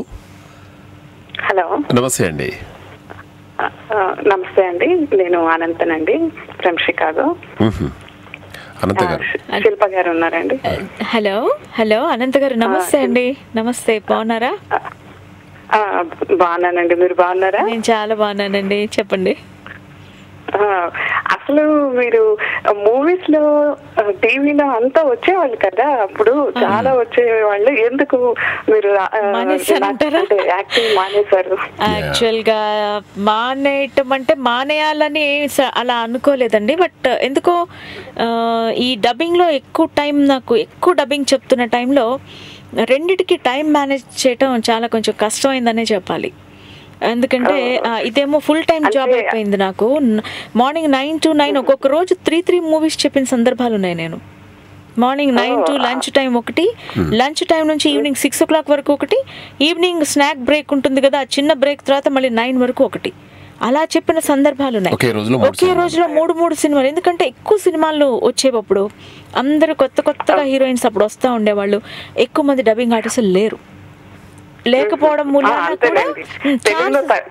హలో, నమస్తే అండి. నమస్తే అండి, నేను అనంతనండి ఫ్రమ్ షికాగో. శిల్ప గారు ఉన్నారండి? హలో హలో అనంత గారు, నమస్తే అండి. నమస్తే, బాగున్నారా? బాగున్నానండి, మీరు బాగున్నారా? నేను చాలా బాగున్నానండి, చెప్పండి. అసలు మీరు మూవీస్ లో టీవీలో అంతా వచ్చేవాళ్ళు కదా, అప్పుడు చాలా వచ్చేవాళ్ళు. ఎందుకు మీరు యాక్టింగ్ మానేశారు? యాక్చువల్ గా మానేయటం అంటే మానేయాలని అలా అనుకోలేదండి. బట్ ఎందుకో ఈ డబ్బింగ్ లో నాకు ఎక్కువ డబ్బింగ్ చెప్తున్న టైంలో రెండిటికి టైం మేనేజ్ చేయటం చాలా కొంచెం కష్టమైందనే చెప్పాలి. ఎందుకంటే ఇదేమో ఫుల్ టైం జాబ్ అయిపోయింది నాకు. మార్నింగ్ 9 to 9 ఒక్కొక్క రోజు 3 మూవీస్ చెప్పిన సందర్భాలు ఉన్నాయి. నేను మార్నింగ్ 9 to లంచ్ టైం ఒకటి, లంచ్ టైం నుంచి ఈవినింగ్ 6 o'clock వరకు ఒకటి, ఈవినింగ్ స్నాక్ బ్రేక్ ఉంటుంది కదా, ఆ చిన్న బ్రేక్ తర్వాత మళ్ళీ 9 వరకు ఒకటి, అలా చెప్పిన సందర్భాలు ఉన్నాయి. ఒకే రోజులో 3 సినిమాలు. ఎందుకంటే ఎక్కువ సినిమాలు వచ్చేటప్పుడు అందరూ కొత్తగా హీరోయిన్స్ అప్పుడు వస్తూ ఉండేవాళ్ళు. ఎక్కువ మంది డబ్బింగ్ ఆర్టిస్టులు లేకపోవడం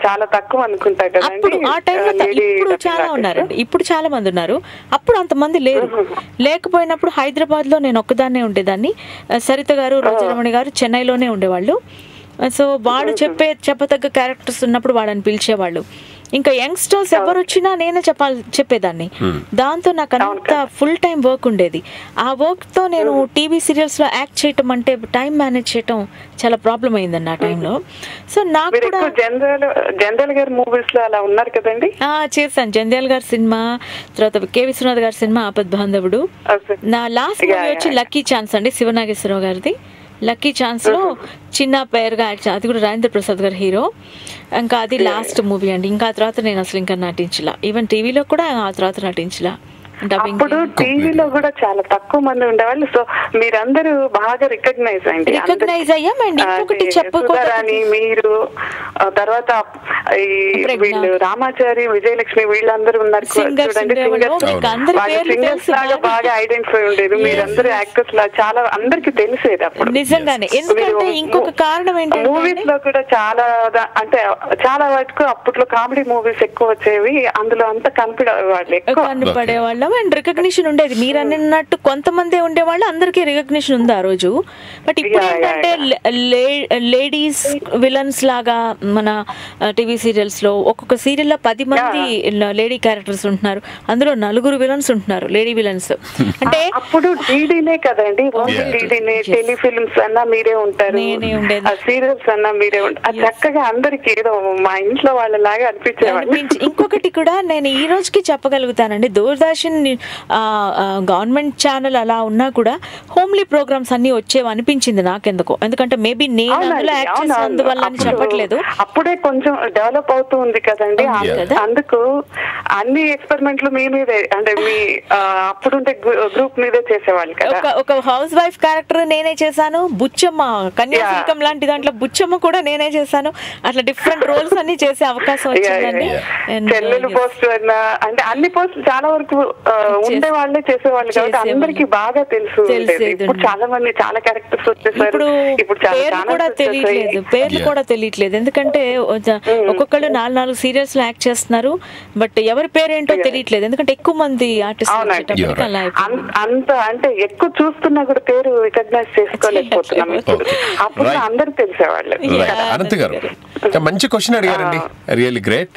చాలా తక్కువ అనుకుంటా కదా. అప్పుడు ఆ టైంలో ఇప్పుడు చాలా ఉన్నారండి, ఇప్పుడు చాలా మంది ఉన్నారు. అప్పుడు అంతమంది లేరు. లేకపోయినప్పుడు హైదరాబాద్ లో నేను ఒక్కదాన్నే ఉండేదాన్ని. సరిత గారు, రోజారమణి గారు చెన్నైలోనే ఉండేవాళ్ళు. సో వాడు చెప్పదగ్గ క్యారెక్టర్స్ ఉన్నప్పుడు వాళ్ళని పిలిచేవాళ్ళు. ఇంకా యంగ్స్టర్స్ ఎవరు వచ్చినా నేనే చెప్పేదాన్ని. దాంతో నాకు అంత ఫుల్ టైం వర్క్ ఉండేది. ఆ వర్క్ తో నేను టీవీ సీరియల్స్ లో యాక్ట్ చేయటం అంటే టైం మేనేజ్ చేయటం చాలా ప్రాబ్లం అయిందండి ఆ టైంలో. సో నాకు కూడా జంధ్యాల గారి మూవీస్ లో అలా ఉన్నారు కదండి. చేశాను, జంధ్యాల గారి సినిమా, తర్వాత కె విశ్వనాథ్ గారి సినిమా ఆపద్ బాంధవుడు. నా లాస్ట్ మూవీ వచ్చి లక్కీ ఛాన్స్ అండి, శివనాగేశ్వరరావు గారిది. లక్కీ ఛాన్స్ లో చిన్న పేరుగా యాక్ట్, అది కూడా రాజేంద్ర ప్రసాద్ గారు హీరో. ఇంకా అది లాస్ట్ మూవీ అండి. ఇంకా ఆ తర్వాత నేను అసలు ఇంకా నటించలా, ఈవెన్ టీవీలో కూడా ఆ తర్వాత నటించలా. అప్పుడు టీవీలో కూడా చాలా తక్కువ మంది ఉండేవాళ్ళు. సో మీరందరూ బాగా రికగ్నైజ్ అయ్యామండి. ఇంకొకటి చెప్పుకోరాని మీరు, తర్వాత వీళ్ళు రామాచారి, విజయలక్ష్మి వీళ్ళందరూ ఉన్నారు చూడండి, సింగర్స్ లాగా బాగా ఐడెంటిఫై ఉండేది. మీరందరూ యాక్టర్స్ లా చాలా అందరికి తెలిసేది అప్పుడు నిజంగానే. ఎందుకంటే ఇంకొక కారణం ఏంటంటే మూవీస్ లో కూడా చాలా అంటే చాలా వరకు అప్పట్లో కామెడీ మూవీస్ ఎక్కువ వచ్చేవి, అందులో అంతా కనపడేవాళ్ళు అండ్ రికగ్నిషన్ ఉండేది. మీరు అన్నట్టు కొంతమంది ఉండేవాళ్ళు, అందరికీ రికగ్నిషన్ ఉంది ఆ రోజు. బట్ ఇప్పుడు ఏంటంటే లేడీస్ విలన్స్ లాగా మన టీవీ సీరియల్స్ లో ఒక్కొక్క సీరియల్ లో 10 మంది లేడీ క్యారెక్టర్స్ ఉంటున్నారు, అందులో 4 విలన్స్ ఉంటున్నారు, లేడీ విలన్స్. అంటే అప్పుడు డీడీనే కదండి, డీడీనే, టెలిఫిల్మ్స్ అన్నా మీరే ఉంటారు, సీరియల్స్ అన్నా మీరే ఉంటారు. చక్కగా అందరికి ఏదో మా ఇంట్లో వాళ్ళలాగా అనిపించేవాళ్ళు. ఇంకొకటి కూడా నేను ఈ రోజుకి చెప్పగలుగుతానండి, దూరదర్శన్ గవర్నమెంట్ ఛానల్ అలా ఉన్నా కూడా హోమ్లీ ప్రోగ్రామ్స్ అన్ని వచ్చేవి అనిపించింది నాకెందుకో. ఎందుకంటే మేబీ నేను అందులో యాక్ట్ చేసినందువల్ల అని చెప్పట్లేదు, అప్పుడే కొంచెం డెవలప్ అవుతూ ఉంది కదండి, అందుకు అన్ని ఎక్స్పెరిమెంట్లు మీ మీదే, అంటే మీ అప్పుడుంటే గ్రూప్ మీదే చేసేవాళ్ళు కదా. ఒక హౌస్ వైఫ్ క్యారెక్టర్ నేనే చేశాను, బుచ్చమ్మ కన్యాశుల్కం లాంటి దాంట్లో బుచ్చమ్మ కూడా నేనే చేశాను. అట్లా డిఫరెంట్ రోల్స్ అన్ని చేసే అవకాశం వచ్చిందండి. చెల్లెలు పోస్ట్ అంటే అన్ని పోస్టులు చాలా వరకు ఉండే వాళ్ళే చేసేవాళ్ళు కాబట్టి అందరికి బాగా తెలుసు. ఇప్పుడు చాలా మంది చాలా క్యారెక్టర్స్ వచ్చేసారు, ఇప్పుడు పేర్లు కూడా తెలియట్లేదు. ఎందుకంటే ఒక్కొక్కళ్ళు 4 సీరియల్స్ లో యాక్ట్ చేస్తున్నారు, బట్ ఎవరి పేరేంటో తెలియట్లేదు. ఎందుకంటే ఎక్కువ మంది ఆర్టిస్ట్ అంత అంటే ఎక్కువ చూస్తున్నా కూడా పేరు రికగ్నైజ్ చేసుకోలేకపోతున్నాం. అప్పుడు అందరూ తెలిసేవాళ్ళు. అనంత్ గారు మంచి క్వశ్చన్ అడిగారండి, really great.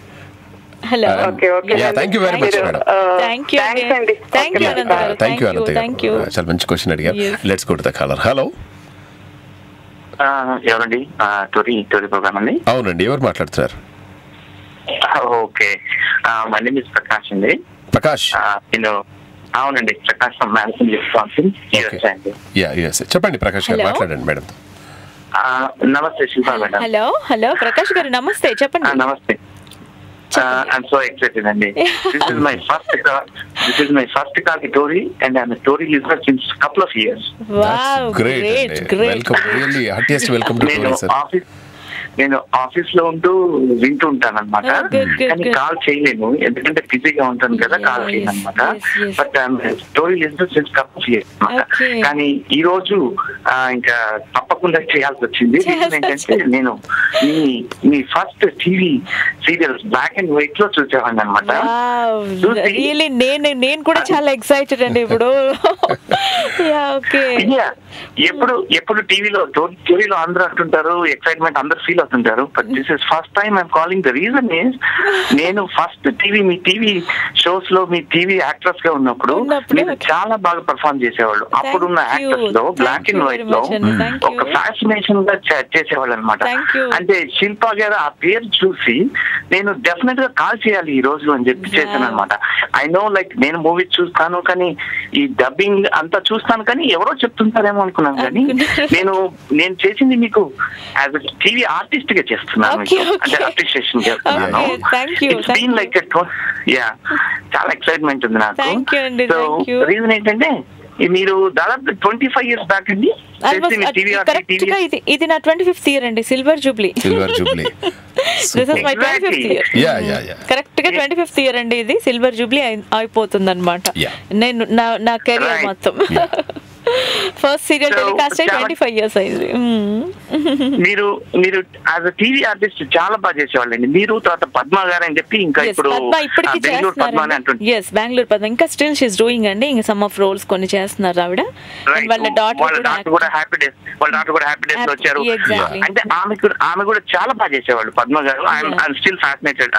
Hello, thank you very much madam. Thank you Anant గారు, చాలా మంచి క్వశ్చన్ అడిగారు. Let's go to the caller. Hello, ఎవరండి? టోరీ ప్రోగ్రామ్ అండి. అవునండి, ఎవరు మాట్లాడుతున్నారు? Okay, my name is Prakash అండి. ప్రకాష్, నేను అవునండి Prakash from Madison Wisconsin, USA అండి. చెప్పండి ప్రకాష్ గారు, మాట్లాడండి మేడం. నమస్తే శిల్పా మేడం. హలో ప్రకాష్ గారు, నమస్తే, చెప్పండి. నమస్తే. I'm so excited, Andy. This is my first call to Tory, and I'm a Tory listener since a couple of years. Wow, great. Welcome, really heartiest welcome to Tory, sir. నేను ఆఫీస్ లో ఉంటూ వింటూ ఉంటాను అనమాట, కానీ కాల్ చేయలేను ఎందుకంటే బిజీగా ఉంటాను కదా, కాల్ చేయను అనమాట. But story listener since couple of years అనమాట. కానీ ఈ రోజు ఇంకా తప్పకుండా చేయాల్సి వచ్చింది. ఏంటంటే నేను మీ first TV serials black and white లో చూసేవాడిని అనమాట. నేను కూడా చాలా ఎక్సైటెడ్ అండి ఇప్పుడు. ఎప్పుడు టీవీలో అందరూ అంటుంటారు ఎక్సైట్మెంట్, అందరు ఫీల్ అవుతుంటారు. But this is first time I'm calling. The reason is నేను ఫస్ట్ మీ టీవీ షోస్ లో మీ టీవీ యాక్టర్స్ గా ఉన్నప్పుడు మీరు చాలా బాగా పర్ఫార్మ్ చేసేవాళ్ళు. అప్పుడున్న యాక్టర్స్ లో బ్లాక్ అండ్ వైట్ లో ఒక ఫ్యాసినేషన్ గా చేసేవాళ్ళు అనమాట. అంటే శిల్పా గారు ఆ పేరు చూసి నేను డెఫినెట్ గా కాల్ చేయాలి ఈ రోజు అని చెప్పి చేశాను అనమాట. ఐ నో లైక్ నేను మూవీస్ చూస్తాను, కానీ ఈ డబ్బింగ్ అంతా చూస్తాను, కానీ ఎవరో చెప్తుంటారేమో అనుకున్నాను. కానీ నేను చేసింది మీకు యాజ్ అ టీవీ ఆర్టిస్ట్ గా చేస్తున్నాను, అంటే అప్రిషియేషన్ చేస్తున్నాను. లైక్ చాలా ఎక్సైట్మెంట్ ఉంది నాకు. సో రీజన్ ఏంటంటే మీరు దాదాపు 25 years బ్యాక్ అండి ఇది నా 25th year అండి, silver Jubilee. This is my 25th year. Correct గా 25th year అండి, ఇది సిల్వర్ జూబ్లీ అయిపోతుంది అనమాట. నేను నా కెరీర్ మొత్తం ఫస్ట్ సీరియల్ టెలికాస్ట్ 25 years అయింది. మీరు యాజ్ అ టీవీ ఆర్టిస్ట్ చాలా బాగా చేసేవాళ్ళండి. మీరు తర్వాత పద్మ గారు అని చెప్పి ఇంకా ఇప్పుడు బెంగళూరు పద్మ అని అంటుంది. బెంగళూరు పద్మ ఇంకా స్టిల్ షీస్ డూయింగ్ అండి. ఇంకా సమ్ ఆఫ్ రోల్స్ కొన్ని చేస్తున్నారు ఆవిడ. వాళ్ళ డాటర్ కూడా హ్యాపీ డేస్ లో వచ్చారు. అంటే ఆమె కూడా చాలా బాగా చేసేవాళ్ళు పద్మ గారు. I'm still fascinated.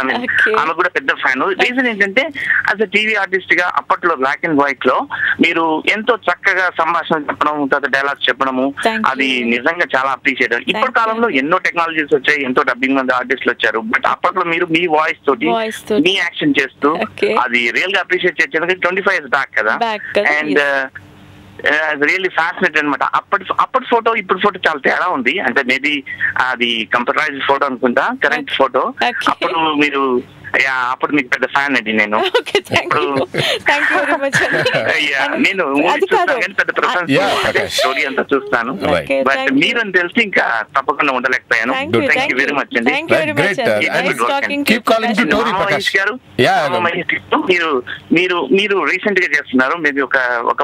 ఆమె కూడా పెద్ద ఫ్యాన్. రీజన్ ఏంటంటే యాజ్ అ టీవీ ఆర్టిస్ట్ గా అప్పట్లో బ్లాక్ అండ్ వైట్ లో మీరు ఎంతో చక్కగా సంభాషణ చెప్పడం, తర్వాత డైలాగ్స్ చెప్పడము, అది నిజంగా చాలా అప్రిషియేట్. ఇప్పటి కాలంలో ఎన్నో టెక్నాలజీస్ వచ్చాయి, ఎంతో డబ్బింగ్ మంది ఆర్టిస్టులు వచ్చారు. బట్ అప్పట్లో మీరు మీ వాయిస్ తోటి మీ యాక్షన్ చేస్తూ అది రియల్ గా అప్రిషియేట్ చేసేది 25 years బ్యాక్ కదా. అండ్ రియల్లీ ఫ్యాసినేటెడ్ అనమాట. అప్పటి ఫోటో ఇప్పుడు ఫోటో చాలా తేడా ఉంది. అంటే మేబీ అది కంప్యూటరైజ్డ్ ఫోటో అనుకుంటా, కరెంట్ ఫోటో. అప్పుడు మీరు అప్పుడు మీకు పెద్ద ఫ్యాన్ అండి నేను. నేను పెద్ద స్టోరీ అంతా చూస్తాను, బట్ మీరు అని తెలిసి ఇంకా తప్పకుండా ఉండలేకపోయాను. థ్యాంక్ యూ వెరీ మచ్ అండి. మహేష్ గారు, మీరు రీసెంట్ గా చేస్తున్నారు, మేబీ ఒక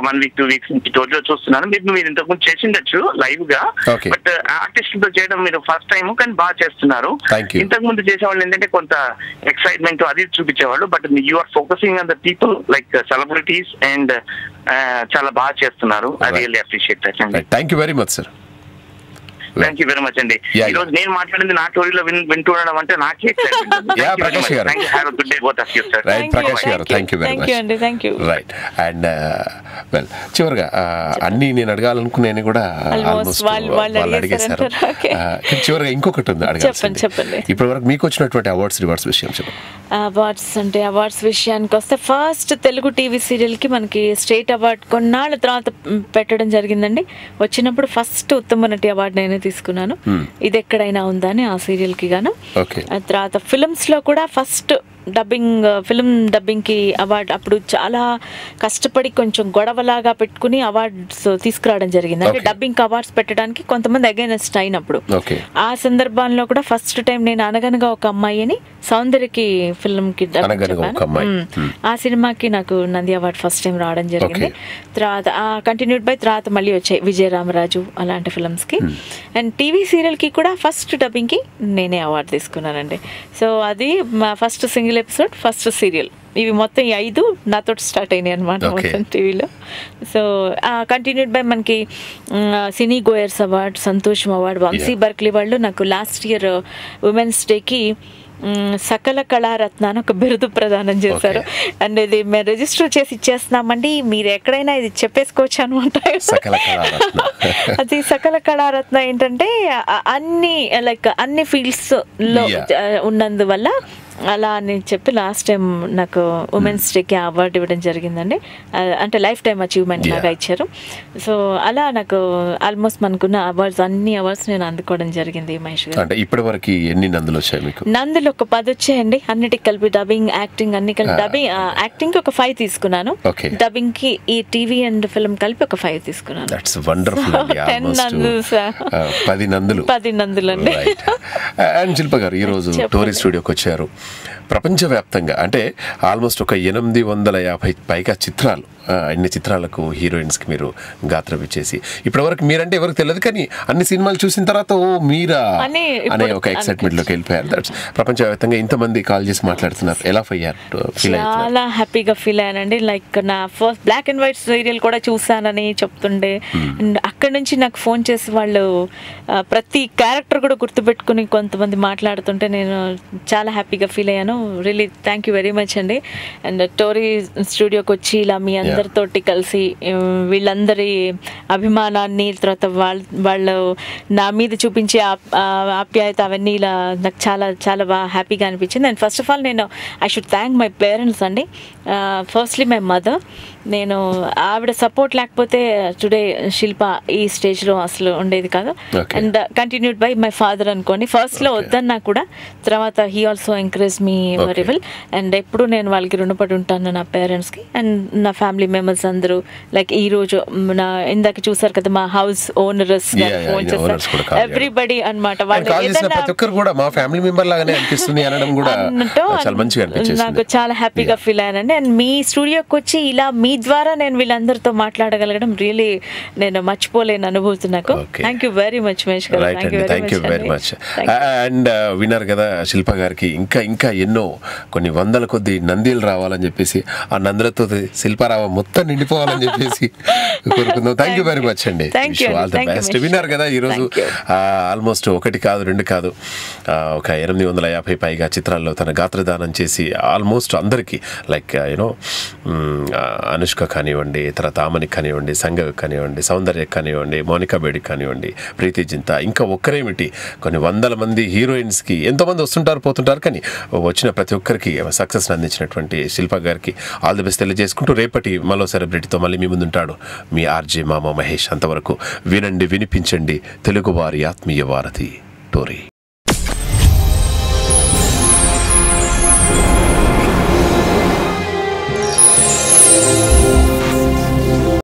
1 week 2 weeks నుంచి టోర్లో చూస్తున్నాను. మీరు ఇంతకు ముందు చేసిండొచ్చు లైవ్ గా, బట్ ఆర్టిస్టులతో చేయడం మీరు ఫస్ట్ టైం, కానీ బాగా చేస్తున్నారు. ఇంతకు ముందు చేసేవాళ్ళు ఏంటంటే కొంత ఎక్సైట్మెంట్ అది చూపించేవాళ్ళు, but you are focusing on the people like celebrities and చాలా బాగా చేస్తున్నారు. ఐ రియల్లీ అప్రిషియేట్ దట్ అండి. Thank you very much sir. Thank you very much అండి. ఈ రోజు నేను మాట్లాడింది నా స్టోరీలో వింటుండడం అంటే నాకే ప్రకాష్ గారు, thank you very much. Right. And well, చివరిగా అన్ని నేను అడగాలనుకునే కూడా ఆల్మోస్ట్ వాళ్ళు అడిగేశారు. చివరిగా ఇంకొకటి ఉంది అడగాల్సింది. ఇప్పటి వరకు మీకు వచ్చినటువంటి అవార్డ్స్ రివార్డ్స్ విషయం చెప్పండి. అవార్డ్స్ విషయానికి వస్తే ఫస్ట్ తెలుగు టీవీ సీరియల్కి మనకి స్టేట్ అవార్డ్ కొన్నాళ్ళ తర్వాత పెట్టడం జరిగిందండి. వచ్చినప్పుడు ఫస్ట్ ఉత్తమ నటి అవార్డు నేనే తీసుకున్నాను. ఇది ఎక్కడైనా ఉందా అని ఆ సీరియల్కి గాను. తర్వాత ఫిల్మ్స్లో కూడా ఫస్ట్ ఫిల్మ్ డబ్బింగ్కి అవార్డు అప్పుడు చాలా కష్టపడి కొంచెం గొడవలాగా పెట్టుకుని అవార్డ్స్ తీసుకురావడం జరిగింది. అంటే డబ్బింగ్ అవార్డ్స్ పెట్టడానికి కొంతమంది అగైనెస్ట్ అయినప్పుడు ఆ సందర్భంలో కూడా ఫస్ట్ టైం నేను అనగనగా ఒక అమ్మాయి అని సౌందర్యకి ఫిల్మ్కి ఆ సినిమాకి నాకు నంది అవార్డు ఫస్ట్ టైం రావడం జరిగింది. తర్వాత కంటిన్యూడ్ బై తర్వాత మళ్ళీ వచ్చాయి విజయరామరాజు అలాంటి ఫిల్మ్స్కి. అండ్ టీవీ సీరియల్కి కూడా ఫస్ట్ డబ్బింగ్కి నేనే అవార్డు తీసుకున్నానండి. సో అది మా first single episode, first serial, ఇవి మొత్తం 5 నాతో స్టార్ట్ అయినాయి అనమాట మొత్తం టీవీలో. సో కంటిన్యూడ్ బై మనకి సినీ గోయర్స్ అవార్డ్, సంతోషం అవార్డు, వంశీ బర్క్లీ వాళ్ళు నాకు లాస్ట్ ఇయర్ ఉమెన్స్ డేకి సకల కళారత్న అని ఒక బిరుదు ప్రదానం చేశారు. అండ్ ఇది మేము రిజిస్టర్ చేసి ఇచ్చేస్తున్నామండి, మీరు ఎక్కడైనా ఇది చెప్పేసుకోవచ్చు అనమాట. అది సకల కళారత్న ఏంటంటే అన్ని ఫీల్డ్స్ లో ఉన్నందువల్ల అలా అని చెప్పి లాస్ట్ టైం నాకు ఉమెన్స్ డేకి అవార్డు ఇవ్వడం జరిగిందండి. అంటే లైఫ్ టైమ్ అచీవ్మెంట్ లాగా ఇచ్చారు. సో అలా నాకు ఆల్మోస్ట్ మనకున్న అవార్డ్స్ అన్ని అవార్డ్స్ నేను అందుకోవడం జరిగింది మహేష్ గారు. అంటే ఇప్పటి వరకు ఎన్ని నందులు వచ్చాయి మీకు? నందులు ఒక 10 వచ్చాయండి, అన్నిటికి కలిపి డబ్బింగ్, యాక్టింగ్ అన్ని కలిపి. డబ్బింగ్ యాక్టింగ్ ఒక 5 తీసుకున్నాను, డబ్బింగ్ కి ఈ టీవీ అండ్ ఫిల్మ్ కలిపి ఒక 5 తీసుకున్నాను. దట్స్ వండర్ఫుల్ అండి. 10 నందులు అండి. అండ్ శిల్ప గారు, ఈ రోజు టోరీ స్టూడియోకి వచ్చారు. ప్రపంచవ్యాప్తంగా అంటే ఆల్మోస్ట్ ఒక 850 పైగా చిత్రాలు, అన్ని చిత్రాలకు హీరోయిన్స్కి మీరు గాత్రం ఇచ్చేసి ఇప్పటివరకు మీరంటే ఎవరికి తెలియదు, కానీ అన్ని సినిమాలు చూసిన తర్వాత ఓ మీరా అనే ఒక ఎక్సైట్మెంట్లోకి వెళ్ళిపోయారు. దట్స్ ప్రపంచవ్యాప్తంగా ఇంతమంది కాల్ చేసి మాట్లాడుతున్నారు. ఎలా ఫీల్ చాలా హ్యాపీగా ఫీల్ అయ్యానండి. లైక్ నా first black and white serial కూడా చూసానని చెప్తుండే, అండ్ అక్కడి నుంచి నాకు ఫోన్ చేసి వాళ్ళు ప్రతి క్యారెక్టర్ కూడా గుర్తుపెట్టుకుని కొంతమంది మాట్లాడుతుంటే నేను చాలా హ్యాపీగా ఫీల్ అయ్యాను. Really thank you very much అండి. అండ్ టోరీ స్టూడియోకి వచ్చి ఇలా మీ అందరితోటి కలిసి వీళ్ళందరి అభిమానాన్ని, తర్వాత వాళ్ళు నా మీద చూపించే ఆప్యాయత అవన్నీ ఇలా నాకు చాలా చాలా బాగా హ్యాపీగా అనిపించింది. అండ్ ఫస్ట్ ఆఫ్ ఆల్ నేను I should thank my parents అండి. Firstly my mother. నేను ఆవిడ సపోర్ట్ లేకపోతే టుడే శిల్ప ఈ స్టేజ్లో అసలు ఉండేది కాదు. And continued by my father అనుకోండి. ఫస్ట్లో వద్దన్నా కూడా తర్వాత he also encourage me very well. And ఎప్పుడు నేను వాళ్ళకి రుణపడి ఉంటాను నా పేరెంట్స్కి అండ్ నా ఫ్యామిలీ మెంబర్స్ అందరూ. లైక్ ఈ రోజు నా ఇందాక చూసారు కదా మా హౌస్ ఓనర్స్ ఫోన్ చేస్తారు, ఎవ్రీబడి అనమాట. నాకు చాలా హ్యాపీగా ఫీల్ అయ్యానండి. అండ్ మీ స్టూడియోకి వచ్చి ఇలా మీ ద్వారా నేను వీళ్ళందరితో మాట్లాడగలగడం రియలీ నేను మర్చిపోలేని అనుభూతి నాకు. Thank you very much Mahesh garu. Thank you very much. And విన్నారు కదా శిల్ప గారికి ఇంకా ఇంకా ఎన్నో కొన్ని వందల కొద్ది నందీలు రావాలని చెప్పేసి, ఆ నందులతో శిల్పారావు మొత్తం నిండిపోవాలని చెప్పేసి కోరుకుందాం. థ్యాంక్ యూ వెరీ మచ్ అండి. All the best. విన్నారు కదా ఈరోజు ఆల్మోస్ట్ 1 కాదు 2 కాదు ఒక 850 పైగా చిత్రాల్లో తన గాత్రదానం చేసి ఆల్మోస్ట్ అందరికీ లైక్ యూనో అనుష్క కానివ్వండి, తర్వాత ఆమని కానివ్వండి, సంగవి కానివ్వండి, సౌందర్య కానివ్వండి, మోనికా బేడి కానివ్వండి, ప్రీతి జింత, ఇంకా ఒక్కరేమిటి కొన్ని వందల మంది హీరోయిన్స్కి ఎంతోమంది వస్తుంటారు పోతుంటారు, కానీ వచ్చిన ప్రతి ఒక్కరికి సక్సెస్ని అందించినటువంటి శిల్ప గారికి ఆల్ ది బెస్ట్ తెలియజేసుకుంటూ రేపటి మరో సెలబ్రిటీతో మళ్ళీ మీ ముందుంటాడు మీ ఆర్జే మామ మహేష్. అంతవరకు వినండి, వినిపించండి తెలుగువారి ఆత్మీయ వారధి టోరీ.